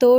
2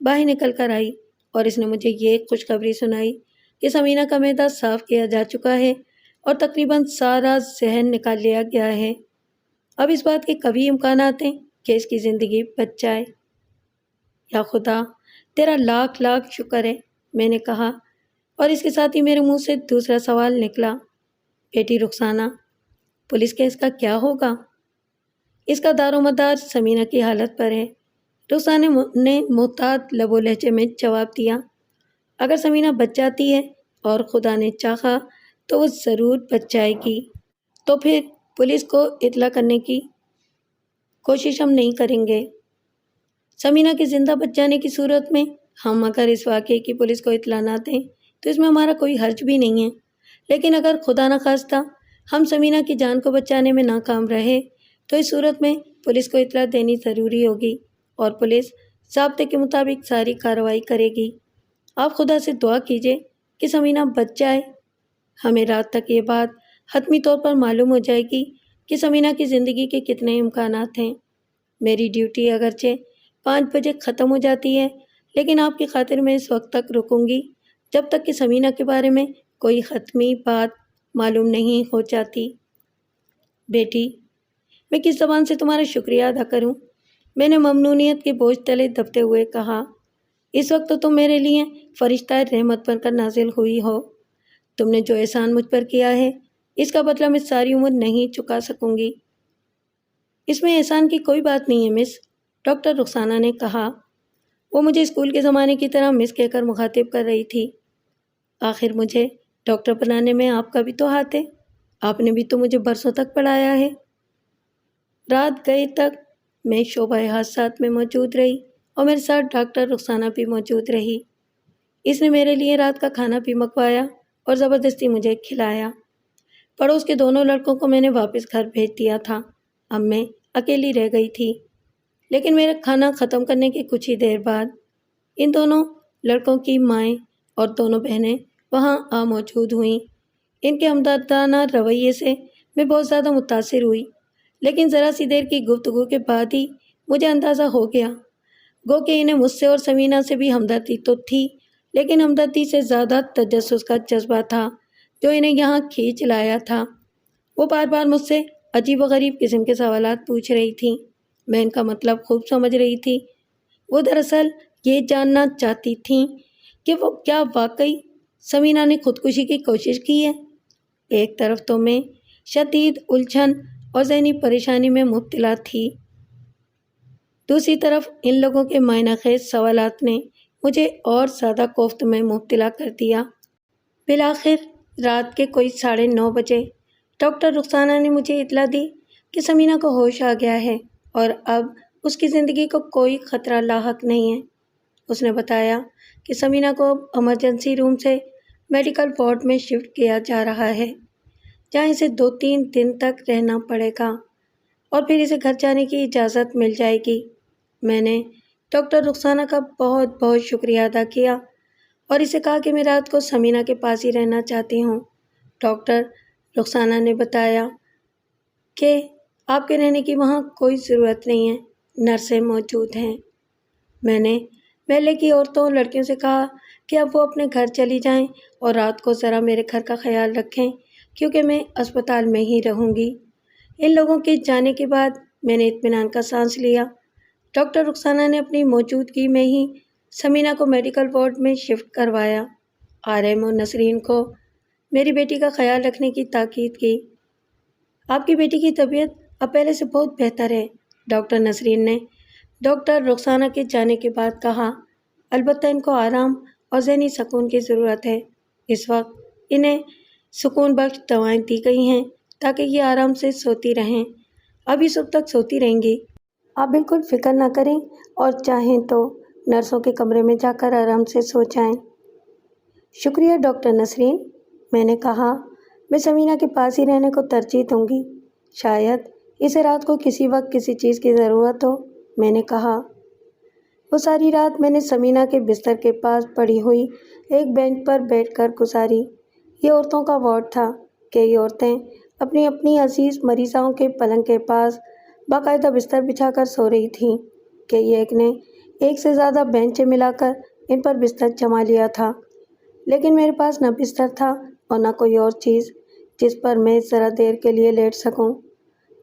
باہر نکل کر آئی اور اس نے مجھے یہ خوشخبری سنائی کہ سمینہ کا معدہ صاف کیا جا چکا ہے اور تقریباً سارا زہر نکال لیا گیا ہے۔ اب اس بات کے کبھی امکانات ہیں کہ اس کی زندگی بچ جائے۔ یا خدا، تیرا لاکھ لاکھ شکر ہے، میں نے کہا، اور اس کے ساتھ ہی میرے منہ سے دوسرا سوال نکلا، بیٹی رخسانہ، پولیس کیس کا کیا ہوگا؟ اس کا دار و مدار سمینہ کی حالت پر ہے۔ رخسانہ نے محتاط لب و لہجے میں جواب دیا، اگر سمینہ بچ جاتی ہے اور خدا نے چاہا تو وہ ضرور بچ جائے گی، تو پھر پولیس کو اطلاع کرنے کی کوشش ہم نہیں کریں گے۔ سمینہ کے زندہ بچ جانے کی صورت میں ہم اگر اس واقعے کی پولیس کو اطلاع نہ دیں تو اس میں ہمارا کوئی حرج بھی نہیں ہے، لیکن اگر خدا نخواستہ ہم سمینہ کی جان کو بچانے میں ناکام رہے تو اس صورت میں پولیس کو اطلاع دینی ضروری ہوگی اور پولیس ضابطے کے مطابق ساری کارروائی کرے گی۔ آپ خدا سے دعا کیجئے کہ سمینہ بچ جائے۔ ہمیں رات تک یہ بات حتمی طور پر معلوم ہو جائے گی کہ سمینہ کی زندگی کے کتنے امکانات ہیں۔ میری ڈیوٹی اگرچہ 5 بجے ختم ہو جاتی ہے، لیکن آپ کی خاطر میں اس وقت تک رکوں گی جب تک کہ سمینہ کے بارے میں کوئی حتمی بات معلوم نہیں ہو جاتی۔ بیٹی، میں کس زبان سے تمہارا شکریہ ادا کروں؟ میں نے ممنونیت کے بوجھ تلے دبتے ہوئے کہا، اس وقت تو تم میرے لیے فرشتہ رحمت بن کر نازل ہوئی ہو۔ تم نے جو احسان مجھ پر کیا ہے اس کا بدلہ میں ساری عمر نہیں چکا سکوں گی۔ اس میں احسان کی کوئی بات نہیں ہے مس، ڈاکٹر رخسانہ نے کہا۔ وہ مجھے اسکول کے زمانے کی طرح مس کہہ کر مخاطب کر رہی تھی۔ آخر مجھے ڈاکٹر بنانے میں آپ کا بھی تو ہاتھ ہے، آپ نے بھی تو مجھے برسوں تک پڑھایا ہے۔ رات گئے تک میں شعبہ حادثات میں موجود رہی اور میرے ساتھ ڈاکٹر رخسانہ بھی موجود رہی۔ اس نے میرے لیے رات کا کھانا بھی منگوایا اور زبردستی مجھے کھلایا۔ پڑوس کے دونوں لڑکوں کو میں نے واپس گھر بھیج دیا تھا، اب میں اکیلی رہ گئی تھی۔ لیکن میرا کھانا ختم کرنے کے کچھ ہی دیر بعد ان دونوں لڑکوں کی مائیں اور دونوں بہنیں وہاں آ موجود ہوئیں۔ ان کے ہمدردانہ رویے سے میں بہت زیادہ متاثر ہوئی، لیکن ذرا سی دیر کی گفتگو کے بعد ہی مجھے اندازہ ہو گیا، گو کہ انہیں مجھ سے اور سمینہ سے بھی ہمدردی تو تھی، لیکن ہمدردی سے زیادہ تجسس کا جذبہ تھا جو انہیں یہاں کھینچ لایا تھا۔ وہ بار بار مجھ سے عجیب و غریب قسم کے سوالات پوچھ رہی تھیں۔ میں ان کا مطلب خوب سمجھ رہی تھی۔ وہ دراصل یہ جاننا چاہتی تھیں کہ وہ کیا واقعی سمینہ نے خودکشی کی کوشش کی ہے۔ ایک طرف تو میں شدید الجھن اور ذہنی پریشانی میں مبتلا تھی، دوسری طرف ان لوگوں کے معنی خیز سوالات نے مجھے اور زیادہ کوفت میں مبتلا کر دیا۔ بالآخر رات کے کوئی 9:30 بجے ڈاکٹر رخسانہ نے مجھے اطلاع دی کہ سمینہ کو ہوش آ گیا ہے اور اب اس کی زندگی کو کوئی خطرہ لاحق نہیں ہے۔ اس نے بتایا کہ سمینہ کو اب ایمرجنسی روم سے میڈیکل وارڈ میں شفٹ کیا جا رہا ہے، جہاں اسے 2-3 دن تک رہنا پڑے گا اور پھر اسے گھر جانے کی اجازت مل جائے گی۔ میں نے ڈاکٹر رخسانہ کا بہت بہت شکریہ ادا کیا اور اسے کہا کہ میں رات کو سمینہ کے پاس ہی رہنا چاہتی ہوں۔ ڈاکٹر رخسانہ نے بتایا کہ آپ کے رہنے کی وہاں کوئی ضرورت نہیں ہے، نرسیں موجود ہیں۔ میں نے محلے کی عورتوں اور لڑکیوں سے کہا کہ اب وہ اپنے گھر چلی جائیں اور رات کو ذرا میرے گھر کا خیال رکھیں کیونکہ میں اسپتال میں ہی رہوں گی۔ ان لوگوں کے جانے کے بعد میں نے اطمینان کا سانس لیا۔ ڈاکٹر رخسانہ نے اپنی موجودگی میں ہی سمینہ کو میڈیکل وارڈ میں شفٹ کروایا۔ آرم اور نسرین کو میری بیٹی کا خیال رکھنے کی تاکید کی۔ آپ کی بیٹی کی طبیعت اب پہلے سے بہت بہتر ہے، ڈاکٹر نسرین نے ڈاکٹر رخسانہ کے جانے کے بعد کہا، البتہ ان کو آرام اور ذہنی سکون کی ضرورت ہے۔ اس وقت انہیں سکون بخش دوائیں دی گئی ہیں تاکہ یہ آرام سے سوتی رہیں۔ ابھی صبح تک سوتی رہیں گی۔ آپ بالکل فکر نہ کریں اور چاہیں تو نرسوں کے کمرے میں جا کر آرام سے سو جائیں۔ شکریہ ڈاکٹر نسرین، میں نے کہا، میں سمینہ کے پاس ہی رہنے کو ترجیح دوں گی، شاید اسے رات کو کسی وقت کسی چیز کی ضرورت ہو، میں نے کہا۔ وہ ساری رات میں نے سمینہ کے بستر کے پاس پڑی ہوئی ایک بینچ پر بیٹھ کر گزاری۔ یہ عورتوں کا وارڈ تھا۔ کئی عورتیں اپنی اپنی عزیز مریضاؤں کے پلنگ کے پاس باقاعدہ بستر بچھا کر سو رہی تھیں۔ کئی ایک نے ایک سے زیادہ بینچیں ملا کر ان پر بستر جما لیا تھا، لیکن میرے پاس نہ بستر تھا اور نہ کوئی اور چیز جس پر میں ذرا دیر کے لیے لیٹ سکوں۔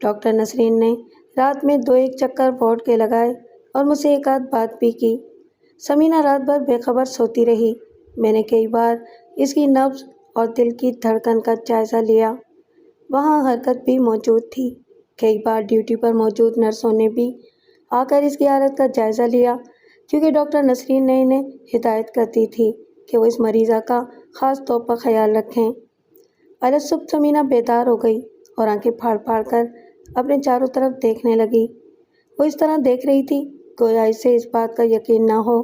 ڈاکٹر نسرین نے رات میں 2-1 چکر وارڈ کے لگائے اور مجھ سے ایک آدھ بات بھی کی۔ سمینہ رات بھر بے خبر سوتی رہی۔ میں نے کئی بار اس کی نبض اور دل کی دھڑکن کا جائزہ لیا۔ وہاں حرکت بھی موجود تھی۔ کئی بار ڈیوٹی پر موجود نرسوں نے بھی آ کر اس کی حالت کا جائزہ لیا، کیونکہ ڈاکٹر نسرین نے انہیں ہدایت کر دی تھی کہ وہ اس مریضہ کا خاص طور پر خیال رکھیں۔ الصبح سمینہ بیدار ہو گئی اور آنکھیں پھاڑ پھاڑ کر اپنے چاروں طرف دیکھنے لگی۔ وہ اس طرح دیکھ رہی تھی گویا اسے اس بات کا یقین نہ ہو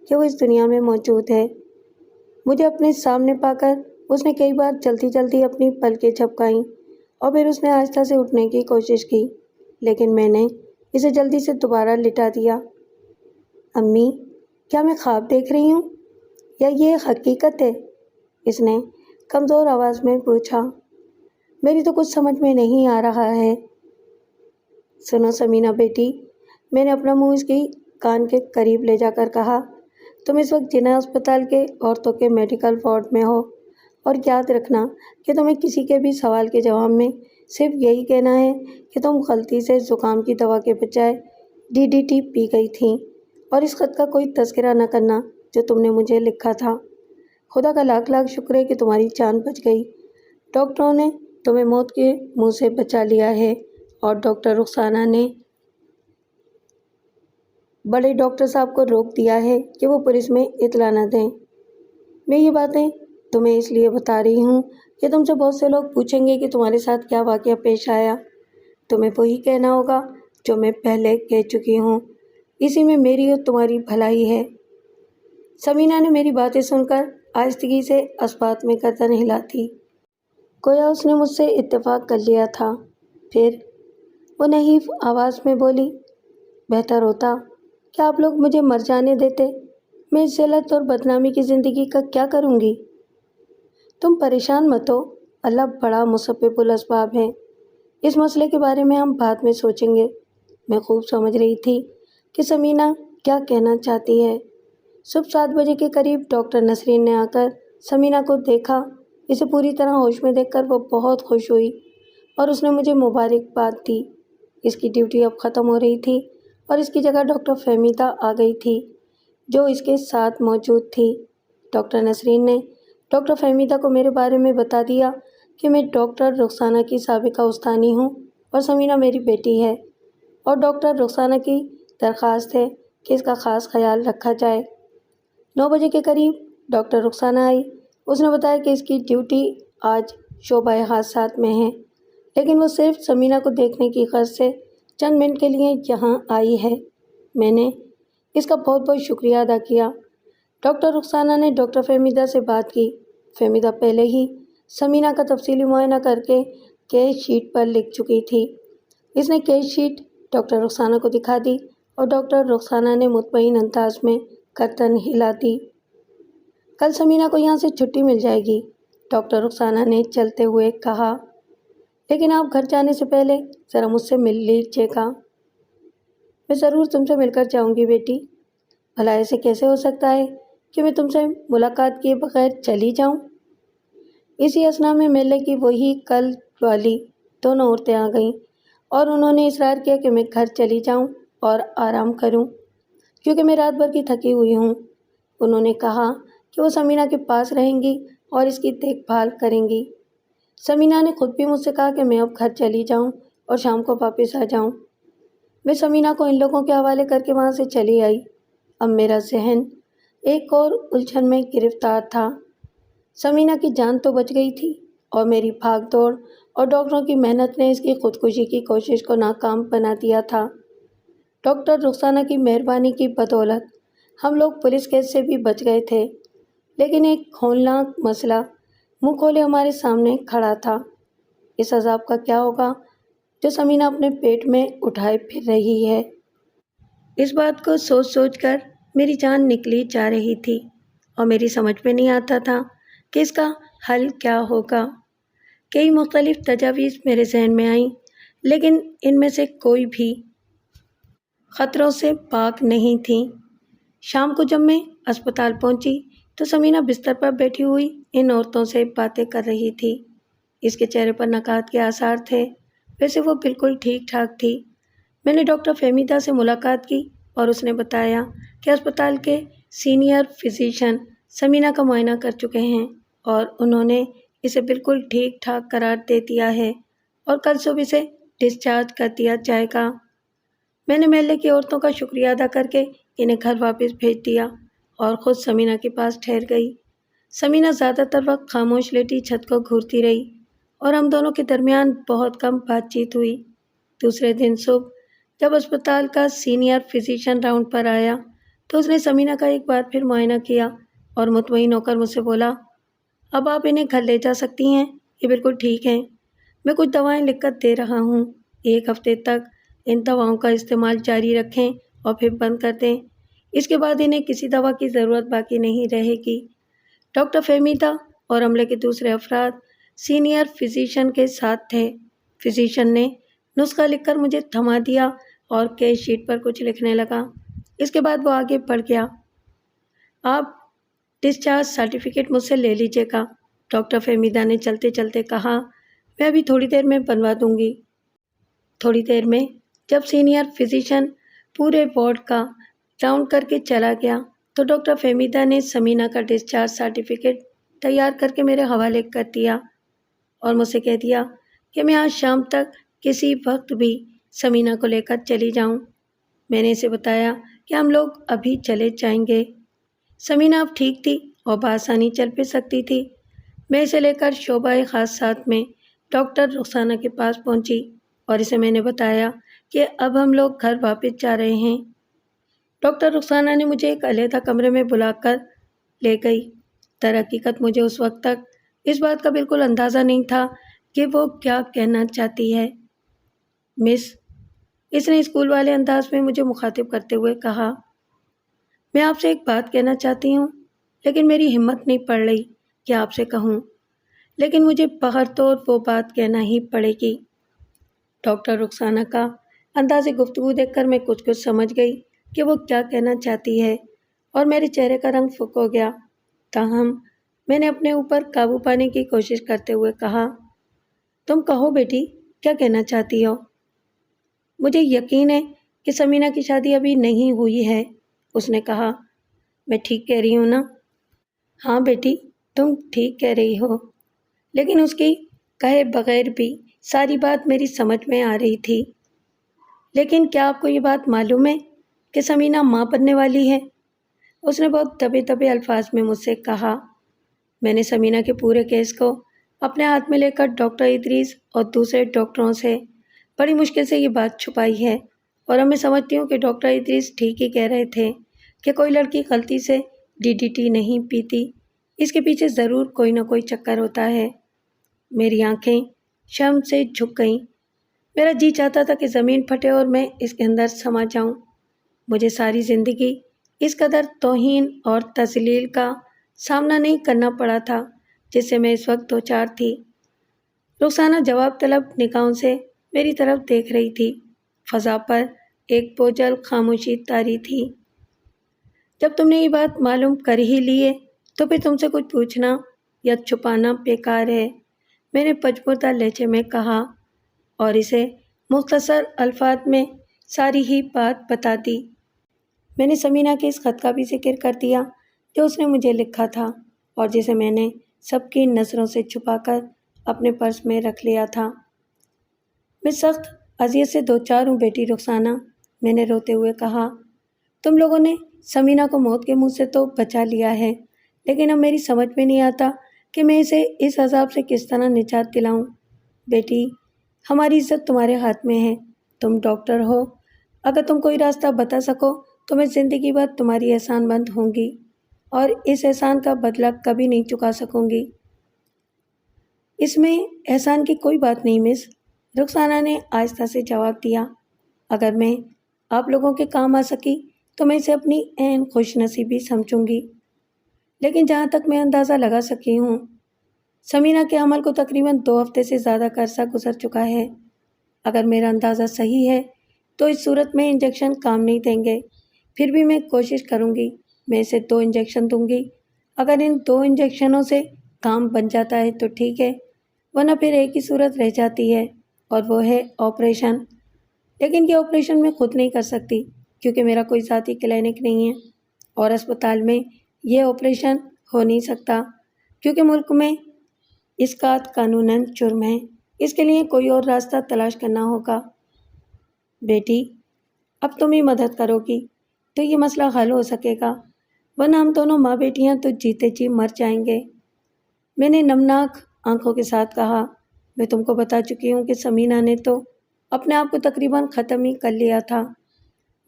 کہ وہ اس دنیا میں موجود ہے۔ مجھے اپنے سامنے پا کر اس نے کئی بار جلدی جلدی اپنی پلکیں جھپکائیں اور پھر اس نے آہستہ سے اٹھنے کی کوشش کی، لیکن میں نے اسے جلدی سے دوبارہ لٹا دیا۔ امی، کیا میں خواب دیکھ رہی ہوں یا یہ حقیقت ہے؟ اس نے کمزور آواز میں پوچھا۔ میری تو کچھ سمجھ میں نہیں آ رہا ہے۔ سنو سمینہ بیٹی، میں نے اپنا منہ اس کی کان کے قریب لے جا کر کہا، تم اس وقت جناح اسپتال کے عورتوں کے میڈیکل وارڈ میں ہو، اور یاد رکھنا کہ تمہیں کسی کے بھی سوال کے جواب میں صرف یہی کہنا ہے کہ تم غلطی سے زکام کی دوا کے بجائے DDT پی گئی تھیں، اور اس خط کا کوئی تذکرہ نہ کرنا جو تم نے مجھے لکھا تھا۔ خدا کا لاکھ لاکھ شکر ہے کہ تمہاری جان بچ گئی۔ ڈاکٹروں نے تمہیں موت کے منہ سے بچا لیا ہے، اور ڈاکٹر رخسانہ نے بڑے ڈاکٹر صاحب کو روک دیا ہے کہ وہ پولیس میں اطلاع نہ دیں۔ میں یہ باتیں تمہیں اس لیے بتا رہی ہوں کہ تم سے بہت سے لوگ پوچھیں گے کہ تمہارے ساتھ کیا واقعہ پیش آیا۔ تمہیں وہی کہنا ہوگا جو میں پہلے کہہ چکی ہوں، اسی میں میری اور تمہاری بھلائی ہے۔ سمینہ نے میری باتیں سن کر آہستگی سے اسبات میں گردن ہلا دی، گویا اس نے مجھ سے اتفاق کر لیا تھا۔ پھر وہ نحیف آواز میں بولی، بہتر ہوتا کہ آپ لوگ مجھے مر جانے دیتے، میں اس ذلت اور بدنامی کی زندگی کا کیا کروں گی؟ تم پریشان مت ہو، اللہ بڑا مسبب الاسباب ہے۔ اس مسئلے کے بارے میں ہم بعد میں سوچیں گے۔ میں خوب سمجھ رہی تھی کہ سمینہ کیا کہنا چاہتی ہے۔ صبح 7 بجے کے قریب ڈاکٹر نسرین نے آ کر سمینہ کو دیکھا۔ اسے پوری طرح ہوش میں دیکھ کر وہ بہت خوش ہوئی اور اس نے مجھے مبارکباد دی۔ اس کی ڈیوٹی اب ختم ہو رہی تھی اور اس کی جگہ ڈاکٹر فہمیدہ آ گئی تھی، جو اس کے ساتھ موجود تھی۔ ڈاکٹر نسرین نے ڈاکٹر فہمیدہ کو میرے بارے میں بتا دیا کہ میں ڈاکٹر رخسانہ کی سابقہ استانی ہوں اور سمینہ میری بیٹی ہے، اور ڈاکٹر رخسانہ کی درخواست ہے کہ اس کا خاص خیال رکھا جائے۔ 9 بجے کے قریب ڈاکٹر رخسانہ آئی۔ اس نے بتایا کہ اس کی ڈیوٹی آج شعبہ حادثات میں ہے، لیکن وہ صرف سمینہ کو دیکھنے کی غرض سے چند منٹ کے لیے یہاں آئی ہے۔ میں نے اس کا بہت بہت شکریہ ادا کیا۔ ڈاکٹر رخسانہ نے ڈاکٹر فہمیدہ سے بات کی۔ فہمیدہ پہلے ہی سمینہ کا تفصیلی معائنہ کر کے کیس شیٹ پر لکھ چکی تھی۔ اس نے کیس شیٹ ڈاکٹر رخسانہ کو دکھا دی اور ڈاکٹر رخسانہ نے مطمئن انداز میں گردن ہلا دی۔ کل سمینہ کو یہاں سے چھٹی مل جائے گی، ڈاکٹر رخسانہ نے چلتے ہوئے کہا، لیکن آپ گھر جانے سے پہلے ذرا مجھ سے مل لیجیے گا۔ میں ضرور تم سے مل کر جاؤں گی بیٹی۔ بھلا ایسے کیسے ہو سکتا ہے کہ میں تم سے ملاقات کیے بغیر چلی جاؤں؟ اسی اثنا میں میلے کی وہی کل والی 2 عورتیں آ گئیں اور انہوں نے اصرار کیا کہ میں گھر چلی جاؤں اور آرام کروں، کیونکہ میں رات بھر کی تھکی ہوئی ہوں۔ انہوں نے کہا کہ وہ سمینہ کے پاس رہیں گی اور اس کی دیکھ بھال کریں گی۔ سمینہ نے خود بھی مجھ سے کہا کہ میں اب گھر چلی جاؤں اور شام کو واپس آ جاؤں۔ میں سمینہ کو ان لوگوں کے حوالے کر کے وہاں سے چلی آئی۔ اب میرا ذہن ایک اور الجھن میں گرفتار تھا۔ سمینہ کی جان تو بچ گئی تھی، اور میری بھاگ دوڑ اور ڈاکٹروں کی محنت نے اس کی خودکشی کی کوشش کو ناکام بنا دیا تھا۔ ڈاکٹر رخسانہ کی مہربانی کی بدولت ہم لوگ پولیس کیس سے بھی بچ گئے تھے، لیکن ایک ہولناک مسئلہ منہ کھولے ہمارے سامنے کھڑا تھا۔ اس عذاب کا کیا ہوگا جو سمینہ اپنے پیٹ میں اٹھائے پھر رہی ہے؟ اس بات کو سوچ سوچ کر میری جان نکلی جا رہی تھی اور میری سمجھ میں نہیں آتا تھا کہ اس کا حل کیا ہوگا۔ کئی مختلف تجاویز میرے ذہن میں آئیں، لیکن ان میں سے کوئی بھی خطروں سے پاک نہیں تھی۔ شام کو جب میں اسپتال پہنچی تو سمینہ بستر پر بیٹھی ہوئی ان عورتوں سے باتیں کر رہی تھی۔ اس کے چہرے پر نکات کے آثار تھے، ویسے وہ بالکل ٹھیک ٹھاک تھی۔ میں نے ڈاکٹر فہمیدہ سے ملاقات کی اور اس نے بتایا کہ اسپتال کے سینئر فزیشین سمینہ کا معائنہ کر چکے ہیں اور انہوں نے اسے بالکل ٹھیک ٹھاک قرار دے دیا ہے اور کل صبح سے ڈسچارج کر دیا جائے گا۔ میں نے محلے کی عورتوں کا شکریہ ادا کر کے انہیں گھر واپس بھیج دیا اور خود سمینہ کے پاس ٹھہر گئی۔ سمینہ زیادہ تر وقت خاموش لیٹی چھت کو گھورتی رہی اور ہم دونوں کے درمیان بہت کم بات چیت ہوئی۔ دوسرے دن صبح جب اسپتال کا سینئر فزیشین راؤنڈ پر آیا تو اس نے سمینہ کا ایک بار پھر معائنہ کیا اور مطمئن ہو کر مجھ سے بولا، اب آپ انہیں گھر لے جا سکتی ہیں، یہ بالکل ٹھیک ہیں۔ میں کچھ دوائیں لکھ کر دے رہا ہوں، 1 ہفتے تک ان دواؤں کا استعمال جاری رکھیں اور پھر بند کر دیں۔ اس کے بعد انہیں کسی دوا کی ضرورت باقی نہیں رہے گی۔ ڈاکٹر فہمیدہ اور عملے کے دوسرے افراد سینئر فزیشین کے ساتھ تھے۔ فزیشین نے نسخہ لکھ کر مجھے تھما دیا اور کیس شیٹ پر کچھ لکھنے لگا۔ اس کے بعد وہ آگے بڑھ گیا۔ آپ ڈسچارج سرٹیفکیٹ مجھ سے لے لیجیے گا، ڈاکٹر فہمیدہ نے چلتے چلتے کہا۔ میں ابھی تھوڑی دیر میں بنوا دوں گی۔ تھوڑی دیر میں جب سینئر فزیشین پورے وارڈ کا راؤنڈ کر کے چلا گیا تو ڈاکٹر فہمیدہ نے سمینہ کا ڈسچارج سرٹیفکیٹ تیار کر کے میرے حوالے کر دیا اور مجھ سے کہہ دیا کہ میں آج شام تک کسی وقت بھی سمینہ کو لے کر چلی جاؤں۔ میں نے اسے بتایا کہ ہم لوگ ابھی چلے جائیں گے۔ سمینہ اب ٹھیک تھی اور بآسانی چل پھر سکتی تھی۔ میں اسے لے کر شعبہ خاصات میں ڈاکٹر رخسانہ کے پاس پہنچی اور اسے میں نے بتایا کہ اب ہم لوگ گھر واپس جا رہے ہیں۔ ڈاکٹر رخسانہ نے مجھے ایک علیحدہ کمرے میں بلا کر لے گئی۔ درحقیقت مجھے اس وقت تک اس بات کا بالکل اندازہ نہیں تھا کہ وہ کیا کہنا چاہتی ہے۔ مس، اس نے اسکول والے انداز میں مجھے مخاطب کرتے ہوئے کہا، میں آپ سے ایک بات کہنا چاہتی ہوں لیکن میری ہمت نہیں پڑ رہی کہ آپ سے کہوں، لیکن مجھے بغیر طور وہ بات کہنا ہی پڑے گی۔ ڈاکٹر رخسانہ کا انداز گفتگو دیکھ کر میں کچھ سمجھ گئی کہ وہ کیا کہنا چاہتی ہے اور میرے چہرے کا رنگ فک ہو گیا۔ تاہم میں نے اپنے اوپر قابو پانے کی کوشش کرتے ہوئے کہا، تم کہو بیٹی، کیا کہنا چاہتی ہو؟ مجھے یقین ہے کہ سمینہ کی شادی ابھی نہیں ہوئی ہے، اس نے کہا۔ میں ٹھیک کہہ رہی ہوں نا؟ ہاں بیٹی، تم ٹھیک کہہ رہی ہو، لیکن اس کی کہے بغیر بھی ساری بات میری سمجھ میں آ رہی تھی۔ لیکن کیا آپ کو یہ بات معلوم ہے کہ سمینہ ماں بننے والی ہے؟ اس نے بہت دبے دبے الفاظ میں مجھ سے کہا۔ میں نے سمینہ کے پورے کیس کو اپنے ہاتھ میں لے کر ڈاکٹر ادریس اور دوسرے ڈاکٹروں سے بڑی مشکل سے یہ بات چھپائی ہے، اور اب میں سمجھتی ہوں کہ ڈاکٹر ادریس ٹھیک ہی کہہ رہے تھے کہ کوئی لڑکی غلطی سے DDT نہیں پیتی، اس کے پیچھے ضرور کوئی نہ کوئی چکر ہوتا ہے۔ میری آنکھیں شرم سے جھک گئیں۔ میرا جی چاہتا تھا کہ زمین پھٹے اور میں اس کے اندر سما جاؤں۔ مجھے ساری زندگی اس قدر توہین اور تذلیل کا سامنا نہیں کرنا پڑا تھا جس سے میں اس وقت دوچار تھی۔ رخسانہ جواب طلب نگاہوں سے میری طرف دیکھ رہی تھی۔ فضا پر ایک بوجھل خاموشی طاری تھی۔ جب تم نے یہ بات معلوم کر ہی لی ہے تو پھر تم سے کچھ پوچھنا یا چھپانا بیکار ہے، میں نے پجمردہ لہجے میں کہا اور اسے مختصر الفاظ میں ساری ہی بات بتا دی۔ میں نے سمینہ کے اس خط کا بھی ذکر کر دیا جو اس نے مجھے لکھا تھا اور جسے میں نے سب کی نظروں سے چھپا کر اپنے پرس میں رکھ لیا تھا۔ میں سخت اذیت سے دوچار ہوں بیٹی رخسانہ، میں نے روتے ہوئے کہا۔ تم لوگوں نے سمینہ کو موت کے منہ سے تو بچا لیا ہے، لیکن اب میری سمجھ میں نہیں آتا کہ میں اسے اس عذاب سے کس طرح نجات دلاؤں۔ بیٹی، ہماری عزت تمہارے ہاتھ میں ہے، تم ڈاکٹر ہو، اگر تم کوئی راستہ بتا سکو تو میں زندگی بھر تمہاری احسان مند ہوں گی اور اس احسان کا بدلہ کبھی نہیں چکا سکوں گی۔ اس میں احسان کی کوئی بات نہیں مس، رخسانہ نے آہستہ سے جواب دیا۔ اگر میں آپ لوگوں کے کام آ سکی تو میں اسے اپنی عین خوش نصیبی سمجھوں گی، لیکن جہاں تک میں اندازہ لگا سکی ہوں، سمینہ کے حمل کو تقریباً 2 ہفتے سے زیادہ کا عرصہ گزر چکا ہے۔ اگر میرا اندازہ صحیح ہے تو اس صورت میں انجیکشن کام نہیں دیں گے، پھر بھی میں کوشش کروں گی، میں اسے 2 انجیکشن دوں گی۔ اگر ان 2 انجیکشنوں سے کام بن جاتا ہے تو ٹھیک ہے، ورنہ پھر ایک ہی صورت رہ جاتی ہے اور وہ ہے آپریشن۔ لیکن یہ آپریشن میں خود نہیں کر سکتی کیونکہ میرا کوئی ذاتی کلینک نہیں ہے اور اسپتال میں یہ آپریشن ہو نہیں سکتا کیونکہ ملک میں اسقاط قانوناً جرم ہے۔ اس کے لیے کوئی اور راستہ تلاش کرنا ہوگا۔ بیٹی، اب تم ہی مدد کرو گی تو یہ مسئلہ حل ہو سکے گا، ورنہ ہم دونوں ماں بیٹیاں تو جیتے جی مر جائیں گے۔ میں نے نمناک آنکھوں کے ساتھ کہا، میں تم کو بتا چکی ہوں کہ سمینہ نے تو اپنے آپ کو تقریباً ختم ہی کر لیا تھا۔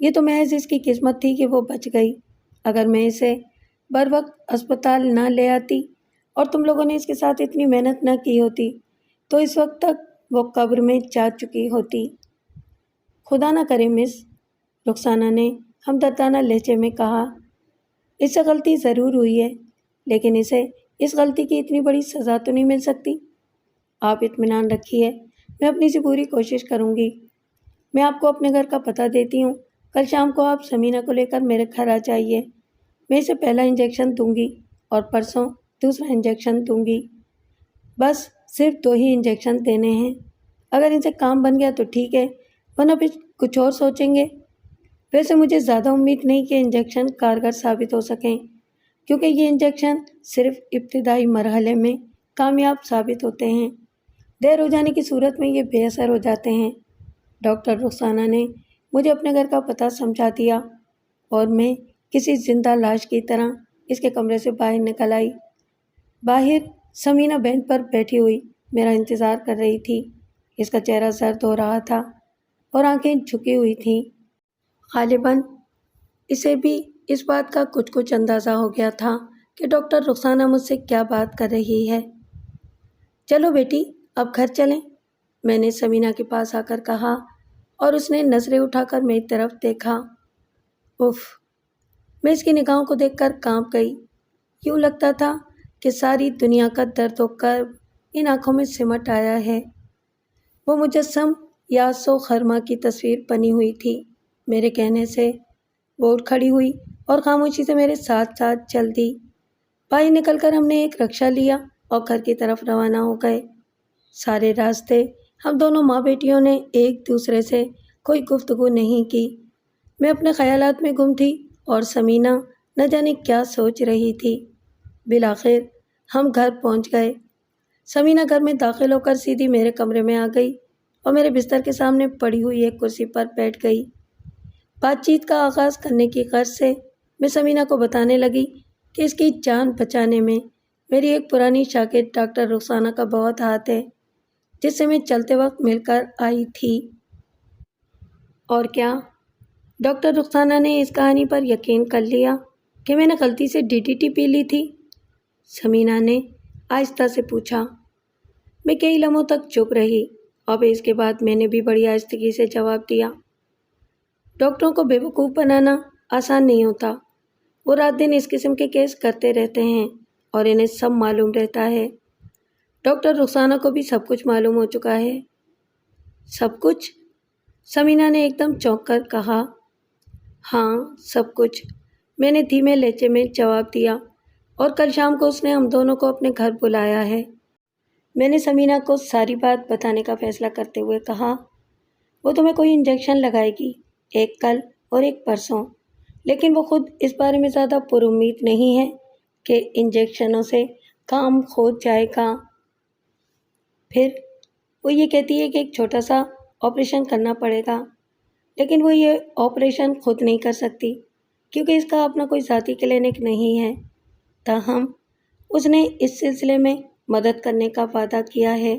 یہ تو محض اس کی قسمت تھی کہ وہ بچ گئی۔ اگر میں اسے بروقت اسپتال نہ لے آتی اور تم لوگوں نے اس کے ساتھ اتنی محنت نہ کی ہوتی تو اس وقت تک وہ قبر میں جا چکی ہوتی۔ خدا نہ کرے مس، رخسانہ نے ہمدردانہ لہجے میں کہا، اس سے غلطی ضرور ہوئی ہے لیکن اسے اس غلطی کی اتنی بڑی سزا تو نہیں مل سکتی۔ آپ اطمینان رکھیے، میں اپنی سے پوری کوشش کروں گی۔ میں آپ کو اپنے گھر کا پتہ دیتی ہوں، کل شام کو آپ سمینہ کو لے کر میرے گھر آ جائیے۔ میں اسے پہلا انجیکشن دوں گی اور پرسوں دوسرا انجیکشن دوں گی۔ بس صرف 2 ہی انجیکشن دینے ہیں۔ اگر ان سے کام بن گیا تو ٹھیک ہے، ورنہ پھر کچھ اور سوچیں گے۔ ویسے مجھے زیادہ امید نہیں کہ انجیکشن کارگر ثابت ہو سکیں کیونکہ یہ انجیکشن صرف ابتدائی مرحلے میں کامیاب ثابت ہوتے ہیں، دیر ہو جانے کی صورت میں یہ بے اثر ہو جاتے ہیں۔ ڈاکٹر رخسانہ نے مجھے اپنے گھر کا پتہ سمجھا دیا اور میں کسی زندہ لاش کی طرح اس کے کمرے سے باہر نکل آئی۔ باہر سمینہ بینچ پر بیٹھی ہوئی میرا انتظار کر رہی تھی۔ اس کا چہرہ زرد ہو رہا تھا اور آنکھیں جھکی ہوئی تھیں۔ غالباً اسے بھی اس بات کا کچھ اندازہ ہو گیا تھا کہ ڈاکٹر رخسانہ مجھ سے کیا بات کر رہی ہے۔ چلو بیٹی، اب گھر چلیں، میں نے سمینہ کے پاس آ کر کہا اور اس نے نظریں اٹھا کر میری طرف دیکھا۔ اف، میں اس کی نگاہوں کو دیکھ کر کانپ گئی۔ یوں لگتا تھا کہ ساری دنیا کا درد و کرب ان آنکھوں میں سمٹ آیا ہے۔ وہ مجسم یاس و خرما کی تصویر بنی ہوئی تھی۔ میرے کہنے سے وہ اٹھ کھڑی ہوئی اور خاموشی سے میرے ساتھ ساتھ چل دی۔ باہر نکل کر ہم نے ایک رکشہ لیا اور گھر کی طرف روانہ ہو گئے۔ سارے راستے ہم دونوں ماں بیٹیوں نے ایک دوسرے سے کوئی گفتگو نہیں کی۔ میں اپنے خیالات میں گم تھی اور سمینہ نہ جانے کیا سوچ رہی تھی۔ بالآخر ہم گھر پہنچ گئے۔ سمینہ گھر میں داخل ہو کر سیدھی میرے کمرے میں آ گئی اور میرے بستر کے سامنے پڑی ہوئی ایک کرسی پر بیٹھ گئی۔ بات چیت کا آغاز کرنے کی غرض سے میں سمینہ کو بتانے لگی کہ اس کی جان بچانے میں میری ایک پرانی شاگرد ڈاکٹر رخسانہ کا بہت ہاتھ ہے، جس سے میں چلتے وقت مل کر آئی تھی۔ اور کیا ڈاکٹر رخسانہ نے اس کہانی پر یقین کر لیا کہ میں نے غلطی سے DDT پی لی تھی؟ سمینہ نے آہستہ سے پوچھا۔ میں کئی لمحوں تک چپ رہی اور پھر اس کے بعد میں نے بھی بڑی آہستگی سے جواب دیا، ڈاکٹروں کو بیوقوف بنانا آسان نہیں ہوتا۔ وہ رات دن اس قسم کے کیس کرتے رہتے ہیں اور انہیں سب معلوم رہتا ہے۔ ڈاکٹر رخسانہ کو بھی سب کچھ معلوم ہو چکا ہے۔ سب کچھ؟ سمینہ نے ایک دم چونک کر کہا۔ ہاں، سب کچھ، میں نے دھیمے لہجے میں جواب دیا، اور کل شام کو اس نے ہم دونوں کو اپنے گھر بلایا ہے۔ میں نے سمینہ کو ساری بات بتانے کا فیصلہ کرتے ہوئے کہا، وہ تمہیں کوئی انجیکشن لگائے گی، ایک کل اور ایک پرسوں، لیکن وہ خود اس بارے میں زیادہ پر امید نہیں ہے کہ انجیکشنوں سے کام ہو جائے گا۔ پھر وہ یہ کہتی ہے کہ ایک چھوٹا سا آپریشن کرنا پڑے گا، لیکن وہ یہ آپریشن خود نہیں کر سکتی کیونکہ اس کا اپنا کوئی ذاتی کلینک نہیں ہے۔ تاہم اس نے اس سلسلے میں مدد کرنے کا وعدہ کیا ہے۔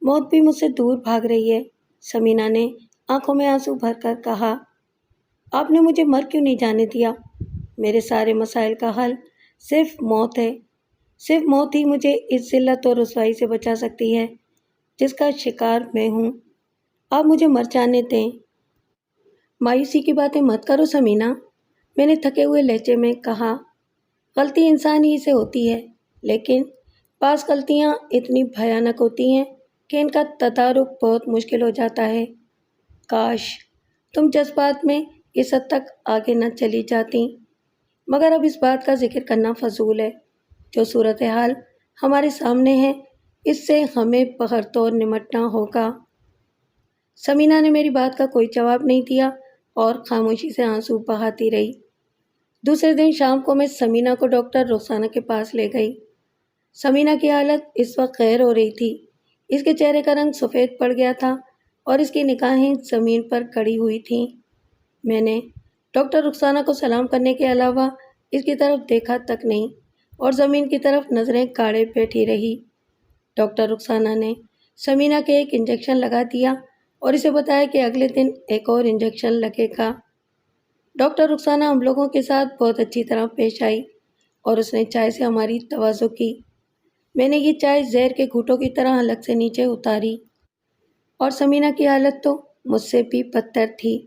موت بھی مجھ سے دور بھاگ رہی ہے، سمینہ نے آنکھوں میں آنسو بھر کر کہا۔ آپ نے مجھے مر کیوں نہیں جانے دیا؟ میرے سارے مسائل کا حل صرف موت ہے۔ صرف موت ہی مجھے اس ذلت اور رسوائی سے بچا سکتی ہے جس کا شکار میں ہوں۔ آپ مجھے مر جانے دیں۔ مایوسی کی باتیں مت کرو سمینہ، میں نے تھکے ہوئے لہجے میں کہا۔ غلطی انسان ہی سے ہوتی ہے، لیکن بعض غلطیاں اتنی بھیانک ہوتی ہیں کہ ان کا تدارک بہت مشکل ہو جاتا ہے۔ کاش تم جذبات میں اس حد تک آگے نہ چلی جاتی، مگر اب اس بات کا ذکر کرنا فضول ہے۔ جو صورتحال ہمارے سامنے ہے اس سے ہمیں بغرطور نمٹنا ہوگا۔ سمینہ نے میری بات کا کوئی جواب نہیں دیا اور خاموشی سے آنسو بہاتی رہی۔ دوسرے دن شام کو میں سمینہ کو ڈاکٹر رخسانہ کے پاس لے گئی۔ سمینہ کی حالت اس وقت غیر ہو رہی تھی۔ اس کے چہرے کا رنگ سفید پڑ گیا تھا اور اس کی نگاہیں زمین پر گڑی ہوئی تھیں۔ میں نے ڈاکٹر رخسانہ کو سلام کرنے کے علاوہ اس کی طرف دیکھا تک نہیں اور زمین کی طرف نظریں گاڑے بیٹھی رہی۔ ڈاکٹر رخسانہ نے سمینہ کے ایک انجیکشن لگا دیا اور اسے بتایا کہ اگلے دن ایک اور انجیکشن لگے گا۔ ڈاکٹر رخسانہ ہم لوگوں کے ساتھ بہت اچھی طرح پیش آئی اور اس نے چائے سے ہماری تواضع کی۔ میں نے یہ چائے زہر کے گھوٹوں کی طرح حلق سے نیچے اتاری اور سمینہ کی حالت تو مجھ سے بھی بدتر تھی۔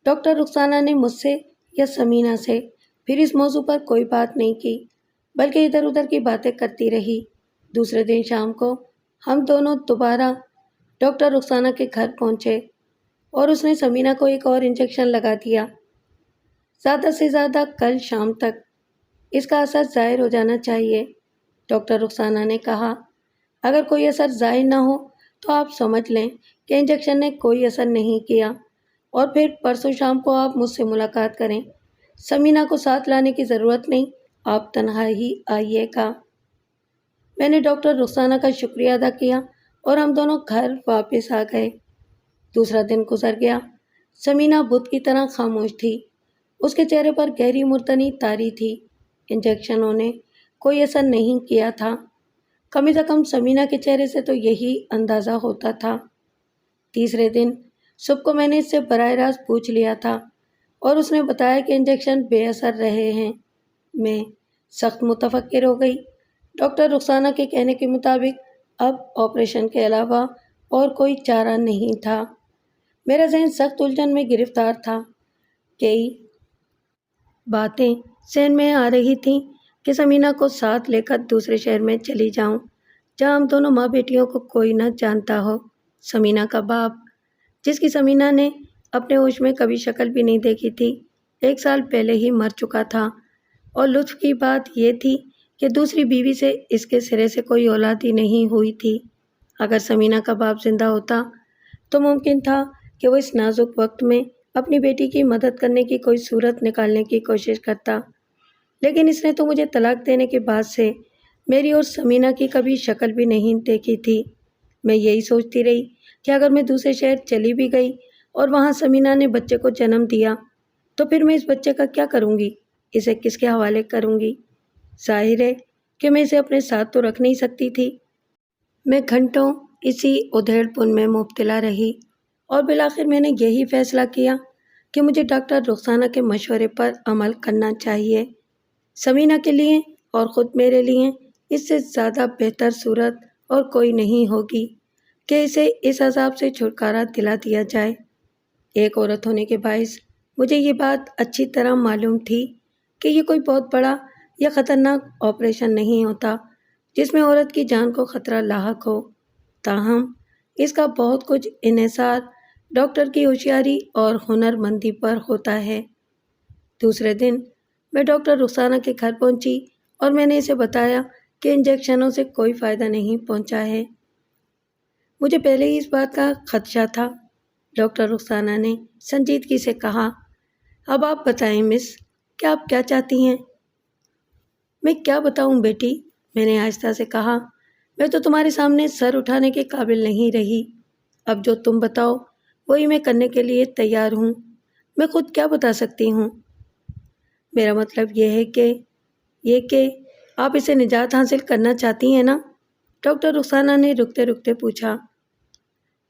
ڈاکٹر رخسانہ نے مجھ سے یا سمینہ سے پھر اس موضوع پر کوئی بات نہیں کی بلکہ ادھر ادھر کی باتیں کرتی رہی۔ دوسرے دن شام کو ہم دونوں دوبارہ ڈاکٹر رخسانہ کے گھر پہنچے اور اس نے سمینہ کو ایک اور انجیکشن لگا دیا۔ زیادہ سے زیادہ کل شام تک اس کا اثر ظاہر ہو جانا چاہیے، ڈاکٹر رخسانہ نے کہا۔ اگر کوئی اثر ظاہر نہ ہو تو آپ سمجھ لیں کہ انجیکشن نے کوئی اثر نہیں کیا اور پھر پرسوں شام کو آپ مجھ سے ملاقات کریں۔ سمینہ کو ساتھ لانے کی ضرورت نہیں، آپ تنہا ہی آئیے گا۔ میں نے ڈاکٹر رخسانہ کا شکریہ ادا کیا اور ہم دونوں گھر واپس آ گئے۔ دوسرا دن گزر گیا۔ سمینہ بت کی طرح خاموش تھی۔ اس کے چہرے پر گہری مردنی طاری تھی۔ انجیکشنوں نے کوئی اثر نہیں کیا تھا۔ کم از کم سمینہ کے چہرے سے تو یہی اندازہ ہوتا تھا۔ تیسرے دن صبح کو میں نے اس سے براہ راست پوچھ لیا تھا اور اس نے بتایا کہ انجیکشن بے اثر رہے ہیں۔ میں سخت متفکر ہو گئی۔ ڈاکٹر رخسانہ کے کہنے کے مطابق اب آپریشن کے علاوہ اور کوئی چارہ نہیں تھا۔ میرا ذہن سخت الجھن میں گرفتار تھا۔ کئی باتیں ذہن میں آ رہی تھیں کہ سمینہ کو ساتھ لے کر دوسرے شہر میں چلی جاؤں جہاں ہم دونوں ماں بیٹیوں کو کوئی نہ جانتا ہو۔ سمینہ کا باپ، جس کی سمینہ نے اپنے ہوش میں کبھی شکل بھی نہیں دیکھی تھی، 1 سال پہلے ہی مر چکا تھا اور لطف کی بات یہ تھی کہ دوسری بیوی سے اس کے سرے سے کوئی اولاد ہی نہیں ہوئی تھی۔ اگر سمینہ کا باپ زندہ ہوتا تو ممکن تھا کہ وہ اس نازک وقت میں اپنی بیٹی کی مدد کرنے کی کوئی صورت نکالنے کی کوشش کرتا، لیکن اس نے تو مجھے طلاق دینے کے بعد سے میری اور سمینہ کی کبھی شکل بھی نہیں دیکھی تھی۔ میں یہی سوچتی رہی کہ اگر میں دوسرے شہر چلی بھی گئی اور وہاں سمینہ نے بچے کو جنم دیا تو پھر میں اس بچے کا کیا کروں گی؟ اسے کس کے حوالے کروں گی؟ ظاہر ہے کہ میں اسے اپنے ساتھ تو رکھ نہیں سکتی تھی۔ میں گھنٹوں اسی ادھیڑ پن میں مبتلا رہی اور بالآخر میں نے یہی فیصلہ کیا کہ مجھے ڈاکٹر رخسانہ کے مشورے پر عمل کرنا چاہیے۔ سمینہ کے لیے اور خود میرے لیے اس سے زیادہ بہتر صورت اور کوئی نہیں ہوگی کہ اسے اس عذاب سے چھٹکارا دلا دیا جائے۔ ایک عورت ہونے کے باعث مجھے یہ بات اچھی طرح معلوم تھی کہ یہ کوئی بہت بڑا یا خطرناک آپریشن نہیں ہوتا جس میں عورت کی جان کو خطرہ لاحق ہو۔ تاہم اس کا بہت کچھ انحصار ڈاکٹر کی ہوشیاری اور ہنر مندی پر ہوتا ہے۔ دوسرے دن میں ڈاکٹر رخسانہ کے گھر پہنچی اور میں نے اسے بتایا کہ انجیکشنوں سے کوئی فائدہ نہیں پہنچا ہے۔ مجھے پہلے ہی اس بات کا خدشہ تھا۔ ڈاکٹر رخسانہ نے سنجیدگی سے کہا، اب آپ بتائیں مس، کہ آپ کیا چاہتی ہیں؟ میں کیا بتاؤں بیٹی، میں نے آہستہ سے کہا، میں تو تمہارے سامنے سر اٹھانے کے قابل نہیں رہی۔ اب جو تم بتاؤ وہی میں کرنے کے لیے تیار ہوں۔ میں خود کیا بتا سکتی ہوں؟ میرا مطلب یہ کہ آپ اسے نجات حاصل کرنا چاہتی ہیں نا؟ ڈاکٹر رخسانہ نے رکتے رکتے پوچھا۔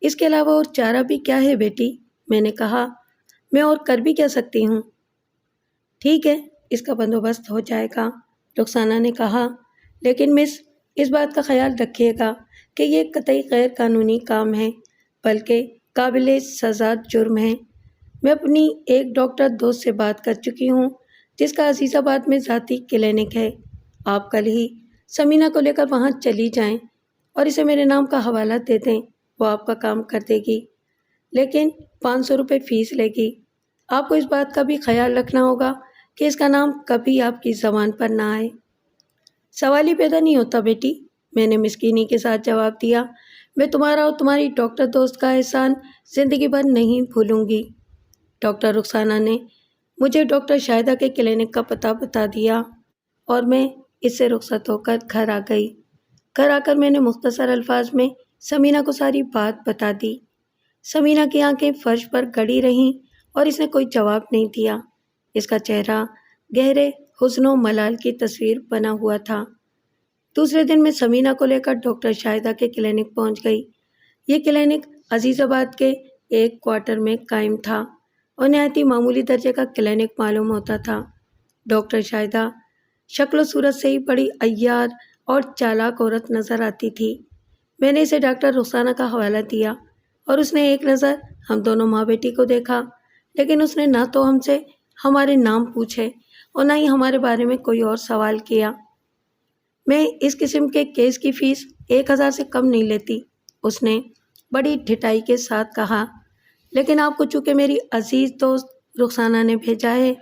اس کے علاوہ اور چارہ بھی کیا ہے بیٹی؟ میں نے کہا، میں اور کر بھی کیا سکتی ہوں؟ ٹھیک ہے، اس کا بندوبست ہو جائے گا، رخسانہ نے کہا، لیکن مس اس بات کا خیال رکھیے گا کہ یہ قطعی غیر قانونی کام ہے، بلکہ قابل سزا جرم ہے۔ میں اپنی ایک ڈاکٹر دوست سے بات کر چکی ہوں جس کا عزیز آباد میں ذاتی کلینک ہے۔ آپ کل ہی سمینہ کو لے کر وہاں چلی جائیں اور اسے میرے نام کا حوالہ دے دیں، وہ آپ کا کام کر دے گی، لیکن 500 روپے فیس لے گی۔ آپ کو اس بات کا بھی خیال رکھنا ہوگا کہ اس کا نام کبھی آپ کی زبان پر نہ آئے۔ سوال ہی پیدا نہیں ہوتا بیٹی، میں نے مسکینی کے ساتھ جواب دیا۔ میں تمہارا اور تمہاری ڈاکٹر دوست کا احسان زندگی بھر نہیں بھولوں گی۔ ڈاکٹر رخسانہ نے مجھے ڈاکٹر شاہدہ کے کلینک کا پتہ بتا دیا اور میں اس سے رخصت ہو کر گھر آ گئی۔ گھر آ کر میں نے مختصر الفاظ میں سمینہ کو ساری بات بتا دی۔ سمینہ کی آنکھیں فرش پر گڑی رہیں اور اس نے کوئی جواب نہیں دیا۔ اس کا چہرہ گہرے حزن و ملال کی تصویر بنا ہوا تھا۔ دوسرے دن میں سمینہ کو لے کر ڈاکٹر شاہدہ کے کلینک پہنچ گئی۔ یہ کلینک عزیز آباد کے ایک کوارٹر میں قائم تھا اور نہایت ہی معمولی درجے کا کلینک معلوم ہوتا تھا۔ ڈاکٹر شاہدہ شکل و صورت سے ہی بڑی عیار اور چالاک عورت نظر آتی تھی۔ میں نے اسے ڈاکٹر رخسانہ کا حوالہ دیا اور اس نے ایک نظر ہم دونوں ماں بیٹی کو دیکھا، لیکن اس نے نہ تو ہم سے ہمارے نام پوچھے اور نہ ہی ہمارے بارے میں کوئی اور سوال کیا۔ میں اس قسم کے کیس کی فیس 1000 سے کم نہیں لیتی، اس نے بڑی ڈھٹائی کے ساتھ کہا، لیکن آپ کو چونکہ میری عزیز دوست رخسانہ نے بھیجا ہے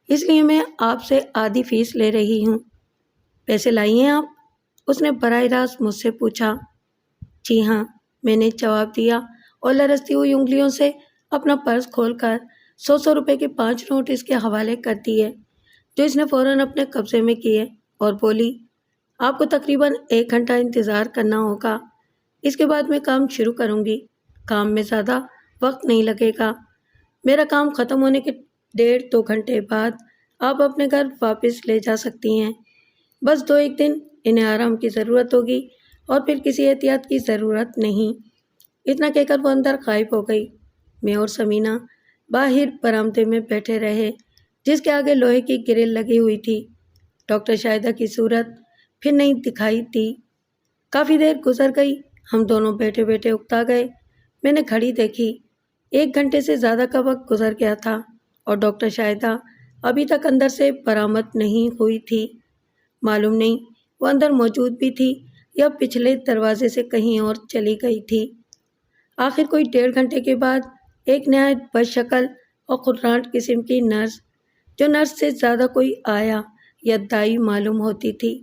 اس لیے میں آپ سے آدھی فیس لے رہی ہوں۔ پیسے لائی ہیں آپ؟ اس نے براہ راست مجھ سے پوچھا۔ جی ہاں، میں نے جواب دیا اور لرزتی ہوئی انگلیوں سے اپنا پرس کھول کر 100 روپے کے 5 نوٹ اس کے حوالے کر دیے، جو اس نے فوراً اپنے قبضے میں کیے اور بولی، آپ کو تقریباً 1 گھنٹہ انتظار کرنا ہوگا، اس کے بعد میں کام شروع کروں گی۔ کام میں زیادہ وقت نہیں لگے گا، میرا کام ختم ہونے کے 1.5-2 گھنٹے بعد آپ اپنے گھر واپس لے جا سکتی ہیں۔ بس 2-1 دن انہیں آرام کی ضرورت ہوگی اور پھر کسی احتیاط کی ضرورت نہیں۔ اتنا کہہ کر وہ اندر غائب ہو گئی۔ میں اور سمینہ باہر برآمدے میں بیٹھے رہے، جس کے آگے لوہے کی گرل لگی ہوئی تھی۔ ڈاکٹر شاہدہ کی صورت پھر نہیں دکھائی دی۔ کافی دیر گزر گئی، ہم دونوں بیٹھے بیٹھے اکتا گئے۔ میں نے گھڑی دیکھی، 1 گھنٹے سے زیادہ کا وقت گزر گیا تھا اور ڈاکٹر شاہدہ ابھی تک اندر سے برآمد نہیں ہوئی تھی۔ معلوم نہیں وہ اندر موجود بھی تھی یا پچھلے دروازے سے کہیں اور چلی گئی تھی۔ آخر کوئی 1.5 گھنٹے کے بعد ایک نہایت بد شکل اور خرانٹ قسم کی نرس، جو نرس سے زیادہ کوئی آیا یا دائی معلوم ہوتی تھی،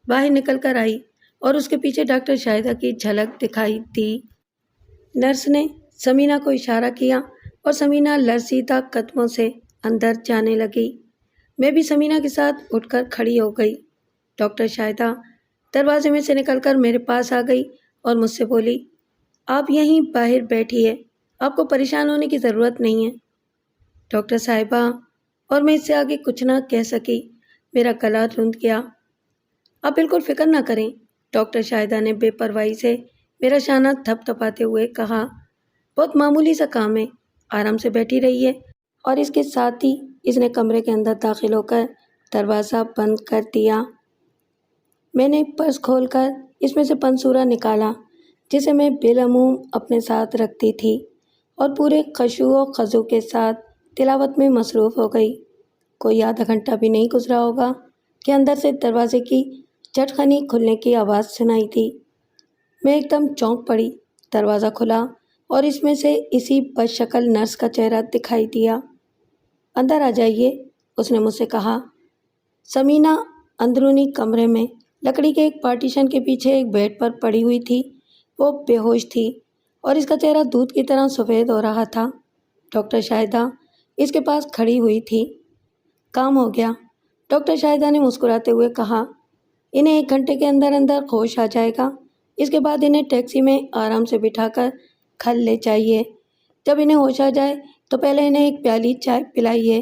باہر نکل کر آئی اور اس کے پیچھے ڈاکٹر شاہدہ کی جھلک دکھائی دی۔ نرس نے سمینہ کو اشارہ کیا اور سمینہ لرزیدہ قدموں سے اندر جانے لگی۔ میں بھی سمینہ کے ساتھ اٹھ کر کھڑی ہو گئی۔ ڈاکٹر شاہدہ دروازے میں سے نکل کر میرے پاس آ گئی اور مجھ سے بولی، آپ یہیں باہر بیٹھیے، آپ کو پریشان ہونے کی ضرورت نہیں ہے۔ ڈاکٹر صاحبہ، اور میں اس سے آگے کچھ نہ کہہ سکی، میرا گلا رند گیا۔ آپ بالکل فکر نہ کریں، ڈاکٹر شاہدہ نے بے پرواہی سے میرا شانہ تھپ تھپاتے ہوئے کہا، بہت معمولی سا کام ہے، آرام سے بیٹھی رہیے۔ اور اس کے ساتھ ہی اس نے کمرے کے اندر داخل ہو کر دروازہ بند کر دیا۔ میں نے پرس کھول کر اس میں سے پنسورا نکالا، جسے میں بالعموم اپنے ساتھ رکھتی تھی، اور پورے خشوع و خضوع کے ساتھ تلاوت میں مصروف ہو گئی۔ کوئی آدھا گھنٹہ بھی نہیں گزرا ہوگا کہ اندر سے دروازے کی جھٹخنی کھلنے کی آواز سنائی دی۔ میں ایک دم چونک پڑی۔ دروازہ کھلا اور اس میں سے اسی بد شکل نرس کا چہرہ دکھائی دیا۔ اندر آ جائیے، اس نے مجھ سے کہا۔ سمینہ اندرونی کمرے میں لکڑی کے ایک پارٹیشن کے پیچھے ایک بیڈ پر پڑی ہوئی تھی۔ وہ بے ہوش تھی اور اس کا چہرہ دودھ کی طرح سفید ہو رہا تھا۔ ڈاکٹر شاہدہ اس کے پاس کھڑی ہوئی تھی۔ کام ہو گیا، ڈاکٹر شاہدہ نے مسکراتے ہوئے کہا۔ انہیں 1 گھنٹے کے اندر اندر ہوش آ جائے گا۔ اس کے بعد انہیں ٹیکسی میں آرام سے بٹھا کر گھر لے جائیے۔ جب انہیں ہوش آ جائے تو پہلے انہیں ایک پیالی چائے پلائیے۔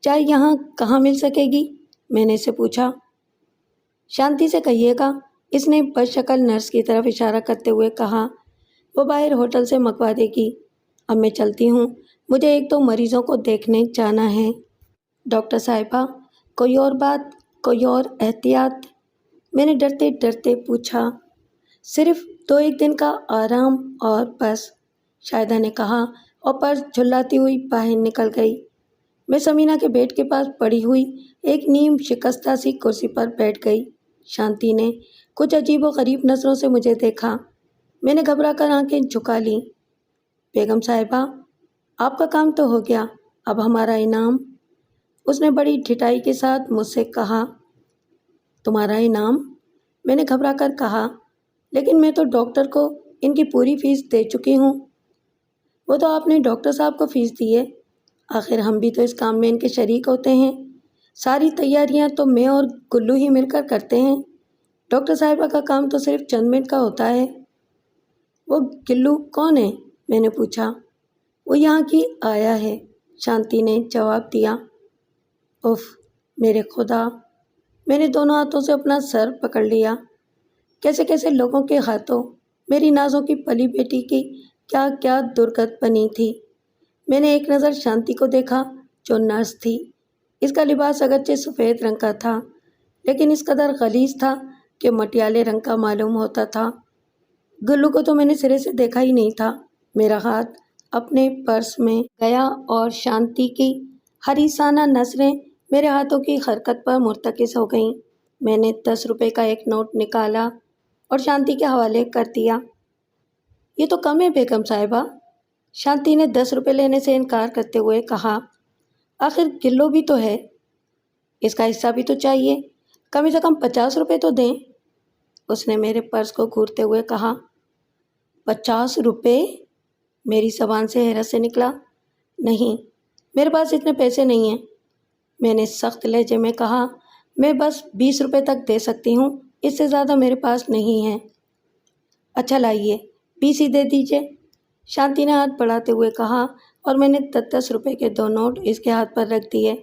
چائے یہاں کہاں مل سکے گی؟ میں نے اس سے پوچھا۔ شانتی سے کہیے گا، اس نے بد شکل نرس کی طرف اشارہ کرتے ہوئے کہا۔ وہ باہر ہوٹل سے منگوا دے گی۔ اب میں چلتی ہوں، مجھے 1-2 مریضوں کو دیکھنے جانا ہے۔ ڈاکٹر صاحبہ، کوئی اور بات، کوئی اور احتیاط؟ میں نے ڈرتے ڈرتے پوچھا۔ صرف 2-1 دن کا آرام اور بس، شاہدہ نے کہا اور پرس جھلاتی ہوئی باہر نکل گئی۔ میں سمینہ کے بیڈ کے پاس پڑی ہوئی ایک نیم شکستہ سی کرسی پر بیٹھ گئی۔ شانتی نے کچھ عجیب و غریب نظروں سے مجھے دیکھا۔ میں نے گھبرا کر آنکھیں جھکا لیں۔ بیگم صاحبہ، آپ کا کام تو ہو گیا، اب ہمارا انعام، اس نے بڑی ٹھٹائی کے ساتھ مجھ سے کہا۔ تمہارا انعام؟ میں نے گھبرا کر کہا، لیکن میں تو ڈاکٹر کو ان کی پوری فیس دے چکی ہوں۔ وہ تو آپ نے ڈاکٹر صاحب کو فیس دی ہے، آخر ہم بھی تو اس کام میں ان کے شریک ہوتے ہیں۔ ساری تیاریاں تو میں اور گلو ہی مل کر کرتے ہیں، ڈاکٹر صاحبہ کا کام تو صرف چند منٹ کا ہوتا ہے۔ وہ گلو کون ہے؟ میں نے پوچھا۔ وہ یہاں کی آیا ہے، شانتی نے جواب دیا۔ اف، میرے خدا! میں نے دونوں ہاتھوں سے اپنا سر پکڑ لیا۔ کیسے کیسے لوگوں کے ہاتھوں میری نازوں کی پلی بیٹی کی کیا کیا درگت بنی تھی۔ میں نے ایک نظر شانتی کو دیکھا جو نرس تھی۔ اس کا لباس اگرچہ سفید رنگ کا تھا، لیکن اس قدر غلیظ تھا کہ مٹیالے رنگ کا معلوم ہوتا تھا۔ گلو کو تو میں نے سرے سے دیکھا ہی نہیں تھا۔ میرا ہاتھ اپنے پرس میں گیا اور شانتی کی حریصانہ نظریں میرے ہاتھوں کی حرکت پر مرتکز ہو گئیں۔ میں نے 10 روپے کا ایک نوٹ نکالا اور شانتی کے حوالے کر دیا۔ یہ تو کم ہے بیگم صاحبہ، شانتی نے 10 روپے لینے سے انکار کرتے ہوئے کہا۔ آخر گلو بھی تو ہے، اس کا حصہ بھی تو چاہیے، کم سے کم 50 روپے تو دیں، اس نے میرے پرس کو گھورتے ہوئے کہا۔ 50 روپے؟ میری زبان سے حیرت سے نکلا۔ نہیں، میرے پاس اتنے پیسے نہیں ہیں، میں نے سخت لہجے میں کہا۔ میں بس 20 روپے تک دے سکتی ہوں، اس سے زیادہ میرے پاس نہیں ہے۔ اچھا لائیے، 20 ہی دے دیجیے، شانتی نے ہاتھ بڑھاتے ہوئے کہا، اور میں نے 10 روپے کے 2 نوٹ اس کے ہاتھ پر رکھ دیے۔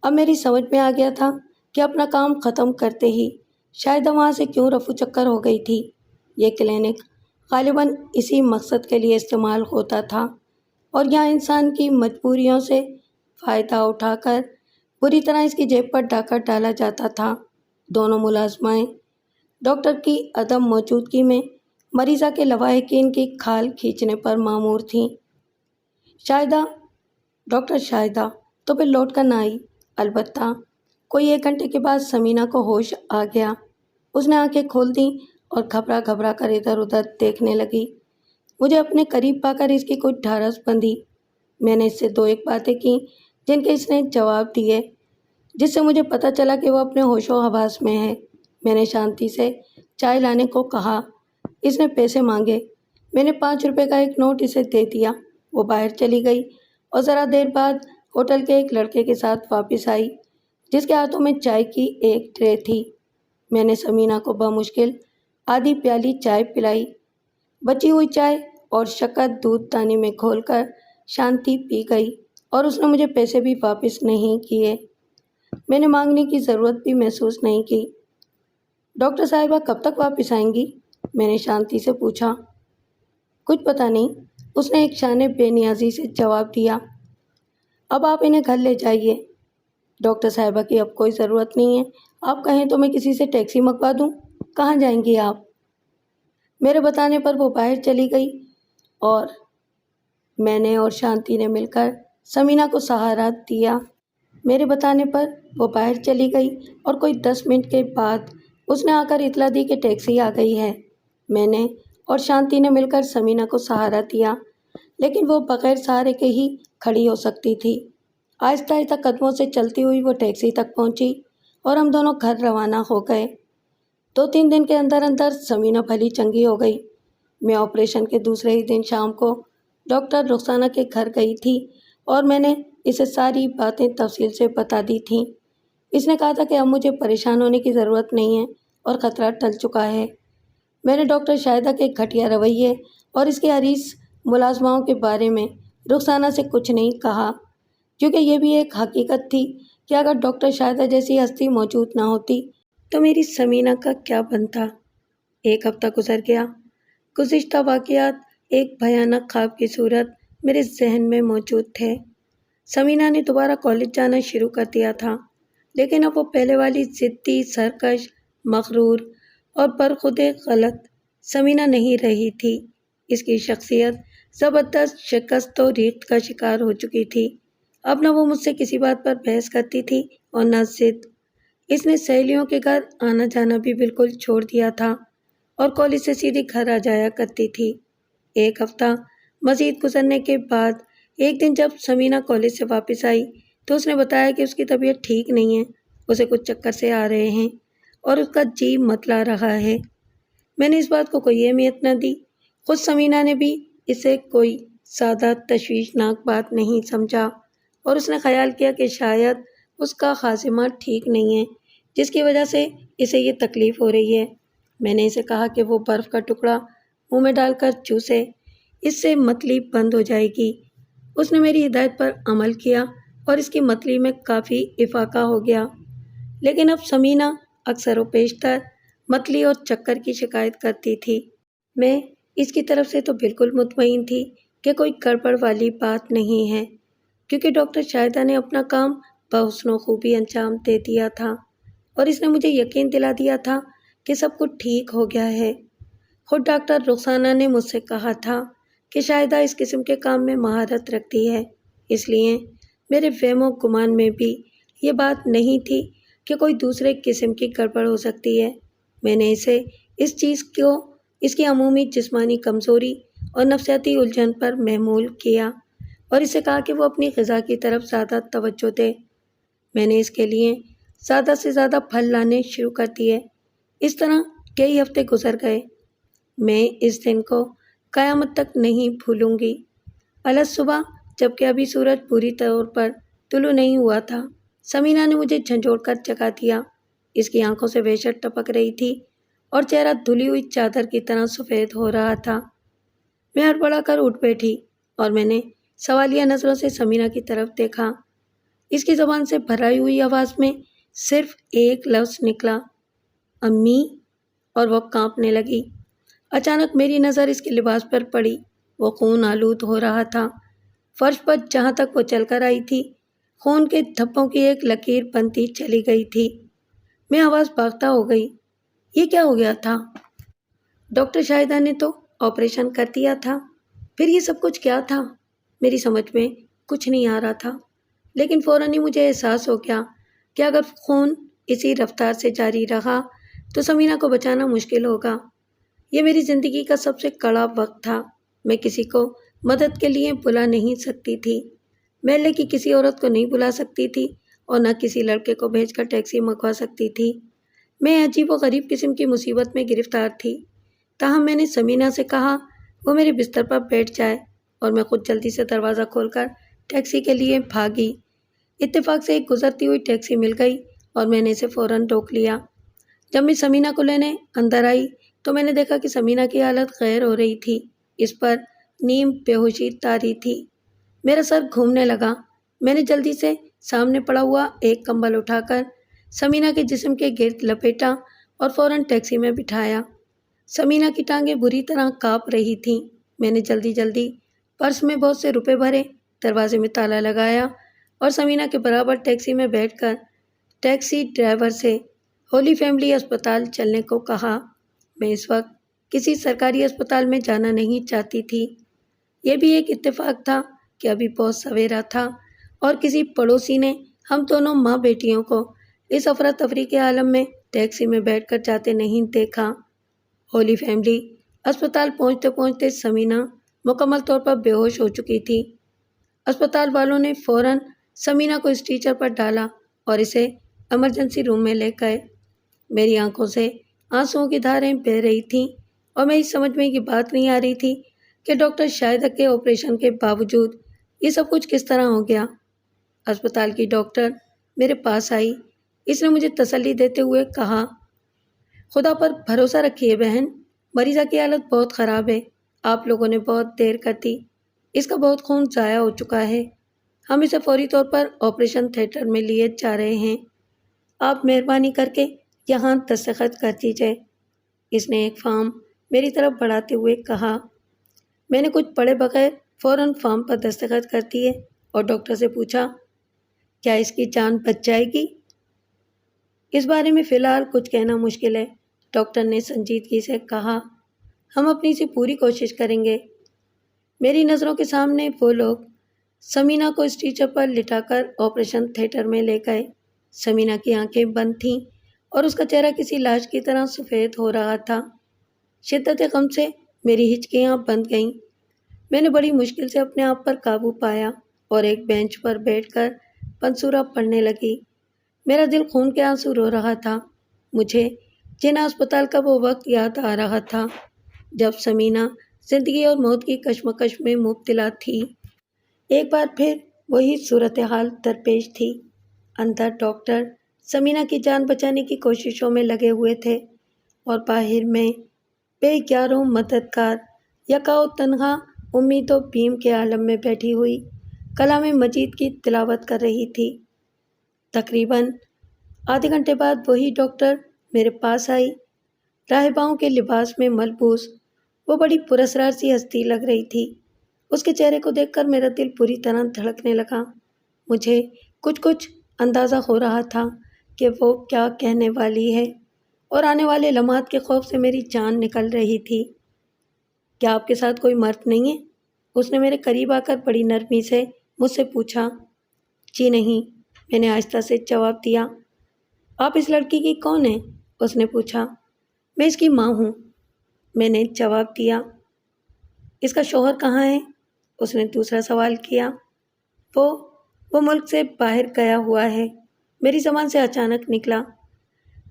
اب میری سمجھ میں آ گیا تھا کہ اپنا کام ختم کرتے ہی شاید وہاں سے کیوں رفو چکر ہو گئی تھی۔ یہ کلینک غالباً اسی مقصد کے لیے استعمال ہوتا تھا، اور یہاں انسان کی مجبوریوں سے فائدہ اٹھا کر بری طرح اس کی جیب پر ڈاکہ ڈالا جاتا تھا۔ دونوں ملازمائیں ڈاکٹر کی عدم موجودگی میں مریضہ کے لواحقین کی کھال کھینچنے پر مامور تھیں۔ شاہدہ، ڈاکٹر شاہدہ تو پھر لوٹ کر نہ آئی، البتہ کوئی 1 گھنٹے کے بعد ثمینہ کو ہوش آ گیا۔ اس نے آنکھیں کھول دیں اور گھبرا گھبرا کر ادھر ادھر دیکھنے لگی۔ مجھے اپنے قریب پا کر اس کی کچھ ڈھارس بندھی۔ میں نے اس سے 2-1 باتیں کیں جن کے اس نے جواب دیے، جس سے مجھے پتہ چلا کہ وہ اپنے ہوش و حواس میں ہے۔ میں نے شانتی سے چائے لانے کو کہا۔ اس نے پیسے مانگے۔ میں نے 5 روپے کا ایک نوٹ اسے دے دیا۔ وہ باہر چلی گئی اور ذرا دیر بعد ہوٹل کے ایک لڑکے کے ساتھ واپس آئی، جس کے ہاتھوں میں چائے کی ایک ٹرے تھی۔ میں نے ثمینہ کو بمشکل آدھی پیالی چائے پلائی۔ بچی ہوئی چائے اور شکر دودھ دانی میں گھول کر شانتی پی گئی، اور اس نے مجھے پیسے بھی واپس نہیں کیے۔ میں نے مانگنے کی ضرورت بھی محسوس نہیں کی۔ ڈاکٹر صاحبہ کب تک واپس آئیں گی؟ میں نے شانتی سے پوچھا۔ کچھ پتہ نہیں، اس نے ایک شانے بے نیازی سے جواب دیا۔ اب آپ انہیں گھر لے جائیے، ڈاکٹر صاحبہ کی اب کوئی ضرورت نہیں ہے، آپ کہیں تو میں کسی سے ٹیکسی منگوا دوں۔ کہاں جائیں گی آپ؟ میرے بتانے پر وہ باہر چلی گئی، اور میں نے اور شانتی نے مل کر ثمینہ کو سہارا دیا۔ میرے بتانے پر وہ باہر چلی گئی اور کوئی 10 منٹ کے بعد اس نے آ کر اطلاع دی کہ ٹیکسی آ گئی ہے۔ میں نے اور شانتی نے مل کر ثمینہ کو سہارا دیا، لیکن وہ بغیر سہارے کے ہی کھڑی ہو سکتی تھی۔ آہستہ آہستہ قدموں سے چلتی ہوئی وہ ٹیکسی تک پہنچی اور ہم دونوں گھر روانہ ہو گئے۔ 2-3 دن کے اندر اندر ثمینہ بھلی چنگی ہو گئی۔ میں آپریشن کے دوسرے ہی دن شام کو ڈاکٹر رخسانہ کے گھر گئی تھی، اور میں نے اسے ساری باتیں تفصیل سے بتا دی تھیں۔ اس نے کہا تھا کہ اب مجھے پریشان ہونے کی ضرورت نہیں ہے اور خطرہ ٹل چکا ہے۔ میں نے ڈاکٹر شاہدہ کے گھٹیا رویے اور اس کے حریص ملازماؤں کے بارے میں رخسانہ سے کچھ نہیں کہا، کیونکہ یہ بھی ایک حقیقت تھی کہ اگر ڈاکٹر شاہدہ جیسی ہستی موجود نہ ہوتی تو میری ثمینہ کا کیا بنتا۔ 1 ہفتہ گزر گیا۔ گزشتہ واقعات ایک بھیانک خواب کی صورت میرے ذہن میں موجود تھے۔ ثمینہ نے دوبارہ کالج جانا شروع کر دیا تھا، لیکن اب وہ پہلے والی ضدی، سرکش، مغرور اور برخود غلط ثمینہ نہیں رہی تھی۔ اس کی شخصیت زبردست شکست و ریخت کا شکار ہو چکی تھی۔ اب نہ وہ مجھ سے کسی بات پر بحث کرتی تھی اور نہ ضد۔ اس نے سہیلیوں کے گھر آنا جانا بھی بالکل چھوڑ دیا تھا اور کالج سے سیدھی گھر آ جایا کرتی تھی۔ 1 ہفتہ مزید گزرنے کے بعد ایک دن جب سمینہ کالج سے واپس آئی تو اس نے بتایا کہ اس کی طبیعت ٹھیک نہیں ہے، اسے کچھ چکر سے آ رہے ہیں اور اس کا جی متلا رہا ہے۔ میں نے اس بات کو کوئی اہمیت نہ دی۔ خود سمینہ نے بھی اسے کوئی سادہ تشویشناک بات نہیں سمجھا اور اس نے خیال کیا کہ شاید اس کا خاصمہ ٹھیک نہیں ہے جس کی وجہ سے اسے یہ تکلیف ہو رہی ہے۔ میں نے اسے کہا کہ وہ برف کا ٹکڑا منہ میں ڈال کر چوسے، اس سے متلی بند ہو جائے گی۔ اس نے میری ہدایت پر عمل کیا اور اس کی متلی میں کافی افاقہ ہو گیا، لیکن اب سمینہ اکثر و بیشتر متلی اور چکر کی شکایت کرتی تھی۔ میں اس کی طرف سے تو بالکل مطمئن تھی کہ کوئی گڑبڑ والی بات نہیں ہے، کیونکہ ڈاکٹر شاہدہ نے اپنا کام بحسن و خوبی انجام دے دیا تھا اور اس نے مجھے یقین دلا دیا تھا کہ سب کچھ ٹھیک ہو گیا ہے۔ خود ڈاکٹر رخسانہ نے مجھ سے کہا تھا کہ شاہدہ اس قسم کے کام میں مہارت رکھتی ہے، اس لیے میرے وہم و گمان میں بھی یہ بات نہیں تھی کہ کوئی دوسرے قسم کی گڑبڑ ہو سکتی ہے۔ میں نے اسے اس چیز کو اس کی عمومی جسمانی کمزوری اور نفسیاتی الجھن پر محمول کیا اور اسے کہا کہ وہ اپنی غذا کی طرف زیادہ توجہ دے۔ میں نے اس کے لیے زیادہ سے زیادہ پھل لانے شروع کر دیے۔ اس طرح کئی ہفتے گزر گئے۔ میں اس دن کو قیامت تک نہیں بھولوں گی۔ الگ صبح جبکہ ابھی سورج پوری طور پر طلوع نہیں ہوا تھا، سمینہ نے مجھے جھنجھوڑ کر جگا دیا۔ اس کی آنکھوں سے وحشت ٹپک رہی تھی اور چہرہ دھلی ہوئی چادر کی طرح سفید ہو رہا تھا۔ میں ہڑبڑا کر اٹھ بیٹھی اور میں نے سوالیہ نظروں سے سمینہ کی طرف دیکھا۔ اس کی زبان سے بھرائی ہوئی آواز میں صرف ایک لفظ نکلا، امی، اور وہ کانپنے لگی۔ اچانک میری نظر اس کے لباس پر پڑی، وہ خون آلود ہو رہا تھا۔ فرش پر جہاں تک وہ چل کر آئی تھی خون کے دھبوں کی ایک لکیر بنتی چلی گئی تھی۔ میں آواز باختہ ہو گئی، یہ کیا ہو گیا تھا؟ ڈاکٹر شاہدہ نے تو آپریشن کر دیا تھا، پھر یہ سب کچھ کیا تھا؟ میری سمجھ میں کچھ نہیں آ رہا تھا، لیکن فوراً ہی مجھے احساس ہو گیا کہ اگر خون اسی رفتار سے جاری رہا تو سمینہ کو بچانا مشکل ہوگا۔ یہ میری زندگی کا سب سے کڑا وقت تھا۔ میں کسی کو مدد کے لیے بلا نہیں سکتی تھی، محلے کی کسی عورت کو نہیں بلا سکتی تھی اور نہ کسی لڑکے کو بھیج کر ٹیکسی منگوا سکتی تھی۔ میں عجیب و غریب قسم کی مصیبت میں گرفتار تھی۔ تاہم میں نے سمینہ سے کہا وہ میرے بستر پر بیٹھ جائے اور میں خود جلدی سے دروازہ کھول کر ٹیکسی کے لیے بھاگی۔ اتفاق سے ایک گزرتی ہوئی ٹیکسی مل گئی اور میں نے اسے فوراً روک لیا۔ جب میں سمینہ کو لینے اندر آئی تو میں نے دیکھا کہ سمینہ کی حالت غیر ہو رہی تھی، اس پر نیم بے ہوشی طاری تھی۔ میرا سر گھومنے لگا۔ میں نے جلدی سے سامنے پڑا ہوا ایک کمبل اٹھا کر سمینہ کے جسم کے گرد لپیٹا اور فوراً ٹیکسی میں بٹھایا۔ سمینہ کی ٹانگیں بری طرح کانپ رہی تھیں۔ میں نے جلدی پرس میں بہت سے روپے بھرے، دروازے میں تالا لگایا اور سمینہ کے برابر ٹیکسی میں بیٹھ کر ٹیکسی ڈرائیور سے ہولی فیملی اسپتال چلنے کو کہا۔ میں اس وقت کسی سرکاری اسپتال میں جانا نہیں چاہتی تھی۔ یہ بھی ایک اتفاق تھا کہ ابھی بہت سویرا تھا اور کسی پڑوسی نے ہم دونوں ماں بیٹیوں کو اس افراتفری کے عالم میں ٹیکسی میں بیٹھ کر جاتے نہیں دیکھا۔ ہولی فیملی اسپتال پہنچتے پہنچتے سمینہ مکمل طور پر بے ہوش ہو چکی تھی۔ اسپتال والوں نے فوراً سمینہ کو اسٹریچر پر ڈالا اور اسے ایمرجنسی روم میں لے گئے۔ میری آنکھوں سے آنسوؤں کی دھاریں بہہ رہی تھیں اور میری سمجھ میں یہ بات نہیں آ رہی تھی کہ ڈاکٹر شاہدہ کے آپریشن کے باوجود یہ سب کچھ کس طرح ہو گیا۔ اسپتال کی ڈاکٹر میرے پاس آئی۔ اس نے مجھے تسلی دیتے ہوئے کہا، خدا پر بھروسہ رکھیے بہن، مریضہ کی حالت بہت خراب ہے، آپ لوگوں نے بہت دیر کر دی، اس کا بہت خون ضائع ہو چکا ہے، ہم اسے فوری طور پر آپریشن تھیٹر میں لیے جا رہے ہیں، آپ مہربانی کر کے یہاں دستخط کر دیجیے۔ اس نے ایک فارم میری طرف بڑھاتے ہوئے کہا۔ میں نے کچھ پڑھے بغیر فوراً فارم پر دستخط کر دیے اور ڈاکٹر سے پوچھا، کیا اس کی جان بچ جائے گی؟ اس بارے میں فی الحال کچھ کہنا مشکل ہے، ڈاکٹر نے سنجیدگی سے کہا، ہم اپنی سے پوری کوشش کریں گے۔ میری نظروں کے سامنے وہ لوگ سمینہ کو اسٹریچر پر لٹا کر آپریشن تھیٹر میں لے گئے۔ سمینہ کی آنکھیں بند تھیں اور اس کا چہرہ کسی لاش کی طرح سفید ہو رہا تھا۔ شدت غم سے میری ہچکیاں بند گئیں۔ میں نے بڑی مشکل سے اپنے آپ پر قابو پایا اور ایک بینچ پر بیٹھ کر منصورہ پڑھنے لگی۔ میرا دل خون کے آنسو رو رہا تھا۔ مجھے جنا اسپتال کا وہ وقت یاد آ رہا تھا جب سمینہ زندگی اور موت کی کشمکش میں مبتلا تھی۔ ایک بار پھر وہی صورتحال درپیش تھی۔ اندر ڈاکٹر سمینہ کی جان بچانے کی کوششوں میں لگے ہوئے تھے اور باہر میں بے یارو مددگار یکا و تنہا امید و بیم کے عالم میں بیٹھی ہوئی کلام مجید کی تلاوت کر رہی تھی۔ تقریباً آدھے گھنٹے بعد وہی ڈاکٹر میرے پاس آئی۔ راہباؤں کے لباس میں ملبوس وہ بڑی پراسرار سی ہستی لگ رہی تھی۔ اس کے چہرے کو دیکھ کر میرا دل پوری طرح دھڑکنے لگا۔ مجھے کچھ اندازہ ہو رہا تھا کہ وہ کیا کہنے والی ہے اور آنے والے لمحات کے خوف سے میری جان نکل رہی تھی۔ کیا آپ کے ساتھ کوئی مرد نہیں ہے؟ اس نے میرے قریب آ کر بڑی نرمی سے مجھ سے پوچھا۔ جی نہیں، میں نے آہستہ سے جواب دیا۔ آپ اس لڑکی کی کون ہیں؟ اس نے پوچھا۔ میں اس کی ماں ہوں، میں نے جواب دیا۔ اس کا شوہر کہاں ہے؟ اس نے دوسرا سوال کیا۔ وہ ملک سے باہر گیا ہوا ہے، میری زبان سے اچانک نکلا۔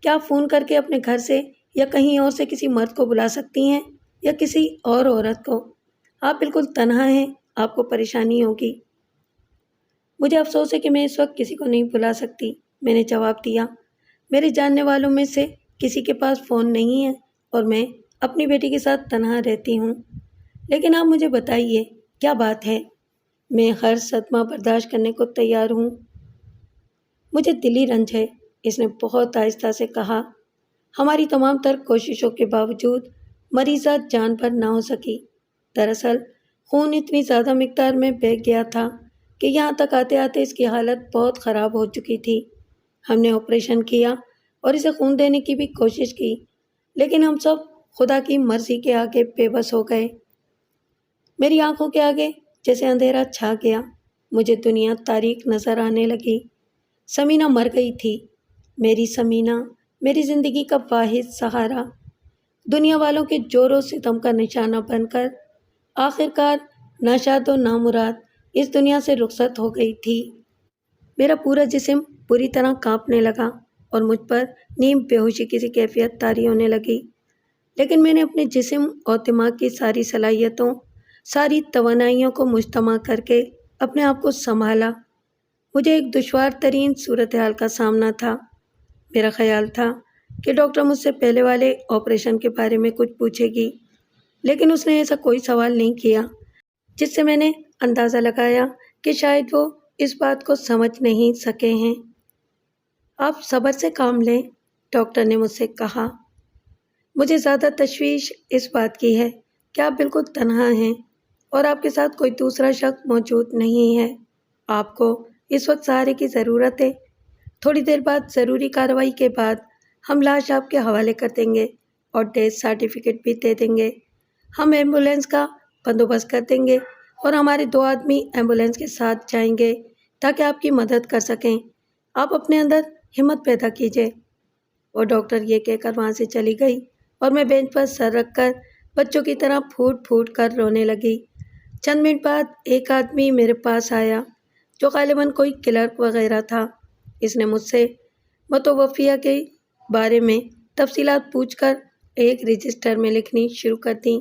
کیا آپ فون کر کے اپنے گھر سے یا کہیں اور سے کسی مرد کو بلا سکتی ہیں یا کسی اور عورت کو؟ آپ بالکل تنہا ہیں، آپ کو پریشانی ہوگی۔ مجھے افسوس ہے کہ میں اس وقت کسی کو نہیں بلا سکتی، میں نے جواب دیا۔ میرے جاننے والوں میں سے کسی کے پاس فون نہیں ہے اور میں اپنی بیٹی کے ساتھ تنہا رہتی ہوں۔ لیکن آپ مجھے بتائیے، کیا بات ہے؟ میں ہر صدمہ برداشت کرنے کو تیار ہوں۔ مجھے دلی رنج ہے، اس نے بہت آہستہ سے کہا۔ ہماری تمام تر کوششوں کے باوجود مریضہ جان پر نہ ہو سکی۔ دراصل خون اتنی زیادہ مقدار میں بہہ گیا تھا کہ یہاں تک آتے آتے اس کی حالت بہت خراب ہو چکی تھی۔ ہم نے آپریشن کیا اور اسے خون دینے کی بھی کوشش کی، لیکن ہم سب خدا کی مرضی کے آگے بے بس ہو گئے۔ میری آنکھوں کے آگے جیسے اندھیرا چھا گیا، مجھے دنیا تاریک نظر آنے لگی۔ سمینہ مر گئی تھی، میری سمینہ، میری زندگی کا واحد سہارا، دنیا والوں کے جور و ستم کا نشانہ بن کر آخرکار ناشاد و نامراد اس دنیا سے رخصت ہو گئی تھی۔ میرا پورا جسم پوری طرح کانپنے لگا اور مجھ پر نیم بے ہوشی کی سی کیفیت طاری ہونے لگی، لیکن میں نے اپنے جسم اور دماغ کی ساری صلاحیتوں، ساری توانائیوں کو مجتمع کر کے اپنے آپ کو سنبھالا۔ مجھے ایک دشوار ترین صورتحال کا سامنا تھا۔ میرا خیال تھا کہ ڈاکٹر مجھ سے پہلے والے آپریشن کے بارے میں کچھ پوچھے گی، لیکن اس نے ایسا کوئی سوال نہیں کیا، جس سے میں نے اندازہ لگایا کہ شاید وہ اس بات کو سمجھ نہیں سکے ہیں۔ آپ صبر سے کام لیں، ڈاکٹر نے مجھ سے کہا۔ مجھے زیادہ تشویش اس بات کی ہے کہ آپ بالکل تنہا ہیں اور آپ کے ساتھ کوئی دوسرا شخص موجود نہیں ہے۔ آپ کو اس وقت سہارے کی ضرورت ہے۔ تھوڑی دیر بعد ضروری کارروائی کے بعد ہم لاش آپ کے حوالے کر دیں گے اور ڈیتھ سرٹیفکیٹ بھی دے دیں گے۔ ہم ایمبولینس کا بندوبست کر دیں گے اور ہمارے 2 آدمی ایمبولینس کے ساتھ جائیں گے تاکہ آپ کی مدد کر سکیں۔ آپ اپنے اندر ہمت پیدا کیجیے۔ اور ڈاکٹر یہ کہہ کر وہاں سے چلی گئی اور میں بینچ پر سر رکھ کر بچوں کی طرح پھوٹ پھوٹ کر رونے لگی۔ چند منٹ بعد ایک آدمی میرے پاس آیا جو غالباً کوئی کلرک وغیرہ تھا۔ اس نے مجھ سے متوفیہ کے بارے میں تفصیلات پوچھ کر ایک رجسٹر میں لکھنی شروع کر دیں۔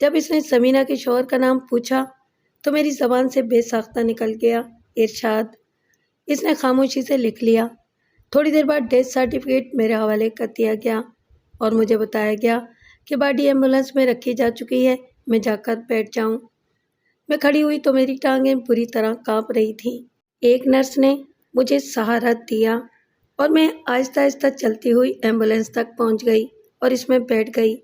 جب اس نے سمینہ کے شوہر کا نام پوچھا تو میری زبان سے بے ساختہ نکل گیا، ارشاد۔ اس نے خاموشی سے لکھ لیا۔ تھوڑی دیر بعد ڈیتھ سرٹیفکیٹ میرے حوالے کر دیا گیا اور مجھے بتایا گیا کہ باڈی ایمبولینس میں رکھی جا چکی ہے، میں جا کر بیٹھ جاؤں۔ میں کھڑی ہوئی تو میری ٹانگیں بری طرح کانپ رہی تھیں۔ ایک نرس نے مجھے سہارا دیا اور میں آہستہ آہستہ چلتی ہوئی ایمبولینس تک پہنچ گئی اور اس میں بیٹھ گئی۔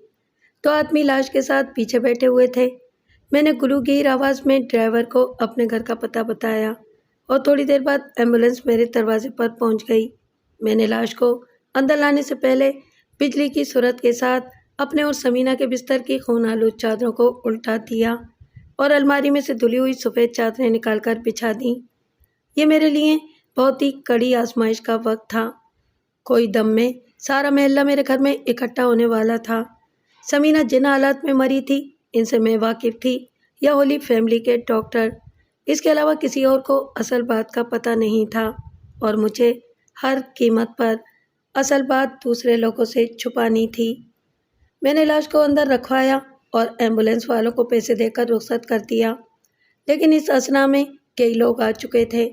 2 آدمی لاش کے ساتھ پیچھے بیٹھے ہوئے تھے۔ میں نے گلوگیر آواز میں ڈرائیور کو اپنے گھر کا پتہ بتایا اور تھوڑی دیر بعد ایمبولینس میرے دروازے پر پہنچ گئی۔ میں نے لاش کو اندر لانے سے پہلے بجلی کی سرعت کے ساتھ اپنے اور سمینہ کے بستر کی خون آلود چادروں کو الٹا دیا اور الماری میں سے دھلی ہوئی سفید چادریں نکال کر بچھا دیں۔ یہ میرے لیے بہت ہی کڑی آزمائش کا وقت تھا۔ کوئی دم میں سارا محلہ میرے گھر میں اکٹھا ہونے والا تھا۔ سمینہ جن حالات میں مری تھی ان سے میں واقف تھی، یا ہولی فیملی کے ڈاکٹر، اس کے علاوہ کسی اور کو اصل بات کا پتہ نہیں تھا، اور مجھے ہر قیمت پر اصل بات دوسرے لوگوں سے چھپانی تھی۔ میں نے لاش کو اندر رکھوایا اور ایمبولینس والوں کو پیسے دے کر رخصت کر دیا، لیکن اس اثنا میں کئی لوگ آ چکے تھے۔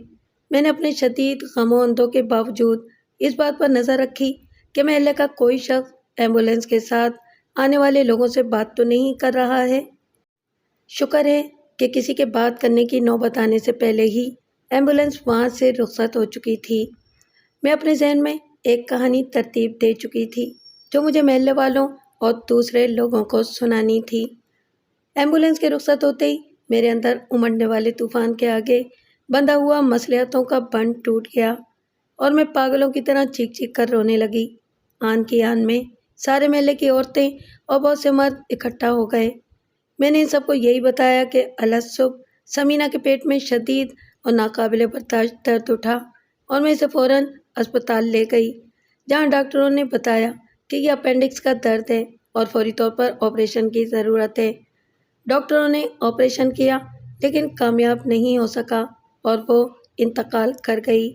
میں نے اپنے شدید غم و اندو کے باوجود اس بات پر نظر رکھی کہ محلے کا کوئی شخص ایمبولینس کے ساتھ آنے والے لوگوں سے بات تو نہیں کر رہا ہے۔ شکر ہے کہ کسی کے بات کرنے کی نوبت آنے سے پہلے ہی ایمبولینس وہاں سے رخصت ہو چکی تھی۔ میں اپنے ذہن میں ایک کہانی ترتیب دے چکی تھی جو مجھے محلے والوں اور دوسرے لوگوں کو سنانی تھی۔ ایمبولینس کے رخصت ہوتے ہی میرے اندر امڑنے والے طوفان کے آگے بندھا ہوا مصلحتوں کا بند ٹوٹ گیا اور میں پاگلوں کی طرح چیخ چیخ کر رونے لگی۔ آن کی آن میں سارے محلے کی عورتیں اور بہت سے مرد اکٹھا ہو گئے۔ میں نے ان سب کو یہی بتایا کہ الصبح سمینہ کے پیٹ میں شدید اور ناقابل برداشت درد اٹھا اور میں اسے فوراً اسپتال لے گئی، جہاں ڈاکٹروں نے بتایا کہ یہ اپینڈکس کا درد ہے اور فوری طور پر آپریشن کی ضرورت ہے۔ ڈاکٹروں نے آپریشن کیا لیکن کامیاب نہیں ہو سکا اور وہ انتقال کر گئی۔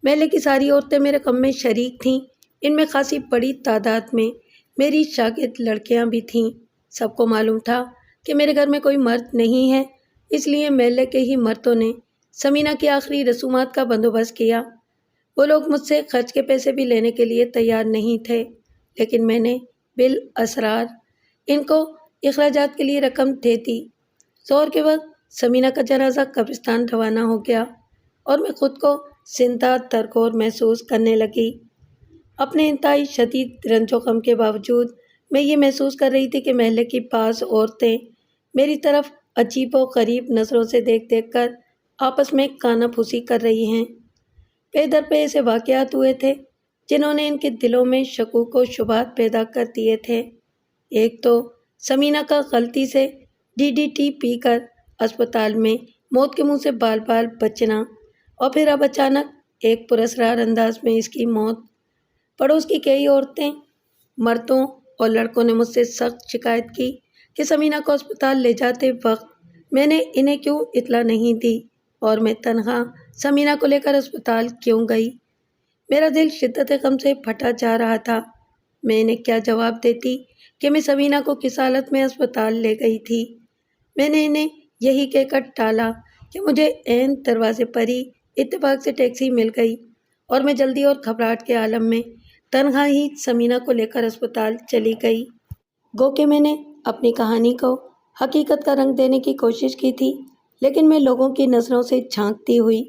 محلے کی ساری عورتیں میرے غم میں شریک تھیں، ان میں خاصی بڑی تعداد میں میری شاگرد لڑکیاں بھی تھیں۔ سب کو معلوم تھا کہ میرے گھر میں کوئی مرد نہیں ہے، اس لیے محلے کے ہی مردوں نے سمینہ کی آخری رسومات کا بندوبست کیا۔ وہ لوگ مجھ سے خرچ کے پیسے بھی لینے کے لیے تیار نہیں تھے، لیکن میں نے بالاسرار ان کو اخراجات کے لیے رقم دے دی۔ ظہر کے وقت سمینہ کا جنازہ قبرستان روانہ ہو گیا اور میں خود کو زندہ ترکور محسوس کرنے لگی۔ اپنے انتہائی شدید رنج و غم کے باوجود میں یہ محسوس کر رہی تھی کہ محلے کی بعض عورتیں میری طرف عجیب و غریب نظروں سے دیکھ دیکھ کر آپس میں کانا پھوسی کر رہی ہیں۔ پے در پہ ایسے واقعات ہوئے تھے جنہوں نے ان کے دلوں میں شکوک و شبہات پیدا کر دیے تھے۔ ایک تو سمینہ کا غلطی سے DDT پی کر اسپتال میں موت کے منہ سے بال بال بچنا، اور پھر اب اچانک ایک پراسرار انداز میں اس کی موت۔ پڑوس کی کئی عورتیں، مردوں اور لڑکوں نے مجھ سے سخت شکایت کی کہ سمینہ کو اسپتال لے جاتے وقت میں نے انہیں کیوں اطلاع نہیں دی اور میں تنہا سمینہ کو لے کر اسپتال کیوں گئی۔ میرا دل شدت غم سے پھٹا جا رہا تھا۔ میں انہیں کیا جواب دیتی کہ میں سمینہ کو کس حالت میں اسپتال لے گئی تھی۔ میں نے انہیں یہی کہہ کر ٹالا کہ مجھے عین دروازے پر ہی اتفاق سے ٹیکسی مل گئی اور میں جلدی اور گھبراہٹ کے عالم میں تنہا ہی سمینہ کو لے کر اسپتال چلی گئی۔ گو کہ میں نے اپنی کہانی کو حقیقت کا رنگ دینے کی کوشش کی تھی، لیکن میں لوگوں کی نظروں سے جھانکتی ہوئی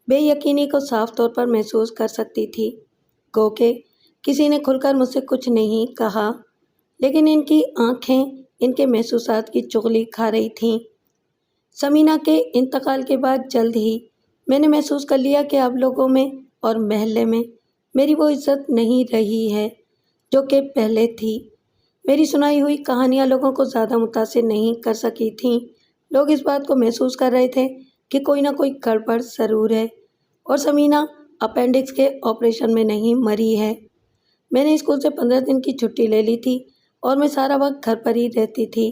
بے یقینی کو صاف طور پر محسوس کر سکتی تھی۔ گو کہ کسی نے کھل کر مجھ سے کچھ نہیں کہا، لیکن ان کی آنکھیں ان کے محسوسات کی چغلی کھا رہی تھیں۔ سمینہ کے انتقال کے بعد جلد ہی میں نے محسوس کر لیا کہ اب لوگوں میں اور محلے میں میری وہ عزت نہیں رہی ہے جو کہ پہلے تھی۔ میری سنائی ہوئی کہانیاں لوگوں کو زیادہ متاثر نہیں کر سکی تھیں۔ لوگ اس بات کو محسوس کر رہے تھے کہ کوئی نہ کوئی گڑبڑ ضرور ہے اور سمینہ اپینڈکس کے آپریشن میں نہیں مری ہے۔ میں نے اسکول سے 15 دن کی چھٹی لے لی تھی اور میں سارا وقت گھر پر ہی رہتی تھی۔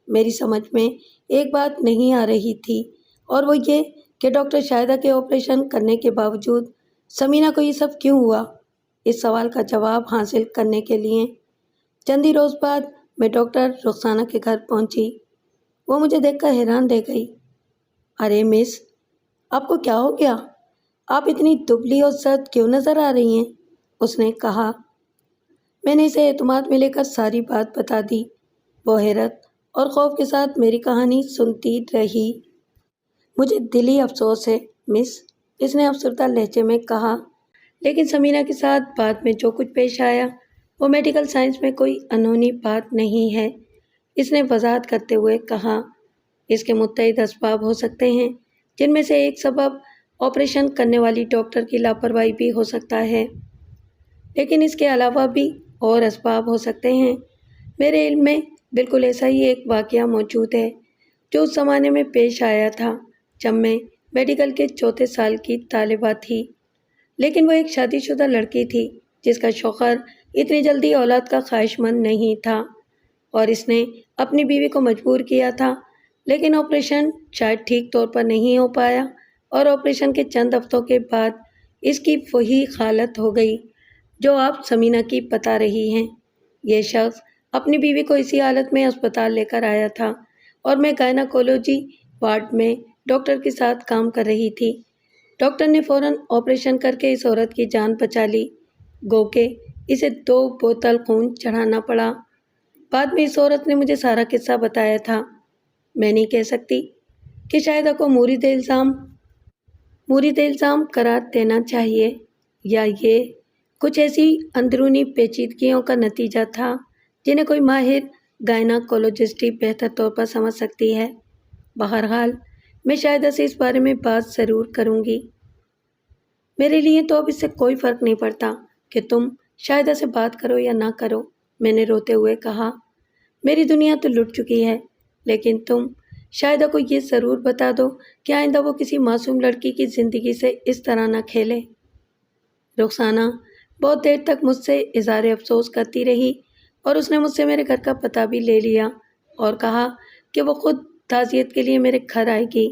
میری سمجھ میں ایک بات نہیں آ رہی تھی، اور وہ یہ کہ ڈاکٹر شاہدہ کے آپریشن کرنے کے باوجود سمینہ کو یہ سب کیوں ہوا۔ اس سوال کا جواب حاصل کرنے کے لیے چند ہی روز بعد میں ڈاکٹر رخسانہ کے گھر پہنچی۔ وہ مجھے دیکھ کر حیران رہ گئی۔ ارے مس، آپ کو کیا ہو گیا؟ آپ اتنی دبلی اور زرد کیوں نظر آ رہی ہیں؟ اس نے کہا۔ میں نے اسے اعتماد میں لے کر ساری بات بتا دی۔ وہ حیرت اور خوف کے ساتھ میری کہانی سنتی رہی۔ مجھے دلی افسوس ہے مس، اس نے افسردہ لہجے میں کہا، لیکن سمینہ کے ساتھ بعد میں جو کچھ پیش آیا وہ میڈیکل سائنس میں کوئی انہونی بات نہیں ہے۔ اس نے وضاحت کرتے ہوئے کہا، اس کے متعدد اسباب ہو سکتے ہیں، جن میں سے ایک سبب آپریشن کرنے والی ڈاکٹر کی لاپرواہی بھی ہو سکتا ہے، لیکن اس کے علاوہ بھی اور اسباب ہو سکتے ہیں۔ میرے علم میں بالکل ایسا ہی ایک واقعہ موجود ہے جو اس زمانے میں پیش آیا تھا جب میں میڈیکل کے چوتھے سال کی طالبہ تھی، لیکن وہ ایک شادی شدہ لڑکی تھی جس کا شوہر اتنی جلدی اولاد کا خواہش مند نہیں تھا، اور اس نے اپنی بیوی کو مجبور کیا تھا لیکن آپریشن شاید ٹھیک طور پر نہیں ہو پایا اور آپریشن کے چند ہفتوں کے بعد اس کی وہی حالت ہو گئی جو آپ سمینہ کی بتا رہی ہیں۔ یہ شخص اپنی بیوی کو اسی حالت میں اسپتال لے کر آیا تھا اور میں گائناکولوجی وارڈ میں ڈاکٹر کے ساتھ کام کر رہی تھی۔ ڈاکٹر نے فوراً آپریشن کر کے اس عورت کی جان بچا لی، گو کہ اسے 2 بوتل خون چڑھانا پڑا۔ بعد میں اس عورت نے مجھے سارا قصہ بتایا تھا۔ میں نہیں کہہ سکتی کہ شاہدہ کو مورد الزام قرار دینا چاہیے یا یہ کچھ ایسی اندرونی پیچیدگیوں کا نتیجہ تھا جنہیں کوئی ماہر گائناکولوجسٹ ہی بہتر طور پر سمجھ سکتی ہے۔ بہرحال میں شاہدہ سے اس بارے میں بات ضرور کروں گی۔ میرے لیے تو اب اس سے کوئی فرق نہیں پڑتا کہ تم شاہدہ سے بات کرو یا نہ کرو، میں نے روتے ہوئے کہا۔ میری دنیا تو لٹ چکی ہے، لیکن تم شاہدہ کو یہ ضرور بتا دو کہ آئندہ وہ کسی معصوم لڑکی کی زندگی سے اس طرح نہ کھیلے۔ رخسانہ بہت دیر تک مجھ سے اظہار افسوس کرتی رہی اور اس نے مجھ سے میرے گھر کا پتہ بھی لے لیا اور کہا کہ وہ خود تعزیت کے لیے میرے گھر آئے گی۔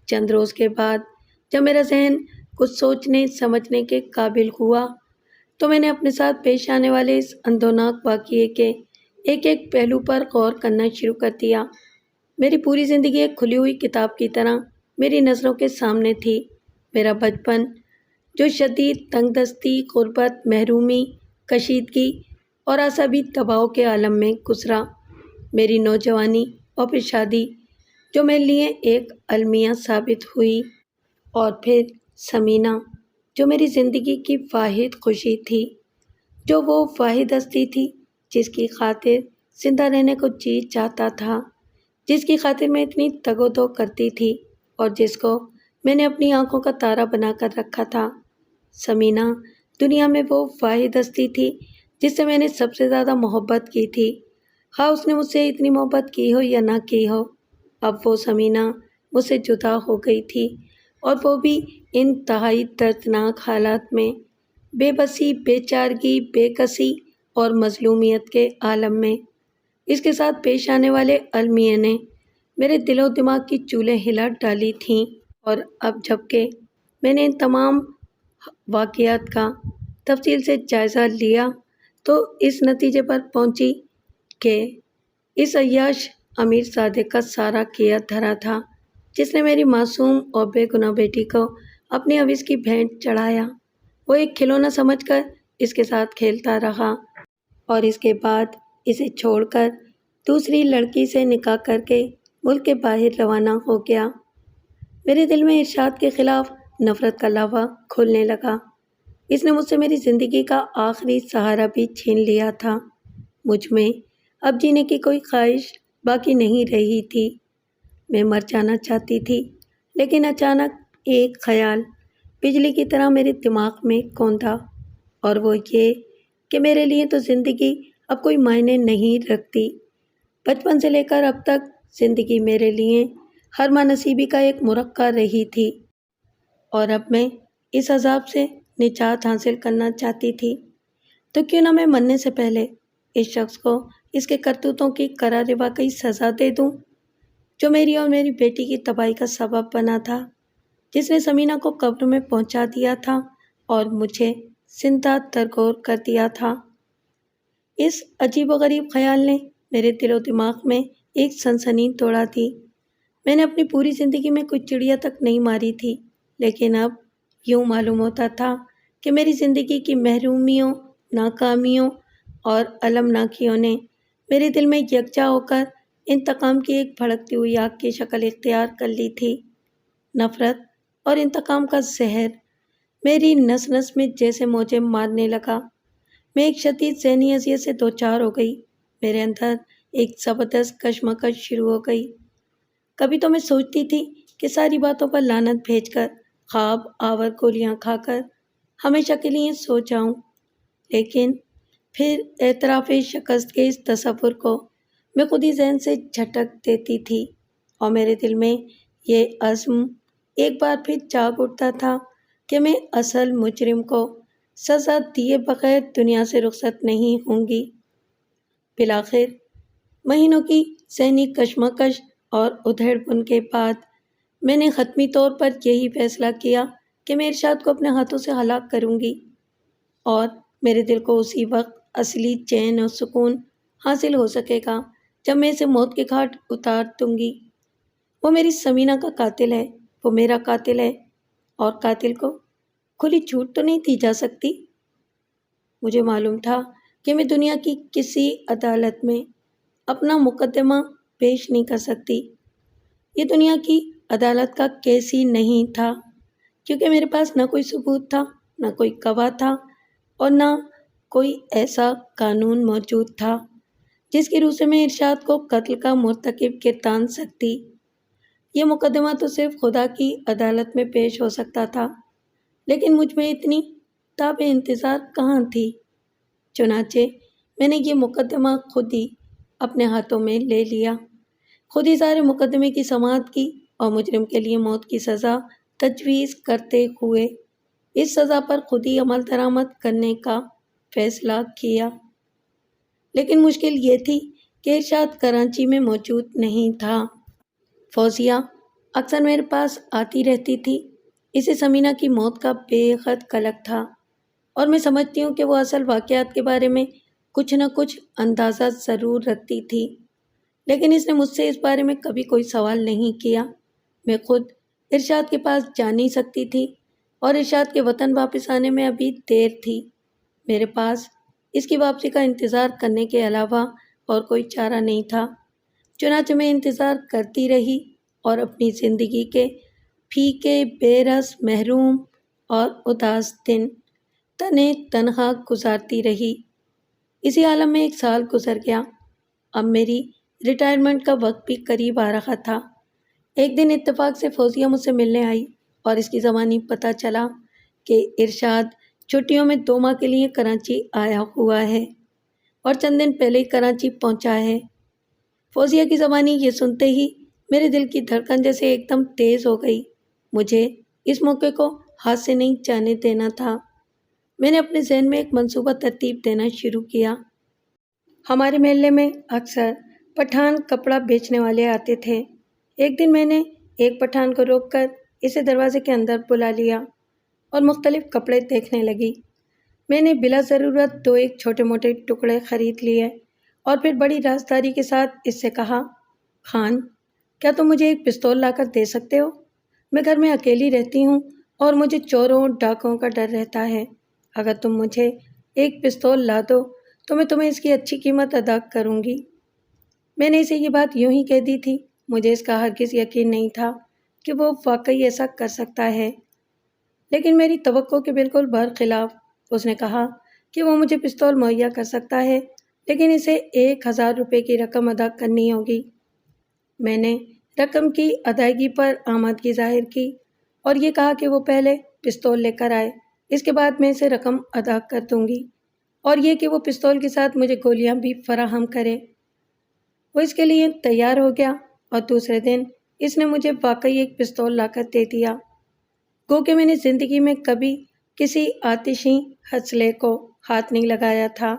چند روز کے بعد جب میرا ذہن کچھ سوچنے سمجھنے کے قابل ہوا تو میں نے اپنے ساتھ پیش آنے والے اس اندوناک واقعے کے ایک ایک پہلو پر غور کرنا شروع کر دیا۔ میری پوری زندگی ایک کھلی ہوئی کتاب کی طرح میری نظروں کے سامنے تھی۔ میرا بچپن جو شدید تنگ دستی، غربت، محرومی، کشیدگی اور عصبی دباؤ کے عالم میں گزرا، میری نوجوانی اور پھر شادی جو میرے لیے ایک المیہ ثابت ہوئی، اور پھر سمینہ جو میری زندگی کی واحد خوشی تھی، جو وہ واحد ہستی تھی جس کی خاطر زندہ رہنے کو جی چاہتا تھا، جس کی خاطر میں اتنی تگ و دو کرتی تھی اور جس کو میں نے اپنی آنکھوں کا تارا بنا کر رکھا تھا۔ سمینہ دنیا میں وہ واحد ہستی تھی جس سے میں نے سب سے زیادہ محبت کی تھی، خواہ اس نے مجھ سے اتنی محبت کی ہو یا نہ کی ہو۔ اب وہ سمینہ مجھ سے جدا ہو گئی تھی، اور وہ بھی انتہائی دردناک حالات میں، بے بسی، بے چارگی، بے کسی اور مظلومیت کے عالم میں۔ اس کے ساتھ پیش آنے والے المیہ نے میرے دل و دماغ کی چولیں ہلا ڈالی تھیں، اور اب جب کہ میں نے ان تمام واقعات کا تفصیل سے جائزہ لیا تو اس نتیجے پر پہنچی کہ اس عیاش امیر زادے کا سارا کیا دھرا تھا جس نے میری معصوم اور بے گناہ بیٹی کو اپنی عوض کی بھینٹ چڑھایا۔ وہ ایک کھلونا سمجھ کر اس کے ساتھ کھیلتا رہا اور اس کے بعد اسے چھوڑ کر دوسری لڑکی سے نکاح کر کے ملک کے باہر روانہ ہو گیا۔ میرے دل میں ارشاد کے خلاف نفرت کا لاوا کھولنے لگا۔ اس نے مجھ سے میری زندگی کا آخری سہارا بھی چھین لیا تھا۔ مجھ میں اب جینے کی کوئی خواہش باقی نہیں رہی تھی۔ میں مر جانا چاہتی تھی، لیکن اچانک ایک خیال بجلی کی طرح میرے دماغ میں کوندا، اور وہ یہ کہ میرے لیے تو زندگی اب کوئی معنی نہیں رکھتی۔ بچپن سے لے کر اب تک زندگی میرے لیے ہر نصیبی کا ایک مرقع رہی تھی، اور اب میں اس عذاب سے نجات حاصل کرنا چاہتی تھی۔ تو کیوں نہ میں مرنے سے پہلے اس شخص کو اس کے کرتوتوں کی قرار واقعی سزا دے دوں جو میری اور میری بیٹی کی تباہی کا سبب بنا تھا، جس نے سمینہ کو قبر میں پہنچا دیا تھا اور مجھے زندہ درگور کر دیا تھا۔ اس عجیب و غریب خیال نے میرے دل و دماغ میں ایک سنسنی توڑا دی۔ میں نے اپنی پوری زندگی میں کوئی چڑیا تک نہیں ماری تھی، لیکن اب یوں معلوم ہوتا تھا کہ میری زندگی کی محرومیوں، ناکامیوں اور المناکیوں نے میرے دل میں یکجا ہو کر انتقام کی ایک بھڑکتی ہوئی آگ کی شکل اختیار کر لی تھی۔ نفرت اور انتقام کا زہر میری نس نس میں جیسے موجیں مارنے لگا۔ میں ایک شدید ذہنی اذیت سے دوچار ہو گئی۔ میرے اندر ایک زبردست کشمکش شروع ہو گئی۔ کبھی تو میں سوچتی تھی کہ ساری باتوں پر لعنت بھیج کر، خواب آور گولیاں کھا کر ہمیشہ کے لیے سو جاؤں، لیکن پھر اعتراف شکست کے اس تصور کو میں خود ہی ذہن سے جھٹک دیتی تھی، اور میرے دل میں یہ عزم ایک بار پھر جاگ اٹھتا تھا کہ میں اصل مجرم کو سزا دیے بغیر دنیا سے رخصت نہیں ہوں گی۔ بالآخر مہینوں کی ذہنی کشمکش اور ادھیڑ پن کے بعد میں نے حتمی طور پر یہی فیصلہ کیا کہ میں ارشاد کو اپنے ہاتھوں سے ہلاک کروں گی، اور میرے دل کو اسی وقت اصلی چین اور سکون حاصل ہو سکے گا جب میں اسے موت کے گھاٹ اتار دوں گی۔ وہ میری سمینہ کا قاتل ہے، وہ میرا قاتل ہے، اور قاتل کو کھلی چھوٹ تو نہیں دی جا سکتی۔ مجھے معلوم تھا کہ میں دنیا کی کسی عدالت میں اپنا مقدمہ پیش نہیں کر سکتی۔ یہ دنیا کی عدالت کا کیس ہی نہیں تھا، کیونکہ میرے پاس نہ کوئی ثبوت تھا، نہ کوئی گواہ تھا، اور نہ کوئی ایسا قانون موجود تھا جس کی روح سے میں ارشاد کو قتل کا مرتکب گردان سکتی۔ یہ مقدمہ تو صرف خدا کی عدالت میں پیش ہو سکتا تھا، لیکن مجھ میں اتنی تاب انتظار کہاں تھی۔ چنانچہ میں نے یہ مقدمہ خود ہی اپنے ہاتھوں میں لے لیا، خود ہی سارے مقدمے کی سماعت کی اور مجرم کے لیے موت کی سزا تجویز کرتے ہوئے اس سزا پر خود ہی عمل درآمد کرنے کا فیصلہ کیا۔ لیکن مشکل یہ تھی کہ ارشاد کراچی میں موجود نہیں تھا۔ فوزیہ اکثر میرے پاس آتی رہتی تھی۔ اسے سمینہ کی موت کا بے حد قلق تھا، اور میں سمجھتی ہوں کہ وہ اصل واقعات کے بارے میں کچھ نہ کچھ اندازہ ضرور رکھتی تھی، لیکن اس نے مجھ سے اس بارے میں کبھی کوئی سوال نہیں کیا۔ میں خود ارشاد کے پاس جا نہیں سکتی تھی، اور ارشاد کے وطن واپس آنے میں ابھی دیر تھی۔ میرے پاس اس کی واپسی کا انتظار کرنے کے علاوہ اور کوئی چارہ نہیں تھا۔ چنانچہ میں انتظار کرتی رہی اور اپنی زندگی کے پھیکے، بے رس، محروم اور اداس دن تنے تنہا گزارتی رہی۔ اسی عالم میں 1 سال گزر گیا۔ اب میری ریٹائرمنٹ کا وقت بھی قریب آ رہا تھا۔ ایک دن اتفاق سے فوزیہ مجھ سے ملنے آئی، اور اس کی زبانی پتہ چلا کہ ارشاد چھٹیوں میں 2 ماہ کے لیے کراچی آیا ہوا ہے، اور چند دن پہلے ہی کراچی پہنچا ہے۔ فوزیہ کی زبانی یہ سنتے ہی میرے دل کی دھڑکن جیسے ایک دم تیز ہو گئی۔ مجھے اس موقع کو ہاتھ سے نہیں جانے دینا تھا۔ میں نے اپنے ذہن میں ایک منصوبہ ترتیب دینا شروع کیا۔ ہمارے محلے میں اکثر پٹھان کپڑا بیچنے والے آتے تھے۔ ایک دن میں نے ایک پٹھان کو روک کر اسے دروازے کے اندر بلا لیا اور مختلف کپڑے دیکھنے لگی۔ میں نے بلا ضرورت 2-1 چھوٹے موٹے ٹکڑے خرید لیے، اور پھر بڑی رازداری کے ساتھ اس سے کہا، خان، کیا تم مجھے ایک پستول لا کر دے سکتے ہو؟ میں گھر میں اکیلی رہتی ہوں اور مجھے چوروں ڈاکوں کا ڈر رہتا ہے۔ اگر تم مجھے ایک پستول لا دو تو میں تمہیں اس کی اچھی قیمت ادا کروں گی۔ میں نے اسے یہ بات یوں ہی کہہ دی تھی۔ مجھے اس کا ہرگز یقین نہیں تھا کہ وہ واقعی ایسا کر سکتا ہے، لیکن میری توقع کے بالکل برخلاف اس نے کہا کہ وہ مجھے پستول مہیا کر سکتا ہے، لیکن اسے 1000 روپے کی رقم ادا کرنی ہوگی۔ میں نے رقم کی ادائیگی پر آمادگی ظاہر کی اور یہ کہا کہ وہ پہلے پستول لے کر آئے، اس کے بعد میں اسے رقم ادا کر دوں گی، اور یہ کہ وہ پستول کے ساتھ مجھے گولیاں بھی فراہم کرے۔ وہ اس کے لیے تیار ہو گیا، اور دوسرے دن اس نے مجھے واقعی ایک پستول لا کر دے دیا۔ گو کہ میں نے زندگی میں کبھی کسی آتشی ہتھیلے کو ہاتھ نہیں لگایا تھا،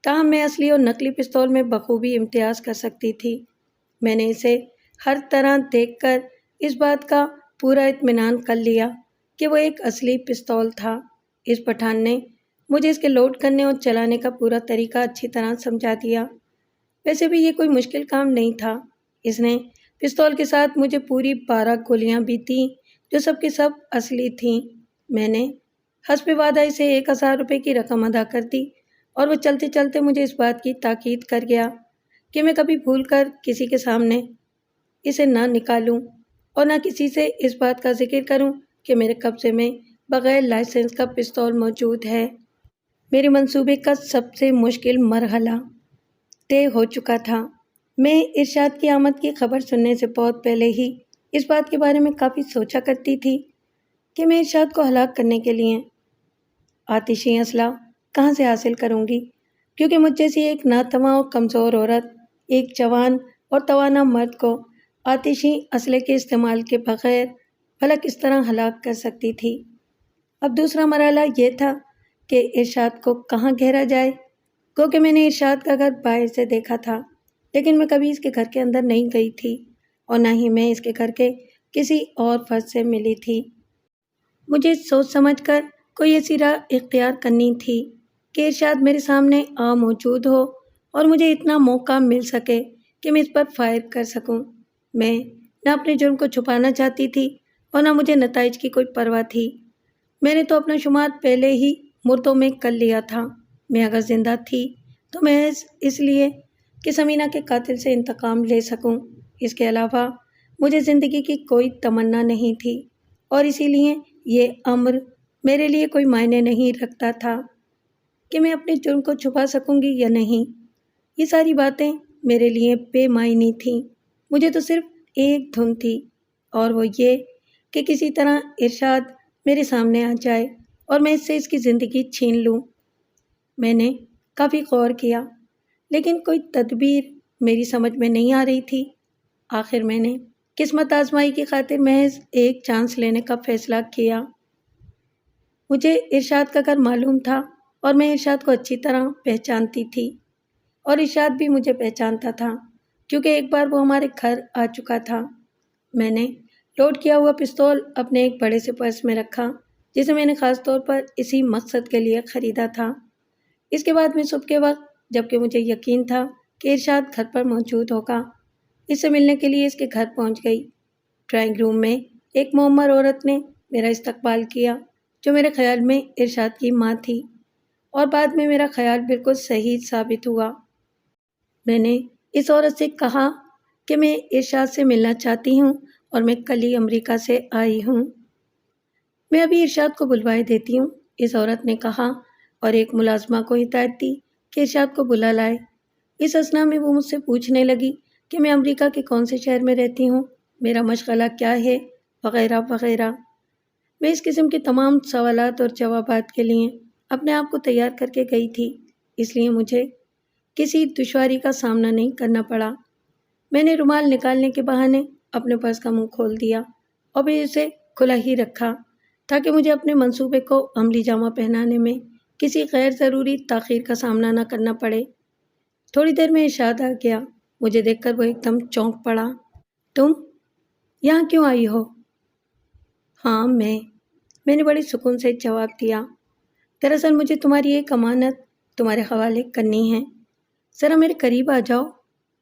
تاہم میں اصلی اور نقلی پستول میں بخوبی امتیاز کر سکتی تھی۔ میں نے اسے ہر طرح دیکھ کر اس بات کا پورا اطمینان کر لیا کہ وہ ایک اصلی پستول تھا۔ اس پٹھان نے مجھے اس کے لوڈ کرنے اور چلانے کا پورا طریقہ اچھی طرح سمجھا دیا۔ ویسے بھی یہ کوئی مشکل کام نہیں تھا۔ اس نے پستول کے ساتھ مجھے پوری 12 گولیاں بھی دیں، جو سب کی سب اصلی تھیں۔ میں نے حسب وعدہ اسے 1000 روپے کی رقم ادا کر دی، اور وہ چلتے چلتے مجھے اس بات کی تاکید کر گیا کہ میں کبھی بھول کر کسی کے سامنے اسے نہ نکالوں، اور نہ کسی سے اس بات کا ذکر کروں کہ میرے قبضے میں بغیر لائسنس کا پستول موجود ہے۔ میرے منصوبے کا سب سے مشکل مرحلہ طے ہو چکا تھا۔ میں ارشاد کی آمد کی خبر سننے سے بہت پہلے ہی اس بات کے بارے میں کافی سوچا کرتی تھی کہ میں ارشاد کو ہلاک کرنے کے لیے آتشی اسلحہ کہاں سے حاصل کروں گی، کیونکہ مجھ جیسی ایک ناتواں اور کمزور عورت ایک جوان اور توانا مرد کو آتشی اسلحے کے استعمال کے بغیر بھلا کس طرح ہلاک کر سکتی تھی۔ اب دوسرا مرحلہ یہ تھا کہ ارشاد کو کہاں گھیرا جائے۔ گو کہ میں نے ارشاد کا گھر باہر سے دیکھا تھا، لیکن میں کبھی اس کے گھر کے اندر نہیں گئی تھی۔ اور نہ ہی میں اس کے گھر کے کسی اور فرد سے ملی تھی۔ مجھے سوچ سمجھ کر کوئی ایسی راہ اختیار کرنی تھی کہ ارشاد میرے سامنے موجود ہو اور مجھے اتنا موقع مل سکے کہ میں اس پر فائر کر سکوں۔ میں نہ اپنے جرم کو چھپانا چاہتی تھی اور نہ مجھے نتائج کی کوئی پرواہ تھی۔ میں نے تو اپنا شمار پہلے ہی مردوں میں کر لیا تھا۔ میں اگر زندہ تھی تو محض اس لیے کہ ثمینہ کے قاتل سے انتقام لے سکوں۔ اس کے علاوہ مجھے زندگی کی کوئی تمنا نہیں تھی اور اسی لیے یہ امر میرے لیے کوئی معنی نہیں رکھتا تھا کہ میں اپنے جرم کو چھپا سکوں گی یا نہیں۔ یہ ساری باتیں میرے لیے بے معنی تھیں۔ مجھے تو صرف ایک دھن تھی اور وہ یہ کہ کسی طرح ارشاد میرے سامنے آ جائے اور میں اس سے اس کی زندگی چھین لوں۔ میں نے کافی غور کیا لیکن کوئی تدبیر میری سمجھ میں نہیں آ رہی تھی۔ آخر میں نے قسمت آزمائی کی خاطر محض ایک چانس لینے کا فیصلہ کیا۔ مجھے ارشاد کا گھر معلوم تھا اور میں ارشاد کو اچھی طرح پہچانتی تھی اور ارشاد بھی مجھے پہچانتا تھا کیونکہ ایک بار وہ ہمارے گھر آ چکا تھا۔ میں نے لوڈ کیا ہوا پستول اپنے ایک بڑے سے پرس میں رکھا جسے میں نے خاص طور پر اسی مقصد کے لیے خریدا تھا۔ اس کے بعد میں صبح کے وقت جبکہ مجھے یقین تھا کہ ارشاد گھر پر موجود ہوگا اس سے ملنے کے لیے اس کے گھر پہنچ گئی۔ ڈرائنگ روم میں ایک معمر عورت نے میرا استقبال کیا جو میرے خیال میں ارشاد کی ماں تھی اور بعد میں میرا خیال بالکل صحیح ثابت ہوا۔ میں نے اس عورت سے کہا کہ میں ارشاد سے ملنا چاہتی ہوں اور میں کل ہی امریکہ سے آئی ہوں۔ میں ابھی ارشاد کو بلوائے دیتی ہوں، اس عورت نے کہا اور ایک ملازمہ کو ہدایت دی کہ ارشاد کو بلا لائے۔ اس اثنا میں وہ مجھ سے پوچھنے لگی کہ میں امریکہ کے کون سے شہر میں رہتی ہوں، میرا مشغلہ کیا ہے، وغیرہ وغیرہ۔ میں اس قسم کے تمام سوالات اور جوابات کے لیے اپنے آپ کو تیار کر کے گئی تھی، اس لیے مجھے کسی دشواری کا سامنا نہیں کرنا پڑا۔ میں نے رومال نکالنے کے بہانے اپنے پرس کا منہ کھول دیا اور پھر اسے کھلا ہی رکھا تاکہ مجھے اپنے منصوبے کو عملی جامہ پہنانے میں کسی غیر ضروری تاخیر کا سامنا نہ کرنا پڑے۔ تھوڑی دیر میں ارشاد آ گیا۔ مجھے دیکھ کر وہ ایک دم چونک پڑا۔ تم یہاں کیوں آئی ہو؟ ہاں میں نے بڑی سکون سے جواب دیا۔ دراصل مجھے تمہاری ایک امانت تمہارے حوالے کرنی ہے، ذرا میرے قریب آ جاؤ۔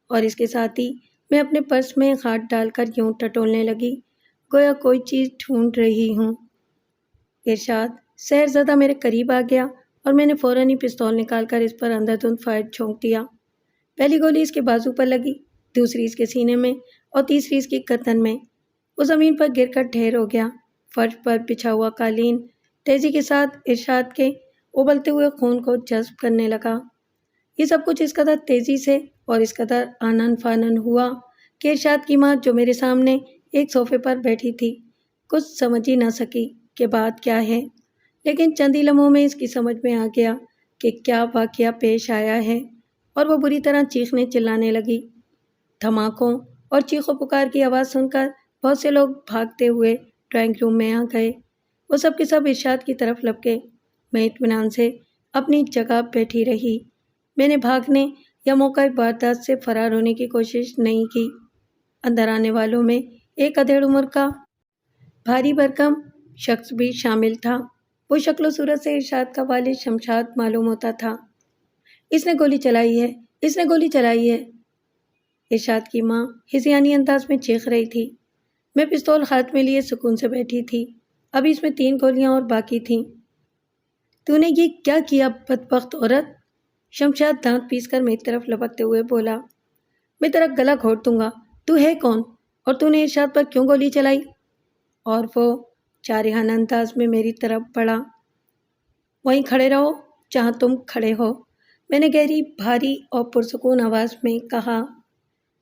اور اس کے ساتھ ہی میں اپنے پرس میں ہاتھ ڈال کر یوں ٹٹولنے لگی گویا کوئی چیز ڈھونڈ رہی ہوں۔ ارشاد سحر زدہ میرے قریب آ گیا اور میں نے فوراً ہی پستول نکال کر اس پر اندھا دھند فائر جھونک دیا۔ پہلی گولی اس کے بازو پر لگی، دوسری اس کے سینے میں اور تیسری اس کی گردن میں۔ وہ زمین پر گر کر ڈھیر ہو گیا۔ فرش پر بچھا ہوا قالین تیزی کے ساتھ ارشاد کے ابلتے ہوئے خون کو جذب کرنے لگا۔ یہ سب کچھ اس قدر تیزی سے اور اس قدر آنن فانن ہوا کہ ارشاد کی ماں جو میرے سامنے ایک صوفے پر بیٹھی تھی کچھ سمجھ ہی نہ سکی کہ بات کیا ہے، لیکن چند ہی لمحوں میں اس کی سمجھ میں آ گیا کہ کیا واقعہ پیش آیا ہے اور وہ بری طرح چیخنے چلانے لگی۔ دھماکوں اور چیخ و پکار کی آواز سن کر بہت سے لوگ بھاگتے ہوئے ڈرائنگ روم میں آ گئے۔ وہ سب کے سب ارشاد کی طرف لپکے۔ میں اطمینان سے اپنی جگہ بیٹھی رہی۔ میں نے بھاگنے یا موقع واردات سے فرار ہونے کی کوشش نہیں کی۔ اندر آنے والوں میں ایک ادھیڑ عمر کا بھاری بھرکم شخص بھی شامل تھا۔ وہ شکل و صورت سے ارشاد کا والد شمشاد معلوم ہوتا تھا۔ اس نے گولی چلائی ہے، اس نے گولی چلائی ہے، ارشاد کی ماں ہذیانی انداز میں چیخ رہی تھی۔ میں پستول ہاتھ میں لیے سکون سے بیٹھی تھی۔ ابھی اس میں 3 گولیاں اور باقی تھیں۔ تو نے یہ کیا کیا بدبخت عورت؟ شمشاد دانت پیس کر میری طرف لپکتے ہوئے بولا۔ میں تیرا گلا گھونٹ دوں گا۔ تو ہے کون اور تو نے ارشاد پر کیوں گولی چلائی؟ اور وہ جارحانہ انداز میں میری طرف بڑھا۔ وہیں کھڑے رہو جہاں تم کھڑے ہو، میں نے گہری بھاری اور پرسکون آواز میں کہا۔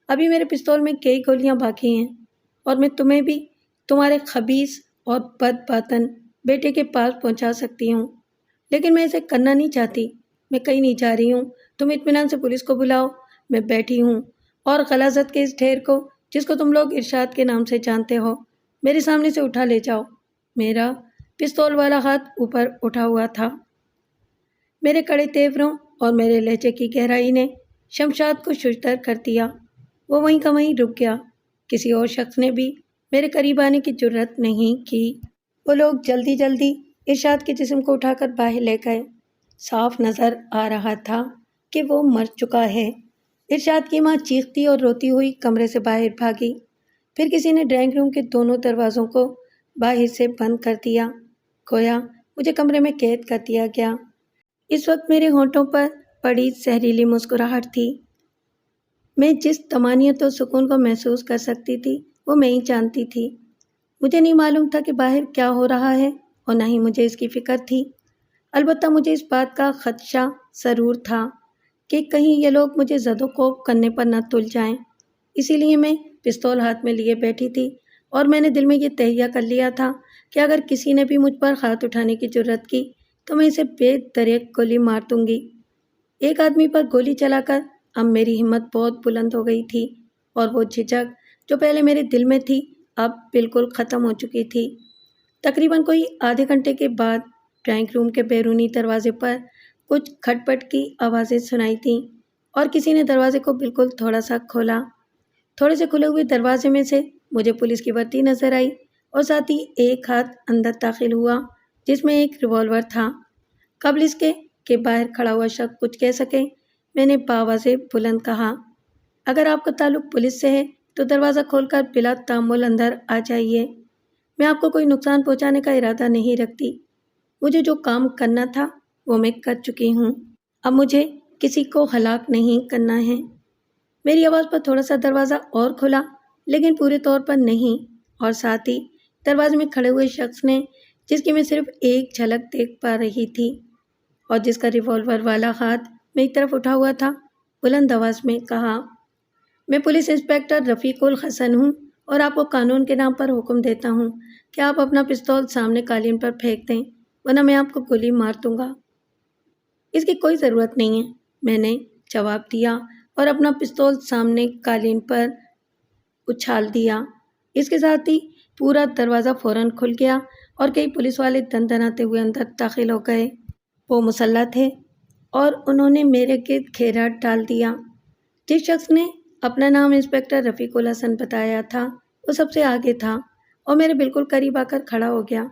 ابھی میرے پستول میں کئی گولیاں باقی ہیں اور میں تمہیں بھی تمہارے خبیث اور بد باطن بیٹے کے پاس پہنچا سکتی ہوں، لیکن میں اسے کرنا نہیں چاہتی۔ میں کہیں نہیں جا رہی ہوں، تم اطمینان سے پولیس کو بلاؤ۔ میں بیٹھی ہوں اور غلاظت کے اس ڈھیر کو جس کو تم لوگ ارشاد کے نام سے جانتے ہو میرے سامنے سے اٹھا لے جاؤ۔ میرا پستول والا ہاتھ اوپر اٹھا ہوا تھا۔ میرے کڑے تیوروں اور میرے لہجے کی گہرائی نے شمشاد کو ششدر کر دیا۔ وہ وہیں کا وہیں رک گیا کسی اور شخص نے بھی میرے قریب آنے کی جرات نہیں کی۔ وہ لوگ جلدی جلدی ارشاد کے جسم کو اٹھا کر باہر لے گئے۔ صاف نظر آ رہا تھا کہ وہ مر چکا ہے۔ ارشاد کی ماں چیختی اور روتی ہوئی کمرے سے باہر بھاگی۔ پھر کسی نے ڈرائنگ روم کے دونوں دروازوں کو باہر سے بند کر دیا۔ گویا مجھے کمرے میں قید کر دیا گیا۔ اس وقت میرے ہونٹوں پر بڑی زہریلی مسکراہٹ تھی۔ میں جس طمانینت و سکون کو محسوس کر سکتی تھی وہ میں ہی جانتی تھی۔ مجھے نہیں معلوم تھا کہ باہر کیا ہو رہا ہے اور نہ ہی مجھے اس کی فکر تھی۔ البتہ مجھے اس بات کا خدشہ ضرور تھا کہ کہیں یہ لوگ مجھے زد و کوب کرنے پر نہ تل جائیں۔ اسی لیے میں پستول ہاتھ میں لیے بیٹھی تھی اور میں نے دل میں یہ تہیہ کر لیا تھا کہ اگر کسی نے بھی مجھ پر ہاتھ اٹھانے کی جرات کی تو میں اسے بے دریغ گولی مار دوں گی۔ ایک آدمی پر گولی چلا کر اب میری ہمت بہت بلند ہو گئی تھی اور وہ جھجک جو پہلے میرے دل میں تھی اب بالکل ختم ہو چکی تھی۔ تقریباً کوئی آدھے گھنٹے کے بعد ڈرائنگ روم کے بیرونی دروازے پر کچھ کھٹ پٹ کی آوازیں سنائی تھیں اور کسی نے دروازے کو بالکل تھوڑا سا کھولا۔ تھوڑے سے کھلے ہوئے دروازے میں سے مجھے پولیس کی وردی نظر آئی اور ساتھ ہی ایک ہاتھ اندر داخل ہوا جس میں ایک ریوالور تھا۔ قبل اس کے کہ باہر کھڑا ہوا شخص کچھ کہہ سکے میں نے بآواز بلند کہا، اگر آپ کا تعلق پولیس سے ہے تو دروازہ کھول کر بلا تامل اندر آ جائیے۔ میں آپ کو کوئی نقصان پہنچانے کا ارادہ نہیں رکھتی۔ مجھے جو کام کرنا تھا وہ میں کر چکی ہوں۔ اب مجھے کسی کو ہلاک نہیں کرنا ہے۔ میری آواز پر تھوڑا سا دروازہ اور کھلا لیکن پورے طور پر نہیں، اور ساتھ ہی دروازے میں کھڑے ہوئے شخص نے جس کی میں صرف ایک جھلک دیکھ پا رہی تھی اور جس کا ریوالور والا ہاتھ میری طرف اٹھا ہوا تھا، بلند آواز میں کہا، میں پولیس انسپکٹر رفیق الحسن ہوں اور آپ کو قانون کے نام پر حکم دیتا ہوں کہ آپ اپنا پستول سامنے قالین پر پھینک دیں ورنہ میں آپ کو گولی مار دوں گا۔ اس کی کوئی ضرورت نہیں ہے، میں نے جواب دیا اور اپنا پستول سامنے قالین پر اچھال دیا۔ اس کے ساتھ ہی پورا دروازہ فوراً کھل گیا اور کئی پولیس والے دندناتے ہوئے اندر داخل ہو گئے۔ وہ مسلح تھے اور انہوں نے میرے گرد گھیرا ڈال دیا۔ جس شخص نے اپنا نام انسپکٹر رفیق الحسن بتایا تھا وہ سب سے آگے تھا اور میرے بالکل قریب آ کر کھڑا ہو گیا۔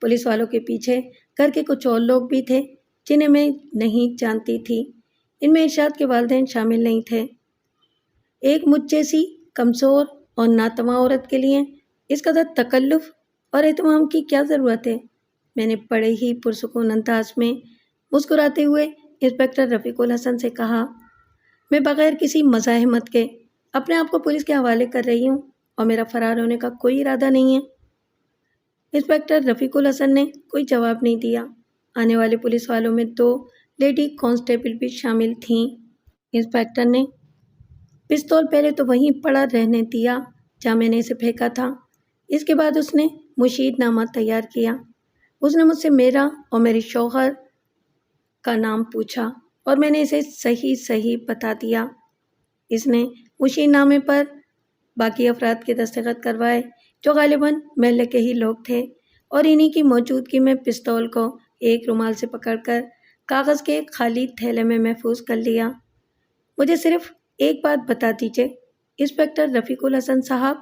پولیس والوں کے پیچھے گھر کے کچھ اور لوگ بھی تھے جنہیں میں نہیں جانتی تھی۔ ان میں ارشاد کے والدین شامل نہیں تھے۔ ایک مجھ جیسی کمزور اور ناتواں عورت کے لیے اس قدر تکلف اور اہتمام کی کیا ضرورت ہے؟ میں نے بڑے ہی پرسکون انداز میں مسکراتے ہوئے انسپکٹر رفیق الحسن سے کہا، میں بغیر کسی مزاحمت کے اپنے آپ کو پولیس کے حوالے کر رہی ہوں اور میرا فرار ہونے کا کوئی ارادہ نہیں ہے۔ انسپکٹر رفیق الحسن نے کوئی جواب نہیں دیا۔ آنے والے پولیس والوں میں 2 لیڈی کانسٹیبل بھی شامل تھیں۔ انسپکٹر نے پستول پہلے تو وہیں پڑا رہنے دیا جہاں میں نے اسے پھینکا تھا۔ اس کے بعد اس نے مشید نامہ تیار کیا۔ اس نے مجھ سے میرا اور میرے شوہر کا نام پوچھا اور میں نے اسے صحیح بتا دیا۔ اس نے مشید نامے پر باقی افراد کے دستخط کروائے جو غالباً محلے کے ہی لوگ تھے، اور انہی کی موجودگی میں پستول کو ایک رومال سے پکڑ کر کاغذ کے ایک خالی تھیلے میں محفوظ کر لیا۔ مجھے صرف ایک بات بتا دیجیے انسپکٹر رفیق الحسن صاحب،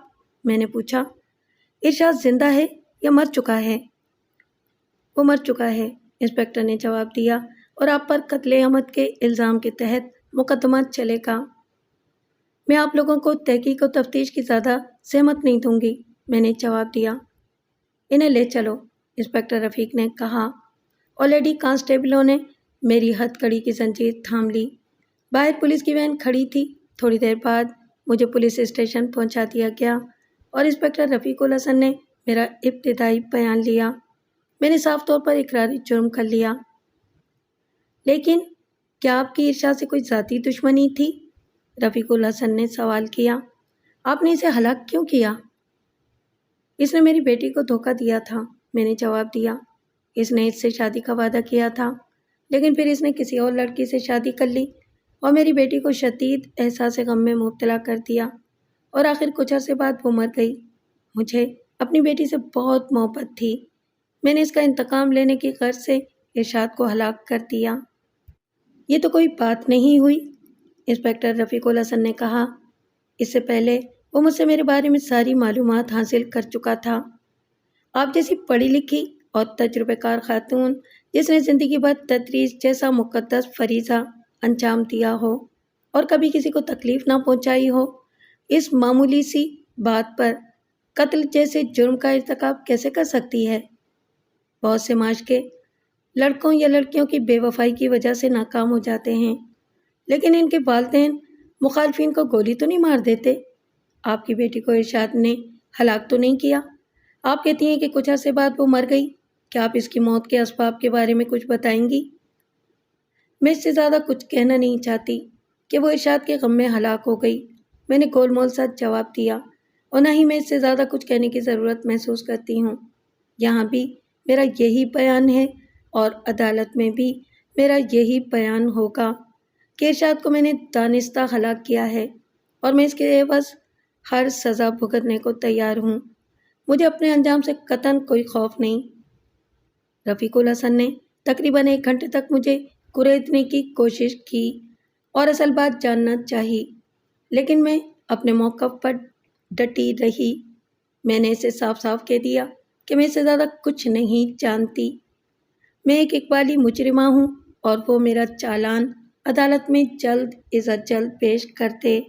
میں نے پوچھا، ارشاد زندہ ہے یا مر چکا ہے؟ وہ مر چکا ہے، انسپکٹر نے جواب دیا، اور آپ پر قتل عمد کے الزام کے تحت مقدمہ چلے گا۔ میں آپ لوگوں کو تحقیق و تفتیش کی زیادہ زحمت نہیں دوں گی، میں نے جواب دیا۔ انہیں لے چلو، انسپکٹر رفیق نے کہا، اور لیڈی کانسٹیبلوں نے میری ہتھ کڑی کی زنجیر تھام لی۔ باہر پولیس کی وین کھڑی تھی۔ تھوڑی دیر بعد مجھے پولیس اسٹیشن پہنچا دیا گیا اور انسپکٹر رفیق الحسن نے میرا ابتدائی بیان لیا۔ میں نے صاف طور پر اقراری جرم کر لیا۔ لیکن کیا آپ کی ارشاد سے کوئی ذاتی دشمنی تھی؟ رفیق الحسن نے سوال کیا۔ آپ نے اسے ہلاک کیوں کیا؟ اس نے میری بیٹی کو دھوکہ دیا تھا، میں نے جواب دیا۔ اس نے اس سے شادی کا وعدہ کیا تھا لیکن پھر اس نے کسی اور لڑکی سے شادی کر لی اور میری بیٹی کو شدید احساس غم میں مبتلا کر دیا، اور آخر کچھ عرصے بعد وہ مر گئی۔ مجھے اپنی بیٹی سے بہت محبت تھی۔ میں نے اس کا انتقام لینے کی غرض سے ارشاد کو ہلاک کر دیا۔ یہ تو کوئی بات نہیں ہوئی، انسپکٹر رفیق الحسن نے کہا۔ اس سے پہلے وہ مجھ سے میرے بارے میں ساری معلومات حاصل کر چکا تھا۔ آپ جیسی پڑھی لکھی اور تجربہ کار خاتون جس نے زندگی بھر تدریس جیسا مقدس فریضہ انجام دیا ہو اور کبھی کسی کو تکلیف نہ پہنچائی ہو، اس معمولی سی بات پر قتل جیسے جرم کا ارتکاب کیسے کر سکتی ہے؟ بہت سے معاشقے لڑکوں یا لڑکیوں کی بے وفائی کی وجہ سے ناکام ہو جاتے ہیں، لیکن ان کے والدین مخالفین کو گولی تو نہیں مار دیتے۔ آپ کی بیٹی کو ارشاد نے ہلاک تو نہیں کیا؟ آپ کہتی ہیں کہ کچھ عرصے بعد وہ مر گئی۔ کیا آپ اس کی موت کے اسباب کے بارے میں کچھ بتائیں گی؟ میں اس سے زیادہ کچھ کہنا نہیں چاہتی کہ وہ ارشاد کے غم میں ہلاک ہو گئی، میں نے گول مول سا جواب دیا، اور نہ ہی میں اس سے زیادہ کچھ کہنے کی ضرورت محسوس کرتی ہوں۔ یہاں بھی میرا یہی بیان ہے اور عدالت میں بھی میرا یہی بیان ہوگا کہ ارشاد کو میں نے دانستہ ہلاک کیا ہے اور میں اس کے عوض ہر سزا بھگتنے کو تیار ہوں۔ مجھے اپنے انجام سے قطعاً کوئی خوف نہیں۔ رفیق الحسن نے تقریباً 1 گھنٹے تک مجھے کریدنے کی کوشش کی اور اصل بات جاننا چاہی، لیکن میں اپنے موقف پر ڈٹی رہی۔ میں نے اسے صاف صاف کہہ دیا کہ میں اس سے زیادہ کچھ نہیں جانتی۔ میں ایک اقبالی مجرمہ ہوں اور وہ میرا چالان عدالت میں جلد از جلد پیش کرتے۔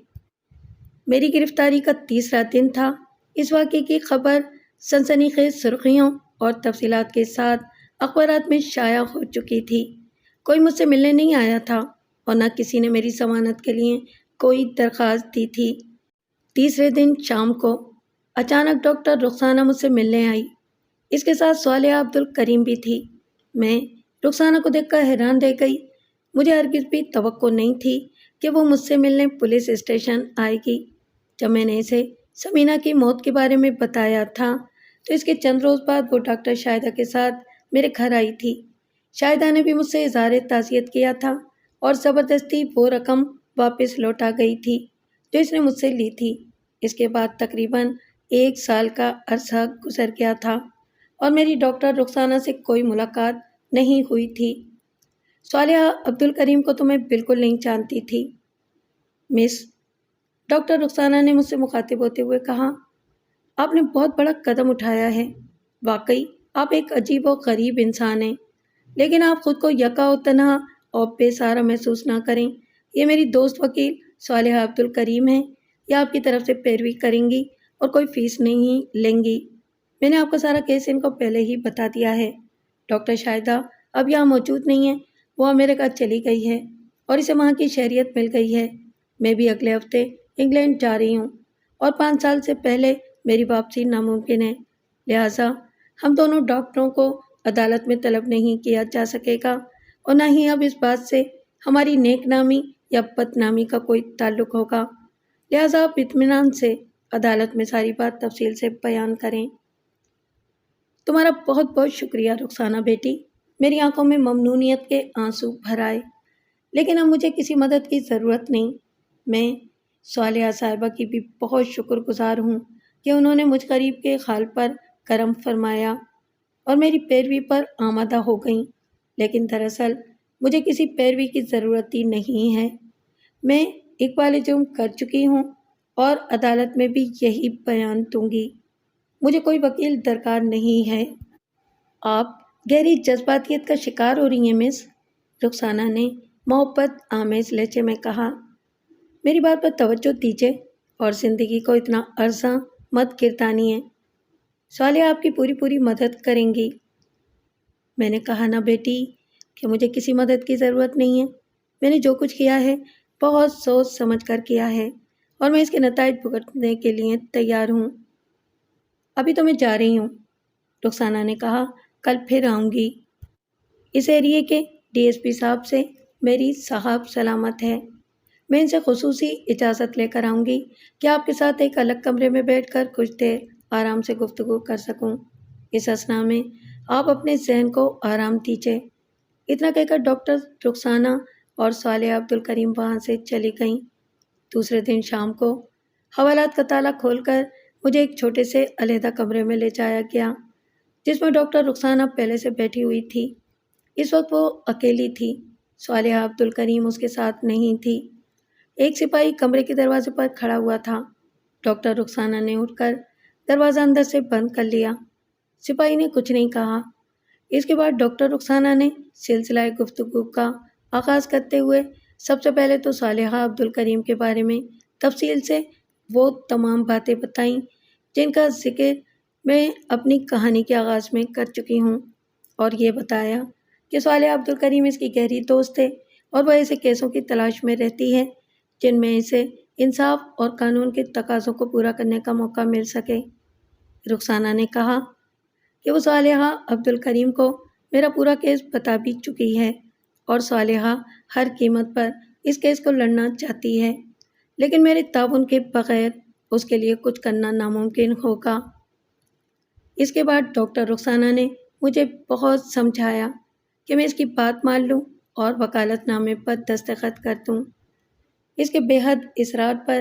میری گرفتاری کا 3را دن تھا۔ اس واقعے کی خبر سنسنی خیز سرخیوں اور تفصیلات کے ساتھ اخبارات میں شائع ہو چکی تھی۔ کوئی مجھ سے ملنے نہیں آیا تھا اور نہ کسی نے میری ضمانت کے لیے کوئی درخواست دی تھی۔ 3رے دن شام کو اچانک ڈاکٹر رخسانہ مجھ سے ملنے آئی۔ اس کے ساتھ صالحہ عبدالکریم بھی تھی۔ میں رخسانہ کو دیکھ کر حیران رہ گئی۔ مجھے ہرگز بھی توقع نہیں تھی کہ وہ مجھ سے ملنے پولیس اسٹیشن آئے گی۔ جب میں نے اسے سمینہ کی موت کے بارے میں بتایا تھا تو اس کے چند روز بعد وہ ڈاکٹر شاہدہ کے ساتھ میرے گھر آئی تھی۔ شاہدہ نے بھی مجھ سے اظہار تعزیت کیا تھا اور زبردستی وہ رقم واپس لوٹا گئی تھی جو اس نے مجھ سے لی تھی۔ اس کے بعد تقریباً 1 سال کا عرصہ گزر گیا تھا اور میری ڈاکٹر رخسانہ سے کوئی ملاقات نہیں ہوئی تھی۔ صالحہ عبدالکریم کو تو میں بالکل نہیں جانتی تھی۔ مس، ڈاکٹر رخسانہ نے مجھ سے مخاطب ہوتے ہوئے کہا، آپ نے بہت بڑا قدم اٹھایا ہے۔ واقعی آپ ایک عجیب و غریب انسان ہیں، لیکن آپ خود کو یکا و تنہا اور بے سہارا محسوس نہ کریں۔ یہ میری دوست وکیل صالحہ عبدالکریم ہیں، یہ آپ کی طرف سے پیروی کریں گی اور کوئی فیس نہیں لیں گی۔ میں نے آپ کا سارا کیس ان کو پہلے ہی بتا دیا ہے۔ ڈاکٹر شاہدہ اب یہاں موجود نہیں ہے، وہ امریکہ چلی گئی ہے اور اسے وہاں کی شہریت مل گئی ہے۔ میں بھی اگلے ہفتے انگلینڈ جا رہی ہوں اور 5 سال سے پہلے میری واپسی ناممکن ہے، لہٰذا ہم دونوں ڈاکٹروں کو عدالت میں طلب نہیں کیا جا سکے گا اور نہ ہی اب اس بات سے ہماری نیک نامی یا بدنامی کا کوئی تعلق ہوگا، لہٰذا آپ اطمینان سے عدالت میں ساری بات تفصیل سے بیان کریں۔ تمہارا بہت بہت شکریہ رخسانہ بیٹی۔ میری آنکھوں میں ممنونیت کے آنسو بھر آئے، لیکن اب مجھے کسی مدد کی ضرورت نہیں۔ میں صالحہ صاحبہ کی بھی بہت شکر گزار ہوں کہ انہوں نے مجھ غریب کے حال پر کرم فرمایا اور میری پیروی پر آمادہ ہو گئیں، لیکن دراصل مجھے کسی پیروی کی ضرورت ہی نہیں ہے۔ میں اقبال جرم کر چکی ہوں اور عدالت میں بھی یہی بیان دوں گی۔ مجھے کوئی وکیل درکار نہیں ہے۔ آپ گہری جذباتیت کا شکار ہو رہی ہیں مس، رخسانہ نے محبت آمیز لہجے میں کہا۔ میری بات پر توجہ دیجیے اور زندگی کو اتنا عرضاں مت گردانیے۔ صالحہ آپ کی پوری مدد کریں گی۔ میں نے کہا نا بیٹی کہ مجھے کسی مدد کی ضرورت نہیں ہے۔ میں نے جو کچھ کیا ہے بہت سوچ سمجھ کر کیا ہے اور میں اس کے نتائج بھگتنے کے لیے تیار ہوں۔ ابھی تو میں جا رہی ہوں، رخسانہ نے کہا، کل پھر آؤں گی۔ اس ایریے کے DSP صاحب سے میری صاحب سلامت ہے۔ میں ان سے خصوصی اجازت لے کر آؤں گی کہ آپ کے ساتھ ایک الگ کمرے میں بیٹھ کر کچھ دیر آرام سے گفتگو کر سکوں۔ اس اثنا میں آپ اپنے ذہن کو آرام دیجیے۔ اتنا کہہ کر ڈاکٹر رخسانہ اور صالحہ عبدالکریم وہاں سے چلی گئیں۔ دوسرے دن شام کو حوالات کا تالا کھول کر مجھے ایک چھوٹے سے علیحدہ کمرے میں لے جایا گیا جس میں ڈاکٹر رخسانہ پہلے سے بیٹھی ہوئی تھی۔ اس وقت وہ اکیلی تھی، صالحہ عبدالکریم اس کے ساتھ نہیں تھی۔ ایک سپاہی کمرے کے دروازے پر کھڑا ہوا تھا۔ ڈاکٹر رخسانہ نے اٹھ کر دروازہ اندر سے بند کر لیا۔ سپاہی نے کچھ نہیں کہا۔ اس کے بعد ڈاکٹر رخسانہ نے سلسلہ گفتگو کا آغاز کرتے ہوئے سب سے پہلے تو صالحہ عبدالکریم کے بارے میں تفصیل سے وہ تمام باتیں بتائیں جن کا ذکر میں اپنی کہانی کے آغاز میں کر چکی ہوں، اور یہ بتایا کہ صالحہ عبدالکریم اس کی گہری دوست ہے اور وہ ایسے کیسوں کی تلاش میں رہتی ہے جن میں اسے انصاف اور قانون کے تقاضوں کو پورا کرنے کا موقع مل سکے۔ رخسانہ نے کہا کہ وہ صالحہ عبدالکریم کو میرا پورا کیس بتا بھی چکی ہے اور صالحہ ہر قیمت پر اس کیس کو لڑنا چاہتی ہے، لیکن میرے تعاون کے بغیر اس کے لیے کچھ کرنا ناممکن ہوگا۔ اس کے بعد ڈاکٹر رخسانہ نے مجھے بہت سمجھایا کہ میں اس کی بات مان لوں اور وکالت نامے پر دستخط کر دوں۔ اس کے بے حد اصرار پر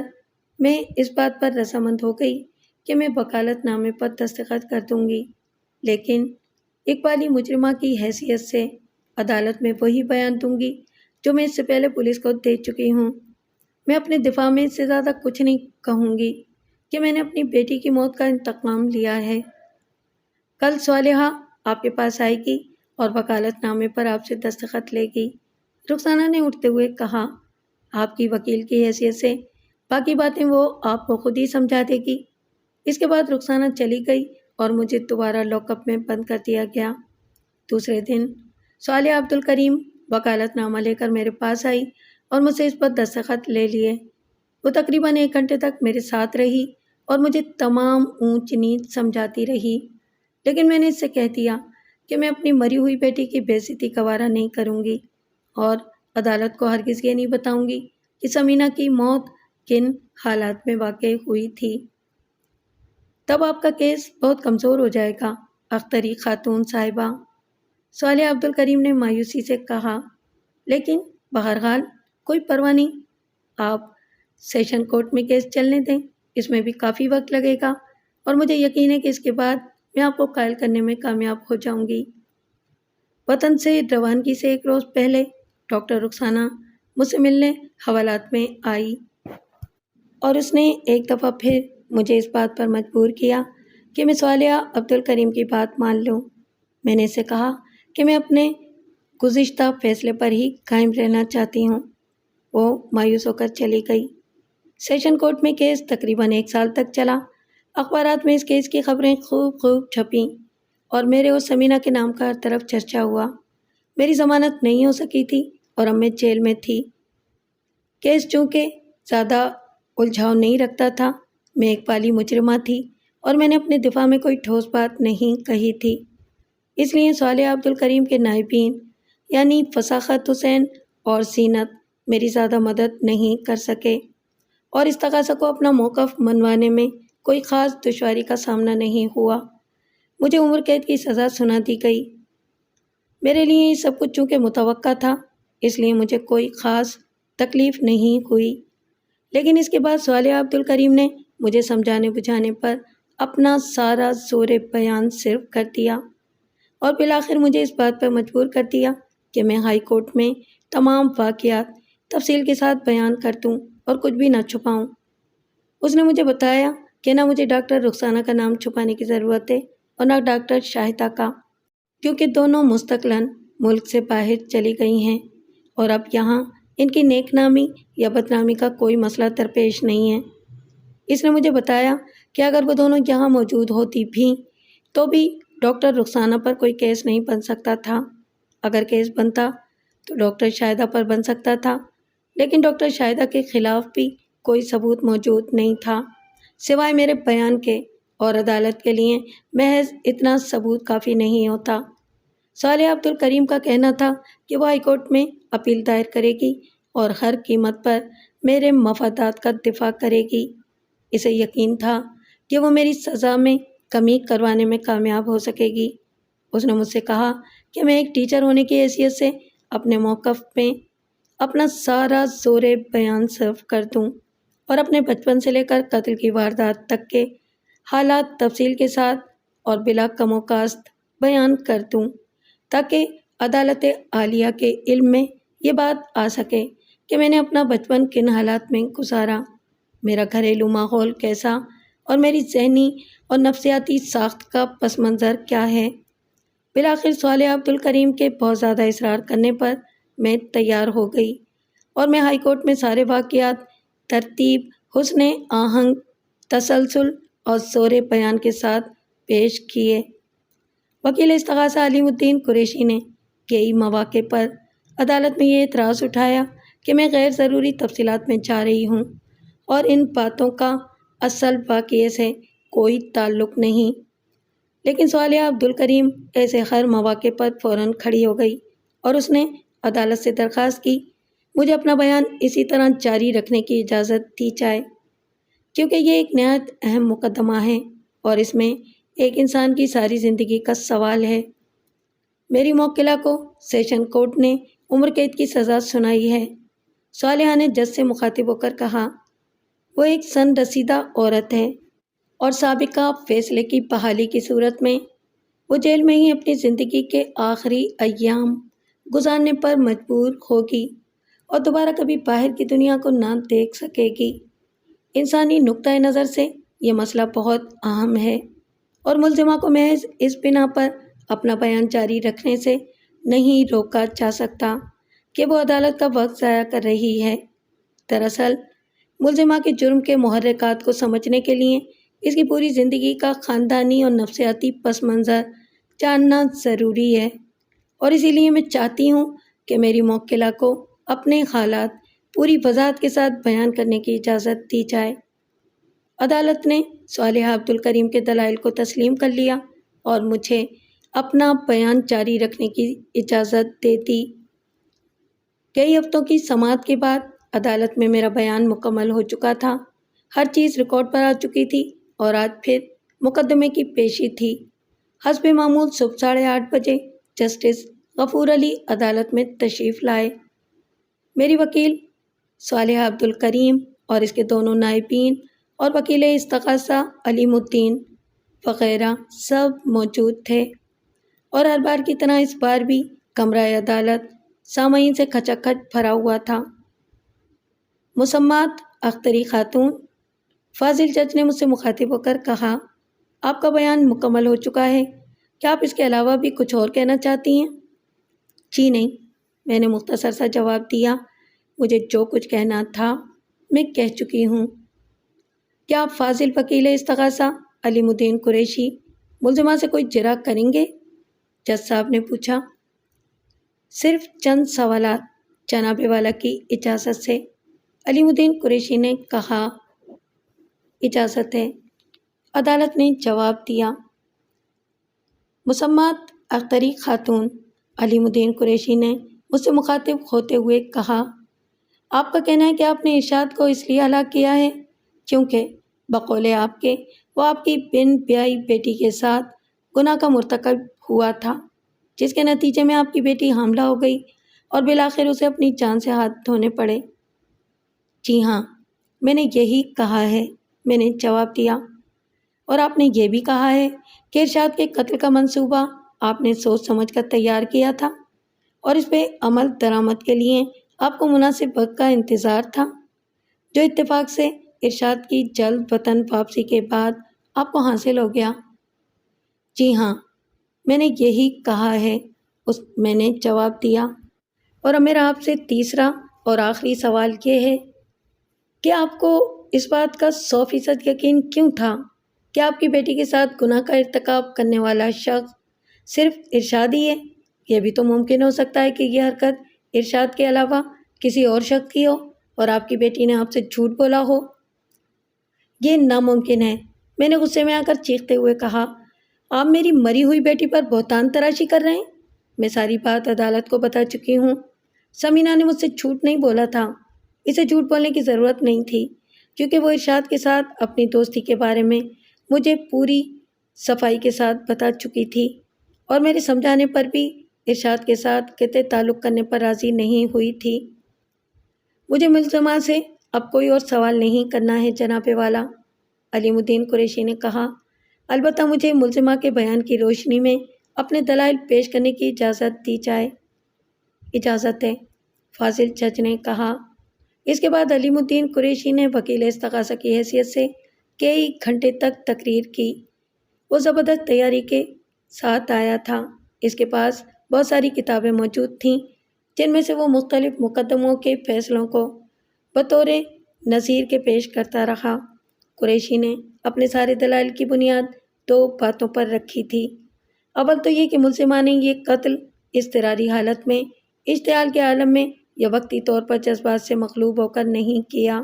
میں اس بات پر رضامند ہو گئی کہ میں وکالت نامے پر دستخط کر دوں گی، لیکن اقبالی مجرمہ کی حیثیت سے عدالت میں وہی بیان دوں گی جو میں اس سے پہلے پولیس کو دے چکی ہوں۔ میں اپنے دفاع میں اس سے زیادہ کچھ نہیں کہوں گی کہ میں نے اپنی بیٹی کی موت کا انتقام لیا ہے۔ کل صالحہ آپ کے پاس آئے گی اور وکالت نامے پر آپ سے دستخط لے گی۔ رخسانہ نے اٹھتے ہوئے کہا، آپ کی وکیل کی حیثیت سے باقی باتیں وہ آپ کو خود ہی سمجھا دے گی۔ اس کے بعد رخسانہ چلی گئی اور مجھے دوبارہ لاک اپ میں بند کر دیا گیا۔ دوسرے دن صالحہ عبدالکریم وکالت نامہ لے کر میرے پاس آئی اور مجھ سے اس پر دستخط لے لیے۔ وہ تقریباً 1 گھنٹے تک میرے ساتھ رہی اور مجھے تمام اونچ نیچ سمجھاتی رہی، لیکن میں نے اس سے کہہ دیا کہ میں اپنی مری ہوئی بیٹی کی بے عزتی گوارا نہیں کروں گی اور عدالت کو ہرگز یہ نہیں بتاؤں گی کہ ثمینہ کی موت کن حالات میں واقع ہوئی تھی۔ تب آپ کا کیس بہت کمزور ہو جائے گا، اختری خاتون صاحبہ، صالحہ عبدالکریم نے مایوسی سے کہا۔ لیکن بہرحال کوئی پرواہ نہیں، آپ سیشن کورٹ میں کیس چلنے دیں، اس میں بھی کافی وقت لگے گا اور مجھے یقین ہے کہ اس کے بعد میں آپ کو قائل کرنے میں کامیاب ہو جاؤں گی۔ وطن سے روانگی سے 1 روز پہلے ڈاکٹر رخسانہ مجھ سے ملنے حوالات میں آئی اور اس نے ایک دفعہ پھر مجھے اس بات پر مجبور کیا کہ میں صالحہ عبدالکریم کی بات مان لوں۔ میں نے اسے کہا کہ میں اپنے گزشتہ فیصلے پر ہی قائم رہنا چاہتی ہوں۔ وہ مایوس ہو کر چلی گئی۔ سیشن کورٹ میں کیس تقریباً 1 سال تک چلا۔ اخبارات میں اس کیس کی خبریں خوب چھپیں اور میرے اور ثمینہ کے نام کا ہر طرف چرچا ہوا۔ میری ضمانت نہیں ہو سکی تھی اور اب میں جیل میں تھی۔ کیس چونکہ زیادہ الجھاؤ نہیں رکھتا تھا، میں اقبالی مجرمہ تھی اور میں نے اپنے دفاع میں کوئی ٹھوس بات نہیں کہی تھی، اس لیے صالحہ عبدالکریم کے نائبین یعنی فساخت حسین اور زینت میری زیادہ مدد نہیں کر سکے اور اس تقاضا کو اپنا موقف منوانے میں کوئی خاص دشواری کا سامنا نہیں ہوا۔ مجھے عمر قید کی سزا سنا دی گئی۔ میرے لیے یہ سب کچھ چونکہ متوقع تھا، اس لیے مجھے کوئی خاص تکلیف نہیں ہوئی، لیکن اس کے بعد صالحہ عبدالکریم نے مجھے سمجھانے بجھانے پر اپنا سارا زور بیان صرف کر دیا اور بالآخر مجھے اس بات پر مجبور کر دیا کہ میں ہائی کورٹ میں تمام واقعات تفصیل کے ساتھ بیان کر دوں اور کچھ بھی نہ چھپاؤں۔ اس نے مجھے بتایا کہ نہ مجھے ڈاکٹر رخسانہ کا نام چھپانے کی ضرورت ہے اور نہ ڈاکٹر شاہدہ کا، کیونکہ دونوں مستقلاً ملک سے باہر چلی گئی ہیں اور اب یہاں ان کی نیک نامی یا بدنامی کا کوئی مسئلہ درپیش نہیں ہے۔ اس نے مجھے بتایا کہ اگر وہ دونوں یہاں موجود ہوتی بھی تو بھی ڈاکٹر رخسانہ پر کوئی کیس نہیں بن سکتا تھا۔ اگر کیس بنتا تو ڈاکٹر شاہدہ پر بن سکتا تھا، لیکن ڈاکٹر شاہدہ کے خلاف بھی کوئی ثبوت موجود نہیں تھا سوائے میرے بیان کے، اور عدالت کے لیے محض اتنا ثبوت کافی نہیں ہوتا۔ صالحہ عبدالکریم کا کہنا تھا کہ وہ ہائی کورٹ میں اپیل دائر کرے گی اور ہر قیمت پر میرے مفادات کا دفاع کرے گی۔ اسے یقین تھا کہ وہ میری سزا میں کمی کروانے میں کامیاب ہو سکے گی۔ اس نے مجھ سے کہا کہ میں ایک ٹیچر ہونے کی حیثیت سے اپنے موقف میں اپنا سارا زور بیان صرف کر دوں اور اپنے بچپن سے لے کر قتل کی واردات تک کے حالات تفصیل کے ساتھ اور بلا کم و کاست بیان کر دوں تاکہ عدالت عالیہ کے علم میں یہ بات آ سکے کہ میں نے اپنا بچپن کن حالات میں گزارا۔ میرا گھریلو ماحول کیسا اور میری ذہنی اور نفسیاتی ساخت کا پس منظر کیا ہے۔ بالآخر صالحہ عبدالکریم کے بہت زیادہ اصرار کرنے پر میں تیار ہو گئی اور میں ہائی کورٹ میں سارے واقعات ترتیب، حسن آہنگ، تسلسل اور زور بیان کے ساتھ پیش کیے۔ وکیل استغاثہ علیم الدین قریشی نے کئی مواقع پر عدالت میں یہ اعتراض اٹھایا کہ میں غیر ضروری تفصیلات میں جا رہی ہوں اور ان باتوں کا اصل واقعے سے کوئی تعلق نہیں، لیکن صالحہ عبدالکریم ایسے ہر مواقع پر فوراً کھڑی ہو گئی اور اس نے عدالت سے درخواست کی مجھے اپنا بیان اسی طرح جاری رکھنے کی اجازت دی جائے، کیونکہ یہ ایک نہایت اہم مقدمہ ہے اور اس میں ایک انسان کی ساری زندگی کا سوال ہے۔ میری موکلہ کو سیشن کورٹ نے عمر قید کی سزا سنائی ہے۔ صالحہ نے جج سے مخاطب ہو کر کہا، وہ ایک سن رسیدہ عورت ہے اور سابقہ فیصلے کی بحالی کی صورت میں وہ جیل میں ہی اپنی زندگی کے آخری ایام گزارنے پر مجبور ہوگی اور دوبارہ کبھی باہر کی دنیا کو نہ دیکھ سکے گی۔ انسانی نقطۂ نظر سے یہ مسئلہ بہت اہم ہے اور ملزمہ کو محض اس بنا پر اپنا بیان جاری رکھنے سے نہیں روکا جا سکتا کہ وہ عدالت کا وقت ضائع کر رہی ہے۔ دراصل ملزمہ کے جرم کے محرکات کو سمجھنے کے لیے اس کی پوری زندگی کا خاندانی اور نفسیاتی پس منظر جاننا ضروری ہے، اور اسی لیے میں چاہتی ہوں کہ میری موکلہ کو اپنے حالات پوری وضاحت کے ساتھ بیان کرنے کی اجازت دی جائے۔ عدالت نے صالحہ عبدالکریم کے دلائل کو تسلیم کر لیا اور مجھے اپنا بیان جاری رکھنے کی اجازت دے دی۔ کئی ہفتوں کی سماعت کے بعد عدالت میں میرا بیان مکمل ہو چکا تھا، ہر چیز ریکارڈ پر آ چکی تھی اور آج پھر مقدمے کی پیشی تھی۔ حسب معمول صبح 8:30 بجے جسٹس غفور علی عدالت میں تشریف لائے۔ میری وکیل صالحہ عبدالکریم اور اس کے دونوں نائبین اور وکیل استغاثہ علیم الدین وغیرہ سب موجود تھے، اور ہر بار کی طرح اس بار بھی کمرہ عدالت سامعین سے کھچا کھچ بھرا ہوا تھا۔ مسمات اختری خاتون، فاضل جج نے مجھ سے مخاطب ہو کر کہا، آپ کا بیان مکمل ہو چکا ہے، کیا آپ اس کے علاوہ بھی کچھ اور کہنا چاہتی ہیں؟ جی نہیں، میں نے مختصر سا جواب دیا، مجھے جو کچھ کہنا تھا میں کہہ چکی ہوں۔ کیا آپ فاضل وکیل استغاثہ علیم الدین قریشی ملزمہ سے کوئی جرح کریں گے؟ جج صاحب نے پوچھا۔ صرف چند سوالات جناب والا کی اجازت سے، علیم الدین قریشی نے کہا۔ اجازت ہے، عدالت نے جواب دیا۔ مسمات اختری خاتون، علیم الدین قریشی نے مجھ سے مخاطب ہوتے ہوئے کہا، آپ کا کہنا ہے کہ آپ نے ارشاد کو اس لیے ہلاک کیا ہے کیونکہ بقول آپ کے وہ آپ کی بن بیائی بیٹی کے ساتھ گناہ کا مرتکب ہوا تھا، جس کے نتیجے میں آپ کی بیٹی حاملہ ہو گئی اور بالآخر اسے اپنی جان سے ہاتھ دھونے پڑے۔ جی ہاں، میں نے یہی کہا ہے، میں نے جواب دیا۔ اور آپ نے یہ بھی کہا ہے کہ ارشاد کے قتل کا منصوبہ آپ نے سوچ سمجھ کر تیار کیا تھا اور اس پہ عمل درآمد کے لیے آپ کو مناسب وقت کا انتظار تھا، جو اتفاق سے ارشاد کی جلد وطن واپسی کے بعد آپ کو حاصل ہو گیا۔ جی ہاں، میں نے یہی کہا ہے، میں نے جواب دیا۔ اور اب میرا آپ سے تیسرا اور آخری سوال یہ ہے کہ آپ کو اس بات کا 100% یقین کیوں تھا کہ آپ کی بیٹی کے ساتھ گناہ کا ارتکاب کرنے والا شخص صرف ارشاد ہی ہے؟ یہ بھی تو ممکن ہو سکتا ہے کہ یہ حرکت ارشاد کے علاوہ کسی اور شخص کی ہو اور آپ کی بیٹی نے آپ سے جھوٹ بولا ہو۔ یہ ناممکن ہے، میں نے غصے میں آ کر چیختے ہوئے کہا، آپ میری مری ہوئی بیٹی پر بہتان تراشی کر رہے ہیں؟ میں ساری بات عدالت کو بتا چکی ہوں۔ سمینہ نے مجھ سے جھوٹ نہیں بولا تھا، اسے جھوٹ بولنے کی ضرورت نہیں تھی، کیونکہ وہ ارشاد کے ساتھ اپنی دوستی کے بارے میں مجھے پوری صفائی کے ساتھ بتا چکی تھی اور میرے سمجھانے پر بھی ارشاد کے ساتھ قطع تعلق کرنے پر راضی نہیں ہوئی تھی۔ مجھے ملزمہ سے اب کوئی اور سوال نہیں کرنا ہے جناب والا، علیم الدین قریشی نے کہا، البتہ مجھے ملزمہ کے بیان کی روشنی میں اپنے دلائل پیش کرنے کی اجازت دی جائے۔ اجازت ہے، فاضل جج نے کہا۔ اس کے بعد علیم الدین قریشی نے وکیل استغاثہ کی حیثیت سے کئی گھنٹے تک تقریر کی۔ وہ زبردست تیاری کے ساتھ آیا تھا۔ اس کے پاس بہت ساری کتابیں موجود تھیں جن میں سے وہ مختلف مقدموں کے فیصلوں کو بطور نظیر کے پیش کرتا رہا۔ قریشی نے اپنے سارے دلائل کی بنیاد دو باتوں پر رکھی تھی۔ اول تو یہ کہ ملزمہ نے یہ قتل اضطراری حالت میں، اشتعال کے عالم میں یا وقتی طور پر جذبات سے مغلوب ہو کر نہیں کیا،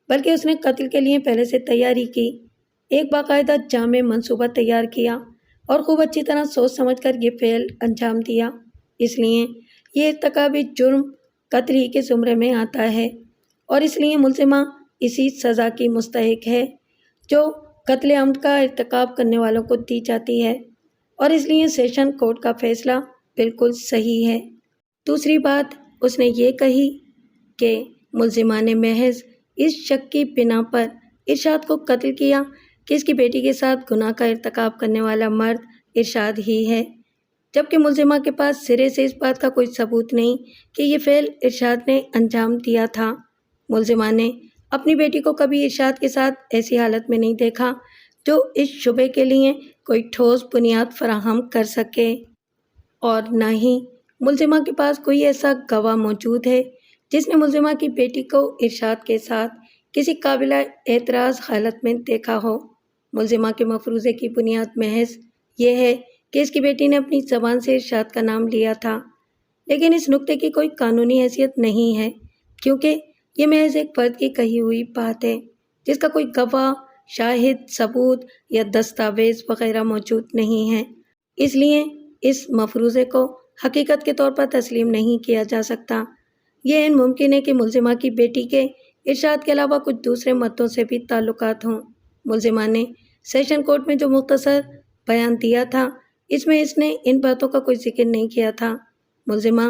بلکہ اس نے قتل کے لیے پہلے سے تیاری کی، ایک باقاعدہ جامع منصوبہ تیار کیا اور خوب اچھی طرح سوچ سمجھ کر یہ فعل انجام دیا۔ اس لیے یہ ارتکاب جرم قتل ہی کے زمرے میں آتا ہے اور اس لیے ملزمہ اسی سزا کی مستحق ہے جو قتل عمد کا ارتکاب کرنے والوں کو دی جاتی ہے، اور اس لیے سیشن کورٹ کا فیصلہ بالکل صحیح ہے۔ دوسری بات اس نے یہ کہی کہ ملزمہ نے محض اس شک کی بنا پر ارشاد کو قتل کیا کہ اس کی بیٹی کے ساتھ گناہ کا ارتکاب کرنے والا مرد ارشاد ہی ہے، جبکہ ملزمہ کے پاس سرے سے اس بات کا کوئی ثبوت نہیں کہ یہ فعل ارشاد نے انجام دیا تھا۔ ملزمہ نے اپنی بیٹی کو کبھی ارشاد کے ساتھ ایسی حالت میں نہیں دیکھا جو اس شبے کے لیے کوئی ٹھوس بنیاد فراہم کر سکے، اور نہ ہی ملزمہ کے پاس کوئی ایسا گواہ موجود ہے جس نے ملزمہ کی بیٹی کو ارشاد کے ساتھ کسی قابل اعتراض حالت میں دیکھا ہو۔ ملزمہ کے مفروضے کی بنیاد محض یہ ہے کہ اس کی بیٹی نے اپنی زبان سے ارشاد کا نام لیا تھا، لیکن اس نکتے کی کوئی قانونی حیثیت نہیں ہے کیونکہ یہ محض ایک فرد کی کہی ہوئی بات ہے جس کا کوئی گواہ، شاہد، ثبوت یا دستاویز وغیرہ موجود نہیں ہے۔ اس لیے اس مفروضے کو حقیقت کے طور پر تسلیم نہیں کیا جا سکتا۔ یہ عین ممکن ہے کہ ملزمہ کی بیٹی کے ارشاد کے علاوہ کچھ دوسرے مردوں سے بھی تعلقات ہوں۔ ملزمہ نے سیشن کورٹ میں جو مختصر بیان دیا تھا اس میں اس نے ان باتوں کا کوئی ذکر نہیں کیا تھا۔ ملزمہ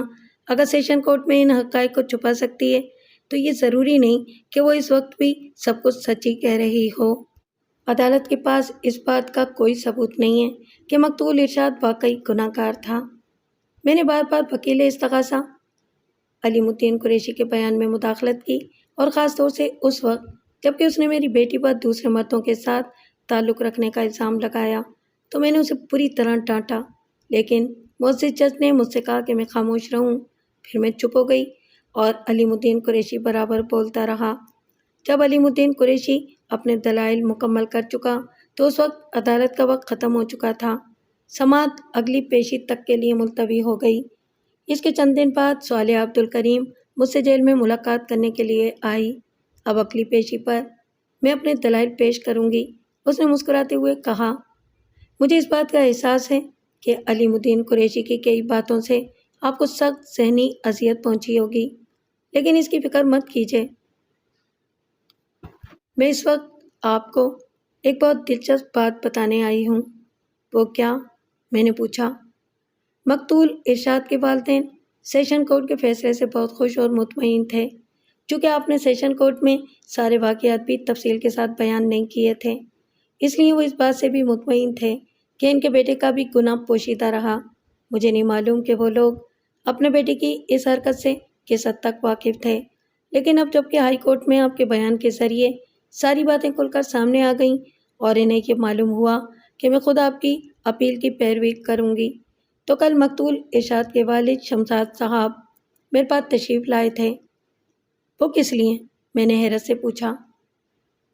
اگر سیشن کورٹ میں ان حقائق کو چھپا سکتی ہے تو یہ ضروری نہیں کہ وہ اس وقت بھی سب کچھ سچی کہہ رہی ہو۔ عدالت کے پاس اس بات کا کوئی ثبوت نہیں ہے کہ مقتول ارشاد واقعی گناہ گار تھا۔ میں نے بار بار وکیل استغاثہ علیم الدین قریشی کے بیان میں مداخلت کی اور خاص طور سے اس وقت جبکہ اس نے میری بیٹی پر دوسرے مردوں کے ساتھ تعلق رکھنے کا الزام لگایا تو میں نے اسے پوری طرح ڈانٹا، لیکن معزز جج نے مجھ سے کہا کہ میں خاموش رہوں۔ پھر میں چپ ہو گئی اور علیم الدین قریشی برابر بولتا رہا۔ جب علیم الدین قریشی اپنے دلائل مکمل کر چکا تو اس وقت عدالت کا وقت ختم ہو چکا تھا۔ سماعت اگلی پیشی تک کے لیے ملتوی ہو گئی۔ اس کے چند دن بعد صالحہ عبدالکریم مجھ سے جیل میں ملاقات کرنے کے لیے آئی۔ اب اگلی پیشی پر میں اپنے دلائل پیش کروں گی، اس نے مسکراتے ہوئے کہا۔ مجھے اس بات کا احساس ہے کہ علیم الدین قریشی کی کئی باتوں سے آپ کو سخت ذہنی اذیت پہنچی ہوگی، لیکن اس کی فکر مت کیجیے۔ میں اس وقت آپ کو ایک بہت دلچسپ بات بتانے آئی ہوں۔ وہ کیا؟ میں نے پوچھا۔ مقتول ارشاد کے والدین سیشن کورٹ کے فیصلے سے بہت خوش اور مطمئن تھے، چونکہ آپ نے سیشن کورٹ میں سارے واقعات بھی تفصیل کے ساتھ بیان نہیں کیے تھے، اس لیے وہ اس بات سے بھی مطمئن تھے کہ ان کے بیٹے کا بھی گناہ پوشیدہ رہا۔ مجھے نہیں معلوم کہ وہ لوگ اپنے بیٹے کی اس حرکت سے کس حد تک واقف تھے، لیکن اب جب کہ ہائی کورٹ میں آپ کے بیان کے ذریعے ساری باتیں کھل کر سامنے آ گئیں اور انہیں یہ معلوم ہوا کہ میں خود آپ کی اپیل کی پیروی کروں گی، تو کل مقتول ارشاد کے والد شمشاد صاحب میرے پاس تشریف لائے تھے۔ وہ کس لیے؟ میں نے حیرت سے پوچھا۔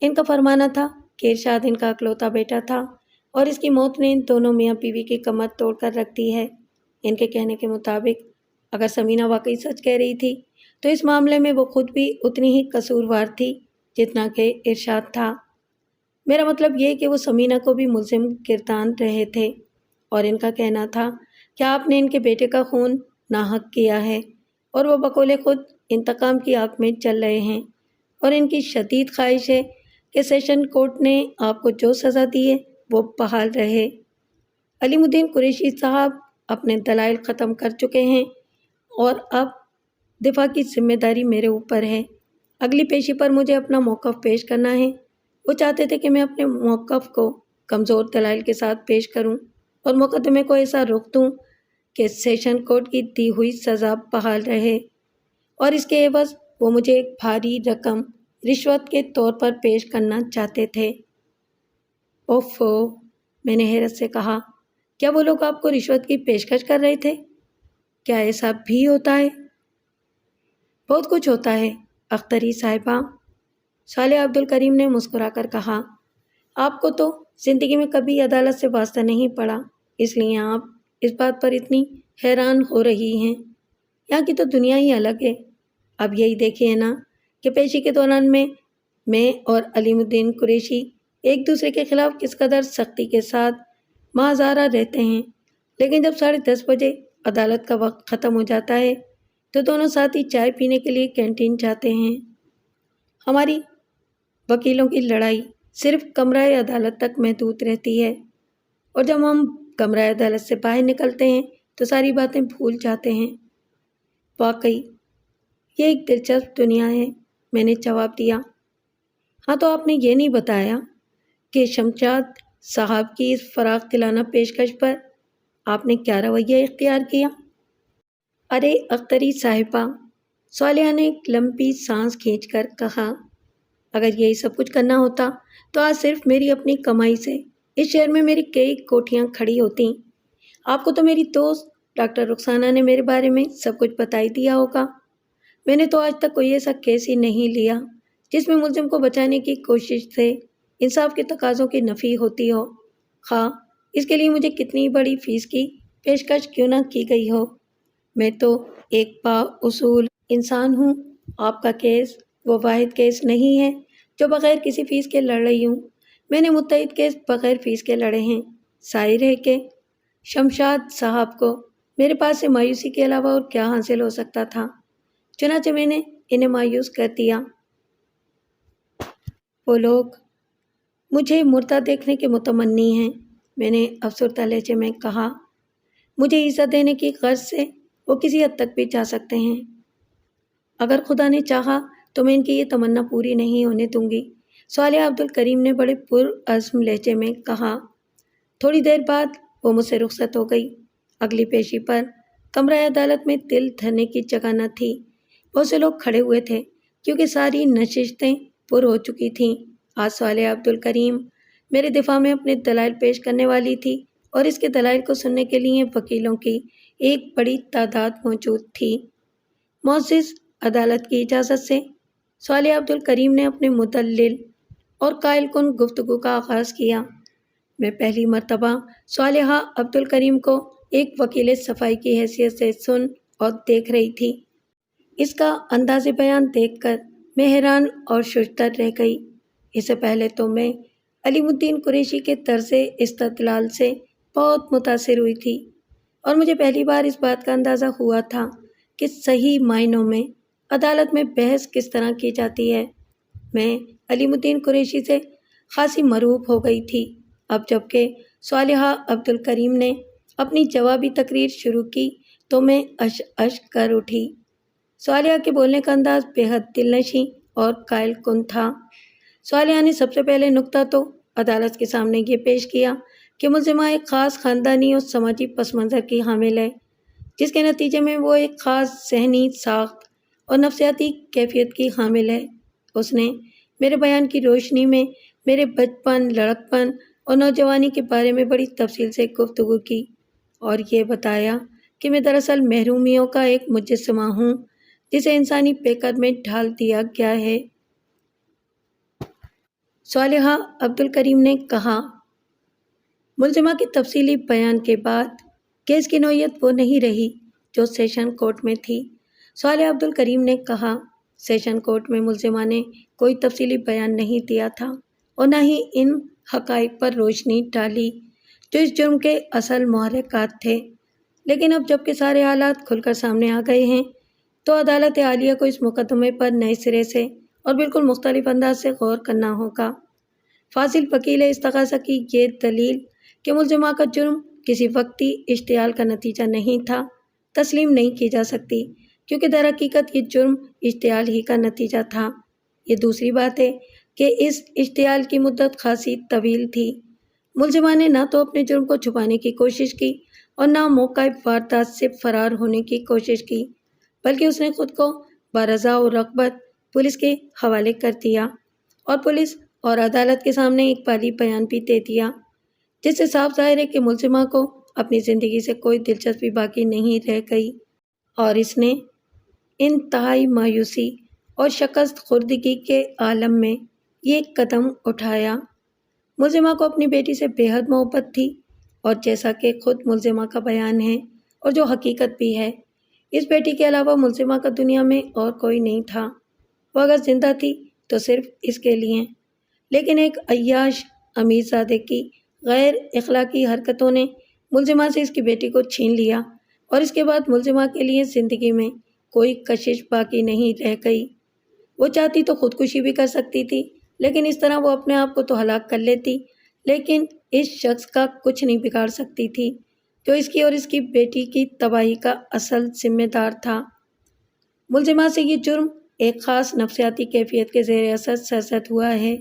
ان کا فرمانا تھا کہ ارشاد ان کا اکلوتا بیٹا تھا اور اس کی موت نے ان دونوں میاں بیوی کی کمر توڑ کر رکھ دی ہے۔ ان کے کہنے کے مطابق اگر سمینہ واقعی سچ کہہ رہی تھی تو اس معاملے میں وہ خود بھی اتنی ہی قصوروار تھی جتنا کہ ارشاد تھا۔ میرا مطلب یہ کہ وہ سمینہ کو بھی ملزم گردان رہے تھے، اور ان کا کہنا تھا کہ آپ نے ان کے بیٹے کا خون ناحق کیا ہے اور وہ بقول خود انتقام کی آگ میں چل رہے ہیں، اور ان کی شدید خواہش ہے کہ سیشن کورٹ نے آپ کو جو سزا دی ہے وہ بحال رہے۔ علیم الدین قریشی صاحب اپنے دلائل ختم کر چکے ہیں اور اب دفاع کی ذمہ داری میرے اوپر ہے۔ اگلی پیشی پر مجھے اپنا موقف پیش کرنا ہے۔ وہ چاہتے تھے کہ میں اپنے موقف کو کمزور دلائل کے ساتھ پیش کروں اور مقدمے کو ایسا رخ دوں کہ سیشن کورٹ کی دی ہوئی سزا بحال رہے، اور اس کے عوض وہ مجھے ایک بھاری رقم رشوت کے طور پر پیش کرنا چاہتے تھے۔ اوفو، میں نے حیرت سے کہا، کیا وہ لوگ آپ کو رشوت کی پیشکش کر رہے تھے؟ کیا ایسا بھی ہوتا ہے؟ بہت کچھ ہوتا ہے اختری صاحبہ، صالح عبد الکریم نے مسکرا کر کہا۔ آپ کو تو زندگی میں کبھی عدالت سے واسطہ نہیں پڑا، اس لیے آپ اس بات پر اتنی حیران ہو رہی ہیں۔ یہاں کی تو دنیا ہی الگ ہے۔ اب یہی دیکھیے نا کہ پیشی کے دوران میں اور علیم الدین قریشی ایک دوسرے کے خلاف کس قدر سختی کے ساتھ معذارہ رہتے ہیں، لیکن جب 10:30 بجے عدالت کا وقت ختم ہو جاتا ہے تو دونوں ساتھی چائے پینے کے لیے کینٹین جاتے ہیں۔ ہماری وکیلوں کی لڑائی صرف کمرہ عدالت تک محدود رہتی ہے، اور جب ہم کمرہ عدالت سے باہر نکلتے ہیں تو ساری باتیں بھول جاتے ہیں۔ واقعی یہ ایک دلچسپ دنیا ہے، میں نے جواب دیا۔ ہاں، تو آپ نے یہ نہیں بتایا کہ شمشاد صاحب کی اس فراخ دلانہ پیشکش پر آپ نے کیا رویہ اختیار کیا؟ ارے اختری صاحبہ، صالحہ نے ایک لمبی سانس کھینچ کر کہا، اگر یہی سب کچھ کرنا ہوتا تو آج صرف میری اپنی کمائی سے اس شہر میں میری کئی کوٹھیاں کھڑی ہوتیں۔ آپ کو تو میری دوست ڈاکٹر رخسانہ نے میرے بارے میں سب کچھ بتا ہی دیا ہوگا۔ میں نے تو آج تک کوئی ایسا کیس ہی نہیں لیا جس میں ملزم کو بچانے کی کوشش سے انصاف کے تقاضوں کی نفی ہوتی ہو، خواہ اس کے لیے مجھے کتنی بڑی فیس کی پیشکش کیوں نہ کی گئی ہو۔ میں تو ایک با اصول انسان ہوں۔ آپ کا کیس وہ واحد کیس نہیں ہے جو بغیر کسی فیس کے لڑ رہی ہوں۔ میں نے متعدد کیس بغیر فیس کے لڑے ہیں۔ ظاہر ہے کہ شمشاد صاحب کو میرے پاس سے مایوسی کے علاوہ اور کیا حاصل ہو سکتا تھا، چنانچہ میں نے انہیں مایوس کر دیا۔ وہ لوگ مجھے مردہ دیکھنے کے متمنی ہیں، میں نے افسردہ لہجے میں کہا۔ مجھے ایزا دینے کی غرض سے وہ کسی حد تک بھی جا سکتے ہیں۔ اگر خدا نے چاہا تو میں ان کی یہ تمنا پوری نہیں ہونے دوں گی، صالح عبد الکریم نے بڑے پرعزم لہجے میں کہا۔ تھوڑی دیر بعد وہ مجھ سے رخصت ہو گئی۔ اگلی پیشی پر کمرہ عدالت میں دل دھرنے کی جگہ نہ تھی۔ بہت سے لوگ کھڑے ہوئے تھے کیونکہ ساری نشستیں پر ہو چکی تھیں۔ آج صالح عبد الکریم میرے دفاع میں اپنے دلائل پیش کرنے والی تھی، اور اس کے دلائل کو سننے کے لیے وکیلوں کی ایک بڑی تعداد موجود تھی۔ معزز عدالت کی اجازت سے صالح عبد الکریم نے اپنے مدلل اور قائل کن گفتگو کا آغاز کیا۔ میں پہلی مرتبہ صالحہ عبد الکریم کو ایک وکیل صفائی کی حیثیت سے سن اور دیکھ رہی تھی۔ اس کا انداز بیان دیکھ کر میں حیران اور ششدر رہ گئی۔ اس سے پہلے تو میں علیم الدین قریشی کے طرز استدلال سے بہت متاثر ہوئی تھی، اور مجھے پہلی بار اس بات کا اندازہ ہوا تھا کہ صحیح معنوں میں عدالت میں بحث کس طرح کی جاتی ہے۔ میں علیم الدین قریشی سے خاصی مرعوب ہو گئی تھی۔ اب جب کہ صالحہ عبد الکریم نے اپنی جوابی تقریر شروع کی تو میں اش کر اٹھی۔ صالحہ کے بولنے کا انداز بے حد دلنشیں اور قائل کن تھا۔ صالحہ نے سب سے پہلے نکتہ تو عدالت کے سامنے یہ پیش کیا کہ ملزمہ ایک خاص خاندانی اور سماجی پس منظر کی حامل ہے، جس کے نتیجے میں وہ ایک خاص ذہنی ساخت اور نفسیاتی کیفیت کی حامل ہے۔ اس نے میرے بیان کی روشنی میں میرے بچپن، لڑکپن اور نوجوانی کے بارے میں بڑی تفصیل سے گفتگو کی، اور یہ بتایا کہ میں دراصل محرومیوں کا ایک مجسمہ ہوں جسے انسانی پیکر میں ڈھال دیا گیا ہے۔ صالحہ عبد الکریم نے کہا۔ ملزمہ کے تفصیلی بیان کے بعد کیس کی نوعیت وہ نہیں رہی جو سیشن کورٹ میں تھی۔ صالح عبد الکریم نے کہا، سیشن کورٹ میں ملزمہ نے کوئی تفصیلی بیان نہیں دیا تھا اور نہ ہی ان حقائق پر روشنی ڈالی جو اس جرم کے اصل محرکات تھے، لیکن اب جب کہ سارے حالات کھل کر سامنے آ گئے ہیں تو عدالت عالیہ کو اس مقدمے پر نئے سرے سے اور بالکل مختلف انداز سے غور کرنا ہوگا۔ فاضل وکیل استغاثہ کی یہ دلیل کہ ملزمہ کا جرم کسی وقتی اشتعال کا نتیجہ نہیں تھا تسلیم نہیں کی جا سکتی، کیونکہ در حقیقت یہ جرم اشتعال ہی کا نتیجہ تھا۔ یہ دوسری بات ہے کہ اس اشتعال کی مدت خاصی طویل تھی۔ ملزمہ نے نہ تو اپنے جرم کو چھپانے کی کوشش کی اور نہ موقع واردات سے فرار ہونے کی کوشش کی، بلکہ اس نے خود کو برضا و رغبت پولیس کے حوالے کر دیا اور پولیس اور عدالت کے سامنے ایک پالی بیان بھی دے دیا، جس سے صاف ظاہر ہے کہ ملزمہ کو اپنی زندگی سے کوئی دلچسپی باقی نہیں رہ گئی اور اس نے انتہائی مایوسی اور شکست خوردگی کے عالم میں یہ قدم اٹھایا۔ ملزمہ کو اپنی بیٹی سے بے حد محبت تھی اور جیسا کہ خود ملزمہ کا بیان ہے اور جو حقیقت بھی ہے، اس بیٹی کے علاوہ ملزمہ کا دنیا میں اور کوئی نہیں تھا۔ وہ اگر زندہ تھی تو صرف اس کے لیے، لیکن ایک عیاش امیر زادے کی غیر اخلاقی حرکتوں نے ملزمہ سے اس کی بیٹی کو چھین لیا اور اس کے بعد ملزمہ کے لیے زندگی میں کوئی کشش باقی نہیں رہ گئی۔ وہ چاہتی تو خودکشی بھی کر سکتی تھی، لیکن اس طرح وہ اپنے آپ کو تو ہلاک کر لیتی، لیکن اس شخص کا کچھ نہیں بگاڑ سکتی تھی جو اس کی اور اس کی بیٹی کی تباہی کا اصل ذمہ دار تھا۔ ملزمہ سے یہ جرم ایک خاص نفسیاتی کیفیت کے زیر اثر سرزد ہوا ہے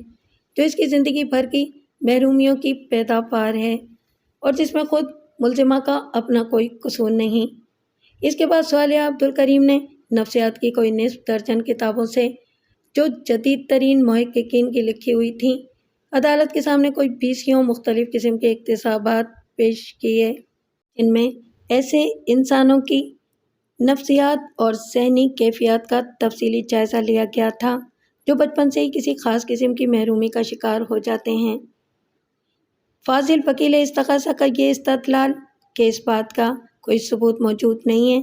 جو اس کی زندگی بھر کی محرومیوں کی پیداوار ہے اور جس میں خود ملزمہ کا اپنا کوئی قصور نہیں۔ اس کے بعد صالحہ عبدالکریم نے نفسیات کی کوئی نصف درجن کتابوں سے جو جدید ترین محققین کی لکھی ہوئی تھیں، عدالت کے سامنے کوئی 20 مختلف قسم کے اقتصابات پیش کیے جن میں ایسے انسانوں کی نفسیات اور ذہنی کیفیات کا تفصیلی جائزہ لیا گیا تھا جو بچپن سے ہی کسی خاص قسم کی محرومی کا شکار ہو جاتے ہیں۔ فاضل وکیل استغاثہ کا یہ استدلال کہ اس بات کا کوئی ثبوت موجود نہیں ہے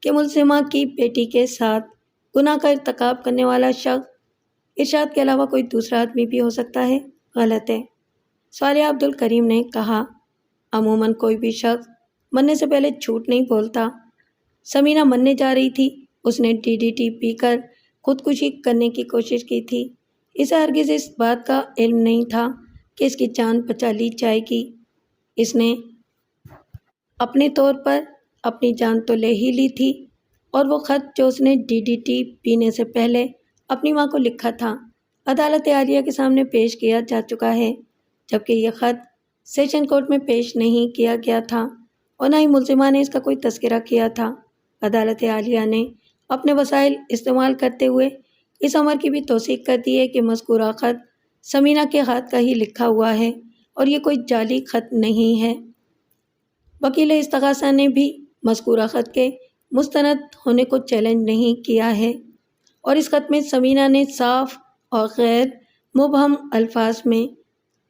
کہ ملزمہ کی بیٹی کے ساتھ گناہ کا ارتکاب کرنے والا شخص ارشاد کے علاوہ کوئی دوسرا آدمی بھی ہو سکتا ہے، غلط ہے۔ صالحہ عبدالکریم نے کہا، عموماً کوئی بھی شخص مرنے سے پہلے جھوٹ نہیں بولتا۔ سمینہ مرنے جا رہی تھی، اس نے DDT پی کر خودکشی کرنے کی کوشش کی تھی۔ اسے ہرگز اس بات کا علم نہیں تھا کہ اس کی جان بچا لی جائے گی۔ اس نے اپنے طور پر اپنی جان تو لے ہی لی تھی، اور وہ خط جو اس نے DDT پینے سے پہلے اپنی ماں کو لکھا تھا عدالت عالیہ کے سامنے پیش کیا جا چکا ہے، جبکہ یہ خط سیشن کورٹ میں پیش نہیں کیا گیا تھا اور نہ ہی ملزمہ نے اس کا کوئی تذکرہ کیا تھا۔ عدالت عالیہ نے اپنے وسائل استعمال کرتے ہوئے اس امر کی بھی توثیق کر دی ہے کہ مذکورہ خط سمینہ کے ہاتھ کا ہی لکھا ہوا ہے اور یہ کوئی جعلی خط نہیں ہے۔ وکیل استغاثہ نے بھی مذکورہ خط کے مستند ہونے کو چیلنج نہیں کیا ہے اور اس خط میں سمینہ نے صاف اور غیر مبہم الفاظ میں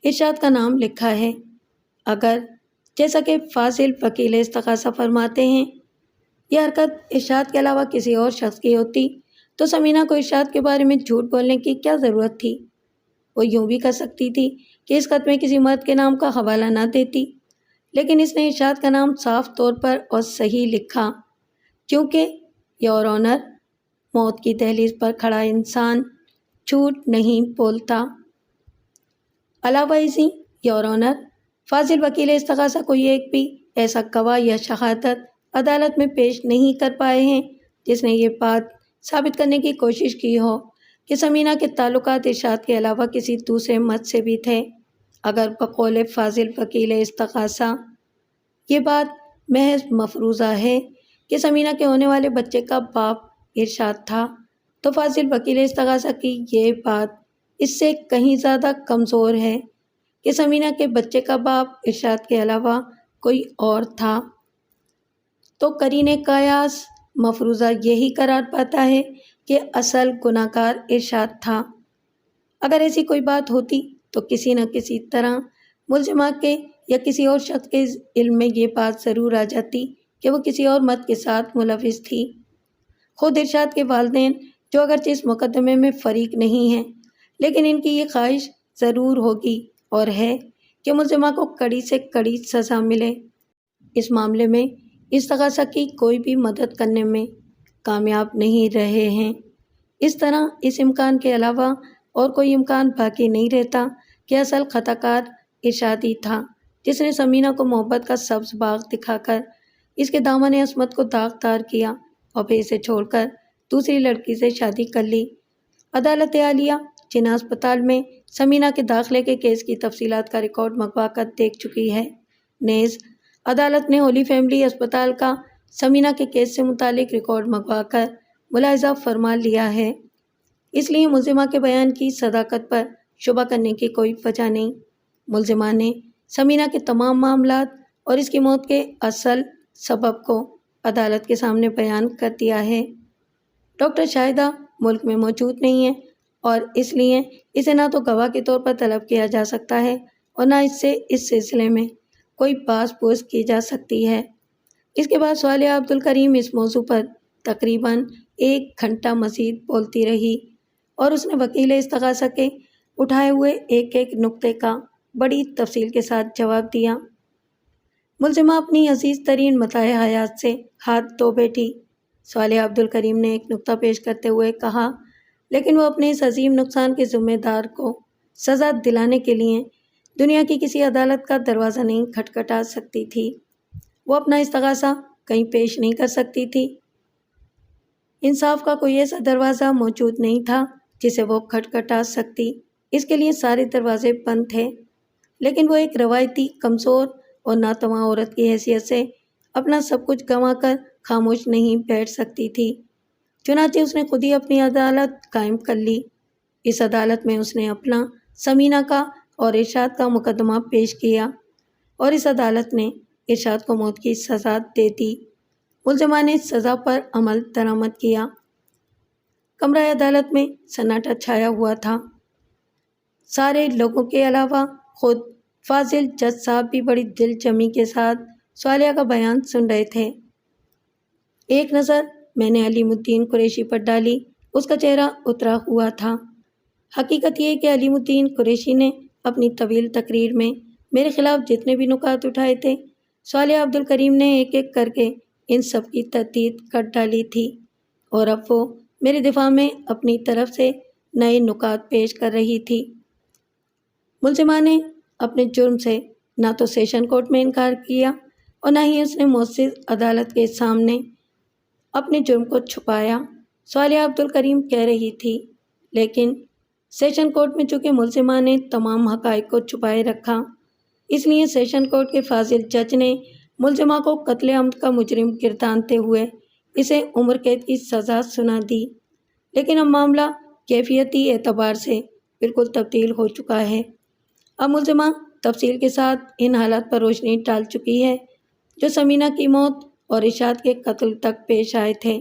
ارشاد کا نام لکھا ہے۔ اگر جیسا کہ فاضل وکیل استغاثہ فرماتے ہیں یہ حرکت ارشاد کے علاوہ کسی اور شخص کی ہوتی تو سمینہ کو ارشاد کے بارے میں جھوٹ بولنے کی کیا ضرورت تھی؟ وہ یوں بھی کر سکتی تھی کہ اس خط میں کسی مرد کے نام کا حوالہ نہ دیتی، لیکن اس نے ارشاد کا نام صاف طور پر اور صحیح لکھا، کیونکہ یور آنر، موت کی دہلیز پر کھڑا انسان جھوٹ نہیں بولتا۔ علاوہ ازیں یور آنر، فاضل وکیل استغاثہ کوئی ایک بھی ایسا گواہ یا شہادت عدالت میں پیش نہیں کر پائے ہیں جس نے یہ بات ثابت کرنے کی کوشش کی ہو کہ سمینہ کے تعلقات ارشاد کے علاوہ کسی دوسرے مرد سے بھی تھے۔ اگر بقول فاضل وکیل استغاثہ یہ بات محض مفروضہ ہے کہ سمینہ کے ہونے والے بچے کا باپ ارشاد تھا، تو فاضل وکیل استغاثہ کی یہ بات اس سے کہیں زیادہ کمزور ہے کہ سمینہ کے بچے کا باپ ارشاد کے علاوہ کوئی اور تھا۔ تو قرینِ قیاس مفروضہ یہی قرار پاتا ہے کہ اصل گناہ گار ارشاد تھا۔ اگر ایسی کوئی بات ہوتی تو کسی نہ کسی طرح ملزمہ کے یا کسی اور شخص کے علم میں یہ بات ضرور آ جاتی کہ وہ کسی اور مرد کے ساتھ ملوث تھی۔ خود ارشاد کے والدین جو اگرچہ اس مقدمے میں فریق نہیں ہیں، لیکن ان کی یہ خواہش ضرور ہوگی اور ہے کہ ملزمہ کو کڑی سے کڑی سزا ملے۔ اس معاملے میں استغاثہ کی کوئی بھی مدد کرنے میں کامیاب نہیں رہے ہیں۔ اس طرح اس امکان کے علاوہ اور کوئی امکان باقی نہیں رہتا کہ اصل خطا کار ارشاد ہی تھا جس نے سمینہ کو محبت کا سبز باغ دکھا کر اس کے دامن عصمت کو داغدار کیا اور پھر اسے چھوڑ کر دوسری لڑکی سے شادی کر لی۔ عدالت عالیہ جناح اسپتال میں سمینہ کے داخلے کے کیس کی تفصیلات کا ریکارڈ منگوا کر دیکھ چکی ہے۔ نیز عدالت نے ہولی فیملی اسپتال کا سمینہ کے کیس سے متعلق ریکارڈ منگوا کر ملاحظہ فرما لیا ہے، اس لیے ملزمہ کے بیان کی صداقت پر شبہ کرنے کی کوئی وجہ نہیں۔ ملزمہ نے سمینہ کے تمام معاملات اور اس کی موت کے اصل سبب کو عدالت کے سامنے بیان کر دیا ہے۔ ڈاکٹر شاہدہ ملک میں موجود نہیں ہے اور اس لیے اسے نہ تو گواہ کے طور پر طلب کیا جا سکتا ہے اور نہ اس سے اس سلسلے میں کوئی باز پرس کی جا سکتی ہے۔ اس کے بعد صالحہ عبدالکریم اس موضوع پر تقریباً 1 گھنٹہ مزید بولتی رہی اور اس نے وکیل استغاثہ کے اٹھائے ہوئے ایک ایک نقطے کا بڑی تفصیل کے ساتھ جواب دیا۔ ملزمہ اپنی عزیز ترین متاع حیات سے ہاتھ دھو بیٹھی۔ صالحہ عبدالکریم نے ایک نقطہ پیش کرتے ہوئے کہا، لیکن وہ اپنے اس عظیم نقصان کے ذمہ دار کو سزا دلانے کے لیے دنیا کی کسی عدالت کا دروازہ نہیں کھٹکھٹا سکتی تھی۔ وہ اپنا استغاثہ کہیں پیش نہیں کر سکتی تھی۔ انصاف کا کوئی ایسا دروازہ موجود نہیں تھا جسے وہ کھٹکھٹا سکتی، اس کے لیے سارے دروازے بند تھے۔ لیکن وہ ایک روایتی کمزور اور ناتواں عورت کی حیثیت سے اپنا سب کچھ گنوا کر خاموش نہیں بیٹھ سکتی تھی۔ چنانچہ اس نے خود ہی اپنی عدالت قائم کر لی۔ اس عدالت میں اس نے اپنا، سمینہ کا اور ارشاد کا مقدمہ پیش کیا اور اس عدالت نے ارشاد کو موت کی سزا دے دی۔ ملزمہ نے سزا پر عمل درآمد کیا۔ کمرہ عدالت میں سناٹا چھایا ہوا تھا۔ سارے لوگوں کے علاوہ خود فاضل جج صاحب بھی بڑی دل جمی کے ساتھ صالحہ کا بیان سن رہے تھے۔ ایک نظر میں نے علیم الدین قریشی پر ڈالی، اس کا چہرہ اترا ہوا تھا۔ حقیقت یہ کہ علیم الدین قریشی نے اپنی طویل تقریر میں میرے خلاف جتنے بھی نکات اٹھائے تھے، صالحہ عبدالکریم نے ایک ایک کر کے ان سب کی تردید کر ڈالی تھی اور اب وہ میرے دفاع میں اپنی طرف سے نئے نکات پیش کر رہی تھی۔ ملزمہ نے اپنے جرم سے نہ تو سیشن کورٹ میں انکار کیا اور نہ ہی اس نے معزز عدالت کے سامنے اپنے جرم کو چھپایا۔ صالحہ عبدالکریم کہہ رہی تھی، لیکن سیشن کورٹ میں چونکہ ملزمہ نے تمام حقائق کو چھپائے رکھا، اس لیے سیشن کورٹ کے فاضل جج نے ملزمہ کو قتل عمد کا مجرم گردانتے ہوئے اسے عمر قید کی سزا سنا دی۔ لیکن اب معاملہ کیفیتی اعتبار سے بالکل تبدیل ہو چکا ہے۔ اب ملزمہ تفصیل کے ساتھ ان حالات پر روشنی ڈال چکی ہے جو سمینہ کی موت اور ارشاد کے قتل تک پیش آئے تھے،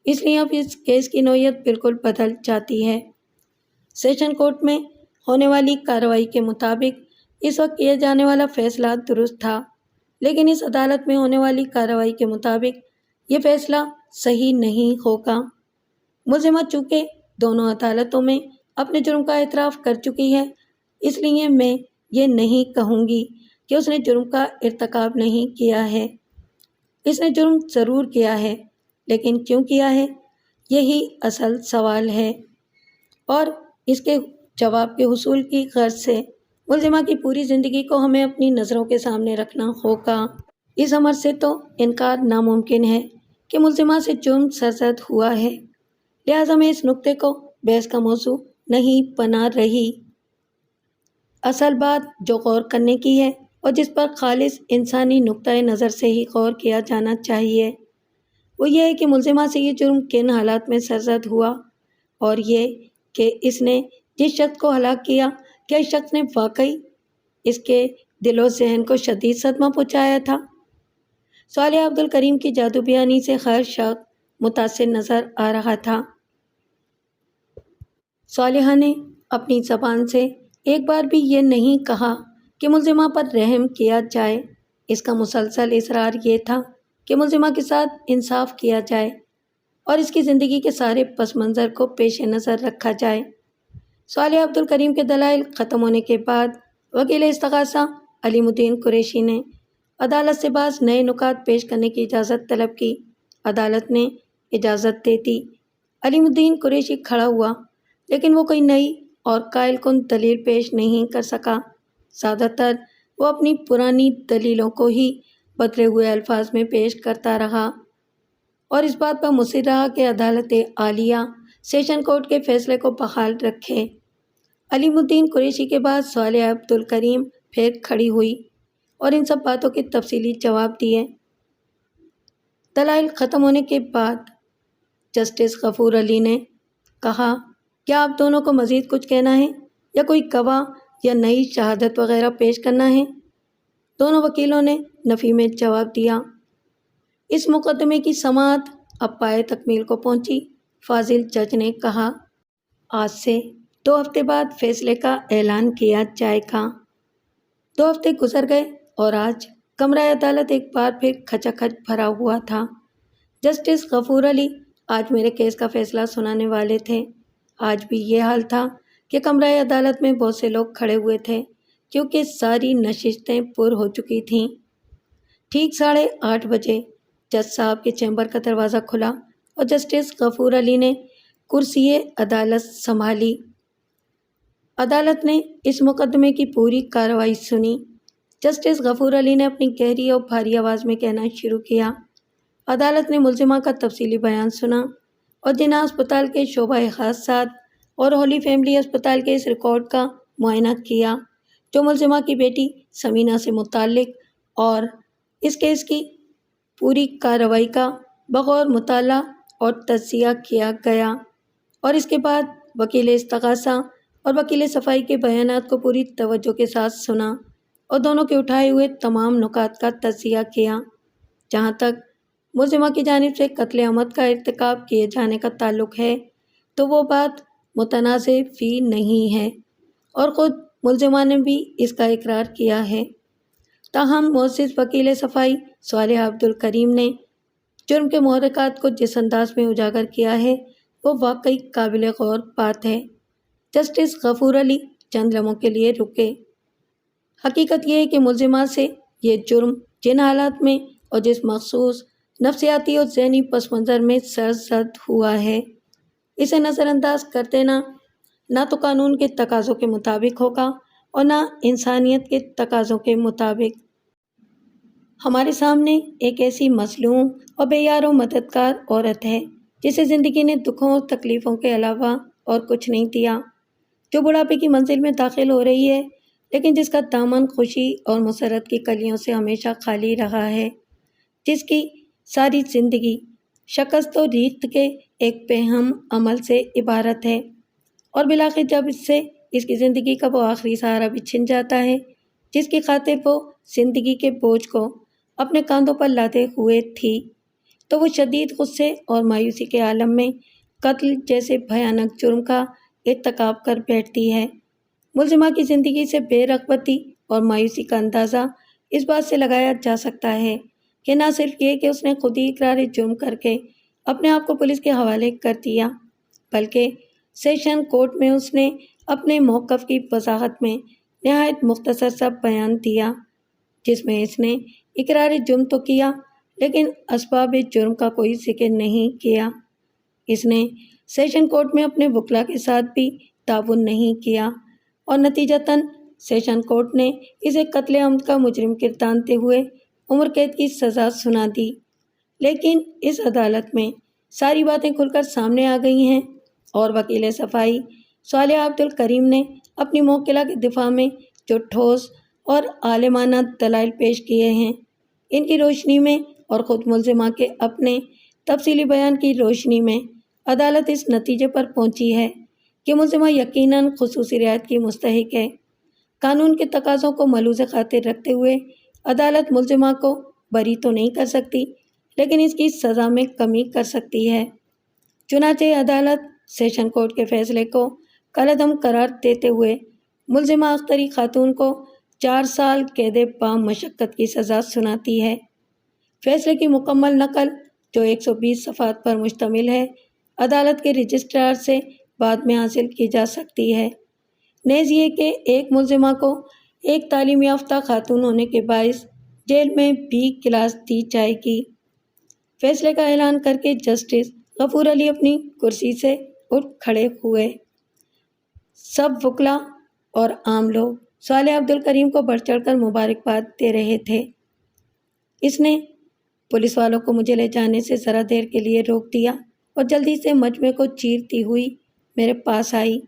اس لیے اب اس کیس کی نوعیت بالکل بدل جاتی ہے۔ سیشن کورٹ میں ہونے والی کارروائی کے مطابق اس وقت کیا جانے والا فیصلہ درست تھا، لیکن اس عدالت میں ہونے والی کارروائی کے مطابق یہ فیصلہ صحیح نہیں ہوگا۔ ملزمہ چونکہ دونوں عدالتوں میں اپنے جرم کا اعتراف کر چکی ہے، اس لیے میں یہ نہیں کہوں گی کہ اس نے جرم کا ارتکاب نہیں کیا ہے۔ اس نے جرم ضرور کیا ہے، لیکن کیوں کیا ہے، یہی اصل سوال ہے، اور اس کے جواب کے حصول کی غرض سے ملزمہ کی پوری زندگی کو ہمیں اپنی نظروں کے سامنے رکھنا ہوگا۔ اس امر سے تو انکار ناممکن ہے کہ ملزمہ سے جرم سرزد ہوا ہے، لہٰذا میں اس نقطے کو بحث کا موضوع نہیں بنا رہی۔ اصل بات جو غور کرنے کی ہے اور جس پر خالص انسانی نقطۂ نظر سے ہی غور کیا جانا چاہیے، وہ یہ ہے کہ ملزمہ سے یہ جرم کن حالات میں سرزد ہوا، اور یہ کہ اس نے جس شخص کو ہلاک کیا، کیا اس شخص نے واقعی اس کے دل و ذہن کو شدید صدمہ پہنچایا تھا۔ صالحہ عبدالکریم کی جادو بیانی سے ہر شخص متاثر نظر آ رہا تھا۔ صالحہ نے اپنی زبان سے ایک بار بھی یہ نہیں کہا کہ ملزمہ پر رحم کیا جائے، اس کا مسلسل اصرار یہ تھا کہ ملزمہ کے ساتھ انصاف کیا جائے اور اس کی زندگی کے سارے پس منظر کو پیش نظر رکھا جائے۔ صالحہ عبدالکریم کے دلائل ختم ہونے کے بعد وکیل استغاثہ علیم الدین قریشی نے عدالت سے بعض نئے نکات پیش کرنے کی اجازت طلب کی۔ عدالت نے اجازت دے دی۔ علیم الدین قریشی کھڑا ہوا، لیکن وہ کوئی نئی اور قائل کن دلیل پیش نہیں کر سکا۔ زیادہ تر وہ اپنی پرانی دلیلوں کو ہی بدلے ہوئے الفاظ میں پیش کرتا رہا اور اس بات پر مصر رہا کہ عدالت عالیہ سیشن کورٹ کے فیصلے کو بحال رکھے۔ علیم الدین قریشی کے بعد صالحہ عبدالکریم پھر کھڑی ہوئی اور ان سب باتوں کے تفصیلی جواب دیے۔ دلائل ختم ہونے کے بعد جسٹس غفور علی نے کہا، کیا آپ دونوں کو مزید کچھ کہنا ہے یا کوئی گواہ یا نئی شہادت وغیرہ پیش کرنا ہے؟ دونوں وکیلوں نے نفی میں جواب دیا۔ اس مقدمے کی سماعت اب پائے تکمیل کو پہنچی۔ فاضل جج نے کہا، آج سے 2 ہفتے بعد فیصلے کا اعلان کیا جائے گا۔ 2 ہفتے گزر گئے اور آج کمرہ عدالت ایک بار پھر کھچا کھچ بھرا ہوا تھا۔ جسٹس غفور علی آج میرے کیس کا فیصلہ سنانے والے تھے۔ آج بھی یہ حال تھا کہ کمرہ عدالت میں بہت سے لوگ کھڑے ہوئے تھے کیونکہ ساری نشستیں پر ہو چکی تھیں۔ ٹھیک 8:30 بجے جج صاحب کے چیمبر کا دروازہ کھلا اور جسٹس غفور علی نے کرسی عدالت سنبھالی۔ عدالت نے اس مقدمے کی پوری کارروائی سنی۔ جسٹس غفور علی نے اپنی گہری اور بھاری آواز میں کہنا شروع کیا، عدالت نے ملزمہ کا تفصیلی بیان سنا اور جناح اسپتال کے شعبہ حادثات اور ہولی فیملی اسپتال کے اس ریکارڈ کا معائنہ کیا جو ملزمہ کی بیٹی سمینہ سے متعلق، اور اس کیس کی پوری کارروائی کا بغور مطالعہ اور تجزیہ کیا گیا، اور اس کے بعد وکیل استغاثہ اور وکیل صفائی کے بیانات کو پوری توجہ کے ساتھ سنا اور دونوں کے اٹھائے ہوئے تمام نکات کا تجزیہ کیا۔ جہاں تک ملزمہ کی جانب سے قتل عمد کا ارتکاب کیے جانے کا تعلق ہے تو وہ بات متنازع فی نہیں ہے اور خود ملزمہ نے بھی اس کا اقرار کیا ہے۔ تاہم معزز وکیل صفائی صالح عبدالکریم نے جرم کے محرکات کو جس انداز میں اجاگر کیا ہے وہ واقعی قابل غور بات ہے۔ جسٹس غفور علی چند لمحوں کے لیے رکے۔ حقیقت یہ ہے کہ ملزمہ سے یہ جرم جن حالات میں اور جس مخصوص نفسیاتی اور ذہنی پس منظر میں سرزد ہوا ہے، اسے نظر انداز کر دینا نہ تو قانون کے تقاضوں کے مطابق ہوگا اور نہ انسانیت کے تقاضوں کے مطابق۔ ہمارے سامنے ایک ایسی مظلوم اور بے یار و مددگار عورت ہے جسے زندگی نے دکھوں اور تکلیفوں کے علاوہ اور کچھ نہیں دیا، جو بڑھاپے کی منزل میں داخل ہو رہی ہے لیکن جس کا دامن خوشی اور مسرت کی کلیوں سے ہمیشہ خالی رہا ہے، جس کی ساری زندگی شکست و ریخت کے ایک پہم عمل سے عبارت ہے، اور بالآخر جب اس کی زندگی کا وہ آخری سہارا بھی چھن جاتا ہے جس کی خاطر وہ زندگی کے بوجھ کو اپنے کاندھوں پر لاتے ہوئے تھی، تو وہ شدید غصے اور مایوسی کے عالم میں قتل جیسے بھیانک جرم کا ارتکاب کر بیٹھتی ہے۔ ملزمہ کی زندگی سے بے رغبتی اور مایوسی کا اندازہ اس بات سے لگایا جا سکتا ہے کہ نہ صرف یہ کہ اس نے خود ہی اقرار جرم کر کے اپنے آپ کو پولیس کے حوالے کر دیا، بلکہ سیشن کورٹ میں اس نے اپنے موقف کی وضاحت میں نہایت مختصر سا بیان دیا، جس میں اس نے اقرار جرم تو کیا لیکن اسباب جرم کا کوئی ذکر نہیں کیا۔ اس نے سیشن کورٹ میں اپنے وکلا کے ساتھ بھی تعاون نہیں کیا اور نتیجتاً سیشن کورٹ نے اسے قتل عمد کا مجرم گردانتے ہوئے عمر قید کی سزا سنا دی۔ لیکن اس عدالت میں ساری باتیں کھل کر سامنے آ گئی ہیں اور وکیل صفائی صالح عبدالکریم نے اپنی موکلہ کے دفاع میں جو ٹھوس اور عالمانہ دلائل پیش کیے ہیں، ان کی روشنی میں اور خود ملزمہ کے اپنے تفصیلی بیان کی روشنی میں عدالت اس نتیجے پر پہنچی ہے کہ ملزمہ یقیناً خصوصی رعایت کی مستحق ہے۔ قانون کے تقاضوں کو ملحوظ خاطر رکھتے ہوئے عدالت ملزمہ کو بری تو نہیں کر سکتی لیکن اس کی سزا میں کمی کر سکتی ہے۔ چنانچہ عدالت سیشن کورٹ کے فیصلے کو کالعدم قرار دیتے ہوئے ملزمہ اختری خاتون کو 4 سال قید با مشقت کی سزا سناتی ہے۔ فیصلے کی مکمل نقل جو 120 صفحات پر مشتمل ہے، عدالت کے رجسٹرار سے بعد میں حاصل کی جا سکتی ہے۔ نیز یہ کہ ایک ملزمہ کو ایک تعلیم یافتہ خاتون ہونے کے باعث جیل میں بھی کلاس دی جائے گی۔ فیصلے کا اعلان کر کے جسٹس غفور علی اپنی کرسی سے اٹھ کھڑے ہوئے۔ سب وکلا اور عام لوگ صالح عبدالکریم کو بڑھ چڑھ کر مبارکباد دے رہے تھے۔ اس نے پولیس والوں کو مجھے لے جانے سے ذرا دیر کے لیے روک دیا اور جلدی سے مجمع کو چیرتی ہوئی میرے پاس آئی۔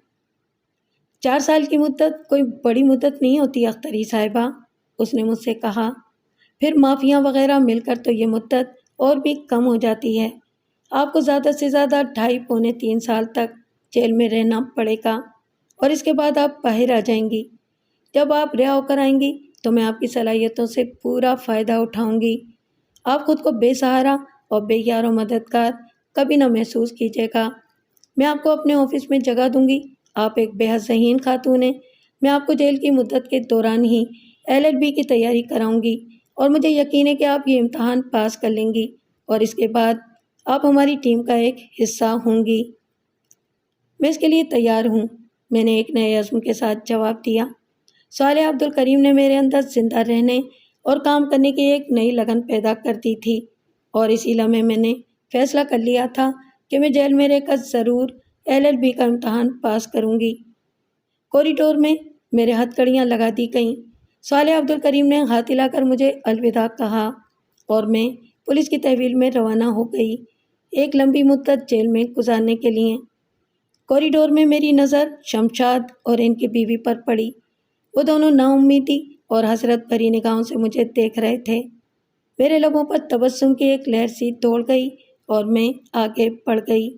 4 سال کی مدت کوئی بڑی مدت نہیں ہوتی اختری صاحبہ، اس نے مجھ سے کہا، پھر مافیا وغیرہ مل کر تو یہ مدت اور بھی کم ہو جاتی ہے۔ آپ کو زیادہ سے زیادہ 2.5 پونے 3 سال تک جیل میں رہنا پڑے گا اور اس کے بعد آپ باہر آ جائیں گی۔ جب آپ رہا ہو کر آئیں گی تو میں آپ کی صلاحیتوں سے پورا فائدہ اٹھاؤں گی۔ آپ خود کو بے سہارا اور بے یار و مددگار کبھی نہ محسوس کیجیے گا۔ میں آپ کو اپنے آفس میں جگہ دوں گی۔ آپ ایک بے حد ذہین خاتون ہیں۔ میں آپ کو جیل کی مدت کے دوران ہی LLB کی تیاری کراؤں گی اور مجھے یقین ہے کہ آپ یہ امتحان پاس کر لیں گی اور اس کے بعد آپ ہماری ٹیم کا ایک حصہ ہوں گی۔ میں اس کے لیے تیار ہوں، میں نے ایک نئے عزم کے ساتھ جواب دیا۔ صالح عبد الکریم نے میرے اندر زندہ رہنے اور کام کرنے کی ایک نئی لگن پیدا کر دی تھی اور اسی لمحے میں نے فیصلہ کر لیا تھا کہ میں جیل میں رہ کر ضرور LLB کا امتحان پاس کروں گی۔ کوریڈور میں میرے ہتھ کڑیاں لگا دی گئیں۔ صالح عبد الکریم نے ہاتھ ہلا کر مجھے الوداع کہا اور میں پولیس کی تحویل میں روانہ ہو گئی، ایک لمبی مدت جیل میں گزارنے کے لیے۔ کوریڈور میں میری نظر شمشاد اور ان کی بیوی پر پڑی۔ وہ دونوں نا امیدی اور حسرت بھری نگاہوں سے مجھے دیکھ رہے تھے۔ میرے لبوں پر تبسم کی ایک لہر سی دوڑ گئی اور میں آگے بڑھ گئی۔